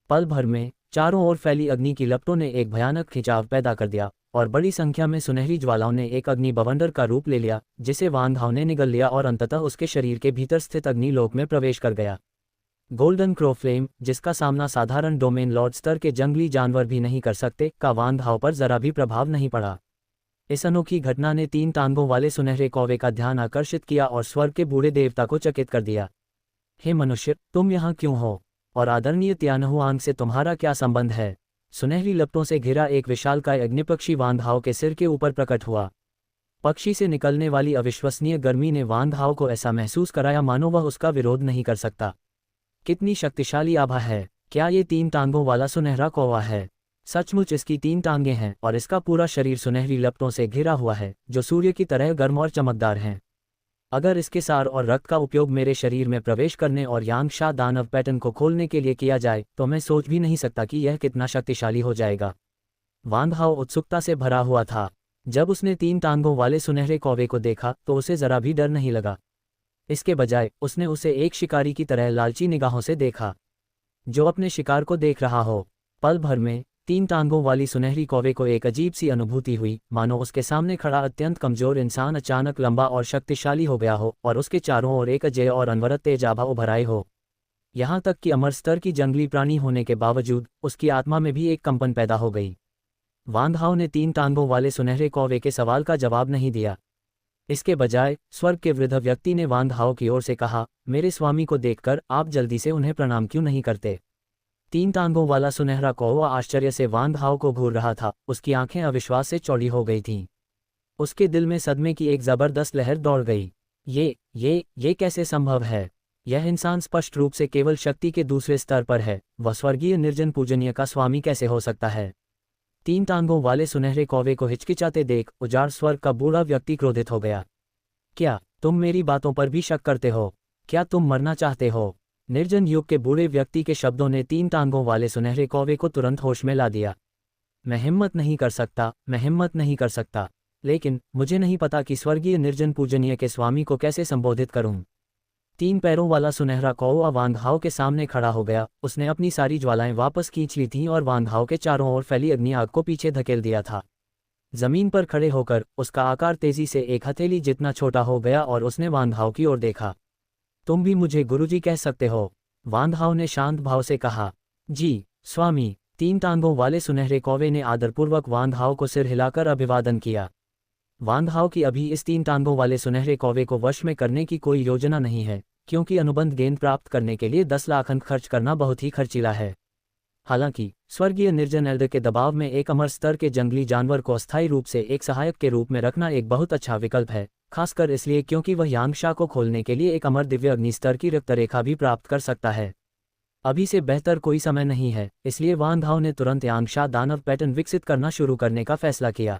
पल भर में चारों ओर फैली अग्नि की लपटों ने एक भयानक खिंचाव पैदा कर दिया और बड़ी संख्या में सुनहरी ज्वालाओं ने एक अग्नि बवंडर का रूप ले लिया, जिसे वान हाओ ने निगल लिया और अंततः उसके शरीर के भीतर स्थित अग्निलोक में प्रवेश कर गया। गोल्डन क्रो फ्लेम, जिसका सामना साधारण डोमेन लॉर्ड स्तर के जंगली जानवर भी नहीं कर सकते, का वान हाओ पर जरा भी प्रभाव नहीं पड़ा। इस अनोखी घटना ने 3 टांगों वाले सुनहरे कौवे का ध्यान आकर्षित किया और स्वर्ग के बूढ़े देवता को चकित कर दिया। हे मनुष्य, तुम यहाँ क्यों हो? और आदरणीय त्यानहुआंग से तुम्हारा क्या संबंध है? सुनहरी लपटों से घिरा एक विशालकाय अग्निपक्षी वांग हाओ के सिर के ऊपर प्रकट हुआ। पक्षी से निकलने वाली अविश्वसनीय गर्मी ने वांग हाओ को ऐसा महसूस कराया मानो वह उसका विरोध नहीं कर सकता। कितनी शक्तिशाली आभा है! क्या ये 3 टांगों वाला सुनहरा कौवा है? सचमुच इसकी 3 टांगें हैं और इसका पूरा शरीर सुनहरी लपटों से घिरा हुआ है जो सूर्य की तरह गर्म और चमकदार हैं। अगर इसके सार और रक्त का उपयोग मेरे शरीर में प्रवेश करने और यांगशा दानव पैटर्न को खोलने के लिए किया जाए तो मैं सोच भी नहीं सकता कि यह कितना शक्तिशाली हो जाएगा। वांग हाओ उत्सुकता से भरा हुआ था। जब उसने 3 टांगों वाले सुनहरे कौवे को देखा तो उसे जरा भी डर नहीं लगा। इसके बजाय उसने उसे एक शिकारी की तरह लालची निगाहों से देखा जो अपने शिकार को देख रहा हो। पल भर में 3 टांगों वाली सुनहरी कौवे को एक अजीब सी अनुभूति हुई, मानो उसके सामने खड़ा अत्यंत कमजोर इंसान अचानक लंबा और शक्तिशाली हो गया हो और उसके चारों ओर एक अजय और अनवरत तेज आभा उभर आए हो। यहाँ तक कि अमर स्तर की जंगली प्राणी होने के बावजूद उसकी आत्मा में भी एक कंपन पैदा हो गई। वांग हाओ ने 3 टांगों वाले सुनहरे कौवे के सवाल का जवाब नहीं दिया। इसके बजाय स्वर्ग के वृद्ध व्यक्ति ने वांग हाओ की ओर से कहा, मेरे स्वामी को देखकर आप जल्दी से उन्हें प्रणाम क्यों नहीं करते? 3 टांगों वाला सुनहरा कौवा आश्चर्य से वांग हाओ को घूर रहा था। उसकी आंखें अविश्वास से चौड़ी हो गई थीं। उसके दिल में सदमे की एक जबरदस्त लहर दौड़ गई। ये कैसे संभव है? यह इंसान स्पष्ट रूप से केवल शक्ति के दूसरे स्तर पर है। वह स्वर्गीय निर्जन पूजनीय का स्वामी कैसे हो सकता है? 3 टांगों वाले सुनहरे कौवे को हिचकिचाते देख उजाड़ स्वर्ग का बूढ़ा व्यक्ति क्रोधित हो गया। क्या तुम मेरी बातों पर भी शक करते हो? क्या तुम मरना चाहते हो? निर्जन युग के बूढ़े व्यक्ति के शब्दों ने 3 टांगों वाले सुनहरे कौवे को तुरंत होश में ला दिया। मैं हिम्मत नहीं कर सकता, लेकिन मुझे नहीं पता कि स्वर्गीय निर्जन पूजनीय के स्वामी को कैसे संबोधित करूं। 3 पैरों वाला सुनहरा कौवा वांग हाओ के सामने खड़ा हो गया। उसने अपनी सारी ज्वालाएं वापस खींच ली थीं और वांग हाओ के चारों ओर फैली अग्नि आग को पीछे धकेल दिया था। जमीन पर खड़े होकर उसका आकार तेजी से एक हथेली जितना छोटा हो गया और उसने वांग हाओ की ओर देखा। तुम भी मुझे गुरुजी कह सकते हो, वांग हाओ ने शांत भाव से कहा। जी स्वामी। 3 टांगों वाले सुनहरे कौवे ने आदरपूर्वक वांग हाओ को सिर हिलाकर अभिवादन किया। वांग हाओ की अभी इस 3 टांगों वाले सुनहरे कौवे को वश में करने की कोई योजना नहीं है, क्योंकि अनुबंध गेंद प्राप्त करने के लिए 10 लाख अंक खर्च करना बहुत ही खर्चीला है। हालांकि स्वर्गीय निर्जन एल्डर के दबाव में एक अमर स्तर के जंगली जानवर को अस्थायी रूप से एक सहायक के रूप में रखना एक बहुत अच्छा विकल्प है, खासकर इसलिए क्योंकि वह यांगशा को खोलने के लिए एक अमर दिव्य अग्नि स्तर की रक्तरेखा भी प्राप्त कर सकता है। अभी से बेहतर कोई समय नहीं है, इसलिए वांग हाओ ने तुरंत यांगशा दानव पैटर्न विकसित करना शुरू करने का फैसला किया।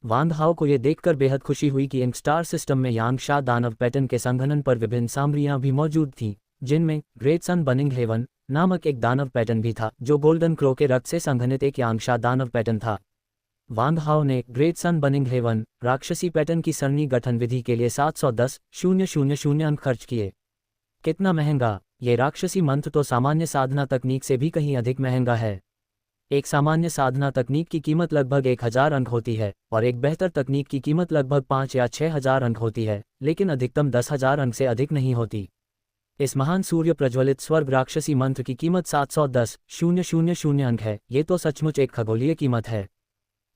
वांग हाओ को यह देखकर बेहद खुशी हुई कि इंक स्टार सिस्टम में यांगशा दानव पैटर्न के संघनन पर विभिन्न सामग्रियां भी मौजूद थीं, जिनमें ग्रेट सन बर्निंग हेवन नामक एक दानव पैटर्न भी था जो गोल्डन क्रो के रक्त से संघनित एक यांगशा दानव पैटर्न था। वांग हाओ ने ग्रेट सन बर्निंग हेवन राक्षसी पैटर्न की सरणी गठन विधि के लिए 710,000 अंक खर्च किए। कितना महंगा! ये राक्षसी मंत्र तो सामान्य साधना तकनीक से भी कहीं अधिक महंगा है। एक सामान्य साधना तकनीक की कीमत लगभग 1000 अंक होती है और एक बेहतर तकनीक की कीमत लगभग 5 या 6000 अंक होती है, लेकिन अधिकतम 10,000 अंक से अधिक नहीं होती। इस महान सूर्य प्रज्वलित स्वर्ग राक्षसी मंत्र की कीमत 710,000 अंक है। ये तो सचमुच एक खगोलीय कीमत है।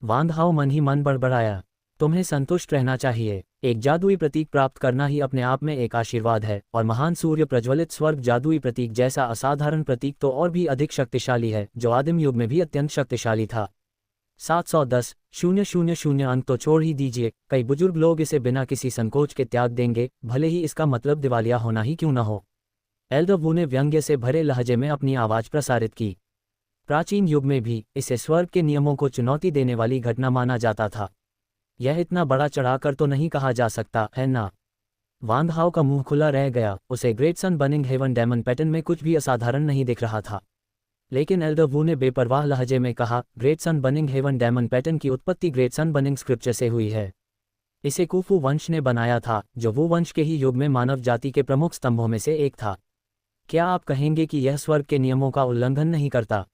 वांग हाओ मन ही मन बड़बड़ाया। तुम्हें संतुष्ट रहना चाहिए। एक जादुई प्रतीक प्राप्त करना ही अपने आप में एक आशीर्वाद है, और महान सूर्य प्रज्वलित स्वर्ग जादुई प्रतीक जैसा असाधारण प्रतीक तो और भी अधिक शक्तिशाली है, जो आदिम युग में भी अत्यंत शक्तिशाली था। 710,000 अंक तो छोड़ ही दीजिए, कई बुजुर्ग लोग इसे बिना किसी संकोच के त्याग देंगे, भले ही इसका मतलब दिवालिया होना ही क्यों न हो। एल्डर वू ने व्यंग्य से भरे लहजे में अपनी आवाज प्रसारित की। प्राचीन युग में भी इसे स्वर्ग के नियमों को चुनौती देने वाली घटना माना जाता था। यह इतना बड़ा चढ़ाकर तो नहीं कहा जा सकता है ना। वांग हाओ का मुंह खुला रह गया। उसे great sun burning heaven diamond pattern में कुछ भी असाधारण नहीं दिख रहा था। लेकिन एल्डर वू ने बेपरवाह लहजे में कहा, great sun burning heaven diamond pattern की उत्पत्ति ग्रेट सन बर्निंग स्क्रिप्चर से हुई है। इसे कुफू वंश ने बनाया था, जो वू वंश के ही युग में मानव जाति के प्रमुख स्तंभों में से एक था। क्या आप कहेंगे कि यह स्वर्ग के नियमों का उल्लंघन नहीं करता?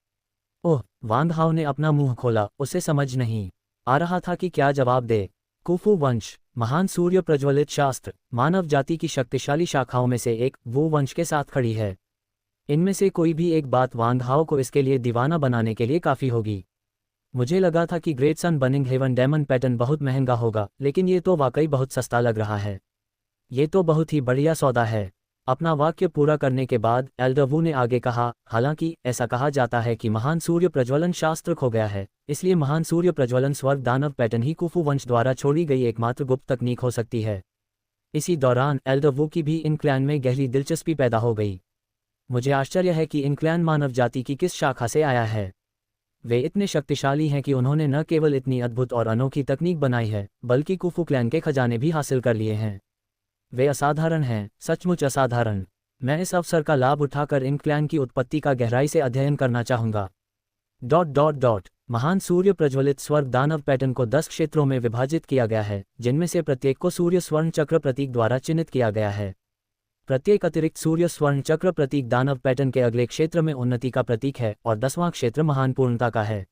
ओह! वांग हाओ ने अपना मुंह खोला। उसे समझ नहीं आ रहा था कि क्या जवाब दे। कुफू वंश, महान सूर्य प्रज्वलित शास्त्र, मानव जाति की शक्तिशाली शाखाओं में से एक, वू वंश के साथ खड़ी है। इनमें से कोई भी एक बात वांग हाओ को इसके लिए दीवाना बनाने के लिए काफ़ी होगी। मुझे लगा था कि great sun burning heaven diamond pattern बहुत महंगा होगा, लेकिन ये तो वाकई बहुत सस्ता लग रहा है। ये तो बहुत ही बढ़िया सौदा है। अपना वाक्य पूरा करने के बाद एल्डरवू ने आगे कहा, हालांकि ऐसा कहा जाता है कि महान सूर्य प्रज्वलन शास्त्र खो गया है, इसलिए महान सूर्य प्रज्वलन स्वर्ग दानव पैटर्न ही कुफू वंश द्वारा छोड़ी गई एकमात्र गुप्त तकनीक हो सकती है। इसी दौरान एल्डरवू की भी इनक्लैन में गहरी दिलचस्पी पैदा हो गई। मुझे आश्चर्य है कि इनक्लैन मानव जाति की किस शाखा से आया है। वे इतने शक्तिशाली हैं कि उन्होंने न केवल इतनी अद्भुत और अनोखी तकनीक बनाई है, बल्कि कुफू क्लैन के खजाने भी हासिल कर लिए हैं। वे असाधारण हैं, सचमुच असाधारण। मैं इस अवसर का लाभ उठाकर इन क्लैन की उत्पत्ति का गहराई से अध्ययन करना चाहूँगा। महान सूर्य प्रज्वलित स्वर्ग दानव पैटर्न को 10 क्षेत्रों में विभाजित किया गया है, जिनमें से प्रत्येक को सूर्य स्वर्ण चक्र प्रतीक द्वारा चिन्हित किया गया है। प्रत्येक अतिरिक्त सूर्य स्वर्ण चक्र प्रतीक दानव पैटर्न के अगले क्षेत्र में उन्नति का प्रतीक है और 10वां क्षेत्र महान पूर्णता का है।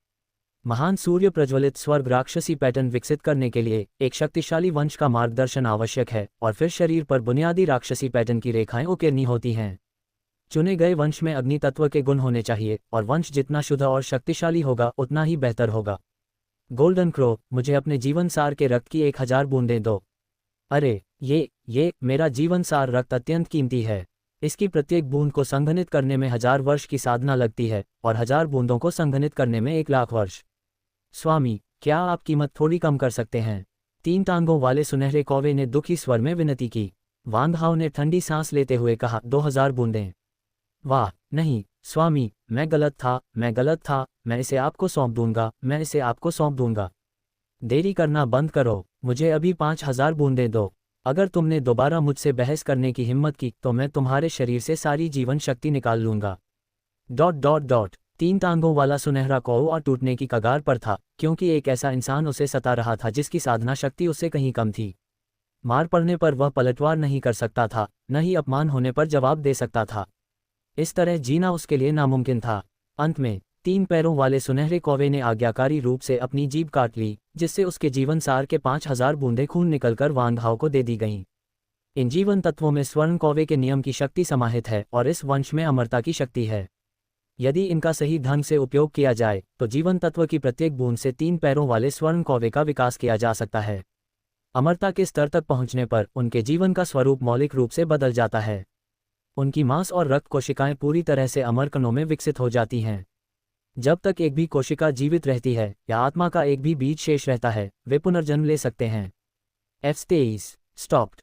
महान सूर्य प्रज्वलित स्वर्ग राक्षसी पैटर्न विकसित करने के लिए एक शक्तिशाली वंश का मार्गदर्शन आवश्यक है और फिर शरीर पर बुनियादी राक्षसी पैटर्न की रेखाएं उकेरनी होती हैं। चुने गए वंश में अग्नि तत्व के गुण होने चाहिए और वंश जितना शुद्ध और शक्तिशाली होगा उतना ही बेहतर होगा। गोल्डन क्रो, मुझे अपने जीवन सार के रक्त की 1000 बूंदें दो। अरे ये मेरा जीवन सार रक्त अत्यंत कीमती है। इसकी प्रत्येक बूंद को संघनित करने में 1000 वर्ष की साधना लगती है और 1000 बूंदों को संघनित करने में 1,00,000 वर्ष। स्वामी, क्या आप कीमत थोड़ी कम कर सकते हैं? 3 टांगों वाले सुनहरे कौवे ने दुखी स्वर में विनती की। वांग हाओ ने ठंडी सांस लेते हुए कहा, 2000 बूंदें। वाह नहीं स्वामी, मैं गलत था, मैं इसे आपको सौंप दूंगा। देरी करना बंद करो, मुझे अभी 5000 बूंदें दो। अगर तुमने दोबारा मुझसे बहस करने की हिम्मत की तो मैं तुम्हारे शरीर से सारी जीवन शक्ति निकाल लूंगा। 3 टांगों वाला सुनहरा कौवा टूटने की कगार पर था, क्योंकि एक ऐसा इंसान उसे सता रहा था जिसकी साधना शक्ति उससे कहीं कम थी। मार पड़ने पर वह पलटवार नहीं कर सकता था, न ही अपमान होने पर जवाब दे सकता था। इस तरह जीना उसके लिए नामुमकिन था। अंत में 3 पैरों वाले सुनहरे कौवे ने आज्ञाकारी रूप से अपनी जीभ काट ली, जिससे उसके जीवन सार के 5000 बूंदें खून निकलकर वांग हाओ को दे दी गईं। इन जीवन तत्वों में स्वर्ण कौवे के नियम की शक्ति समाहित है और इस वंश में अमरता की शक्ति है। यदि इनका सही ढंग से उपयोग किया जाए तो जीवन तत्व की प्रत्येक बूंद से 3 पैरों वाले स्वर्ण कौवे का विकास किया जा सकता है। अमरता के स्तर तक पहुंचने पर उनके जीवन का स्वरूप मौलिक रूप से बदल जाता है। उनकी मांस और रक्त कोशिकाएं पूरी तरह से अमर कणों में विकसित हो जाती हैं। जब तक एक भी कोशिका जीवित रहती है या आत्मा का एक भी बीज शेष रहता है, वे पुनर्जन्म ले सकते हैं। F23 stopped.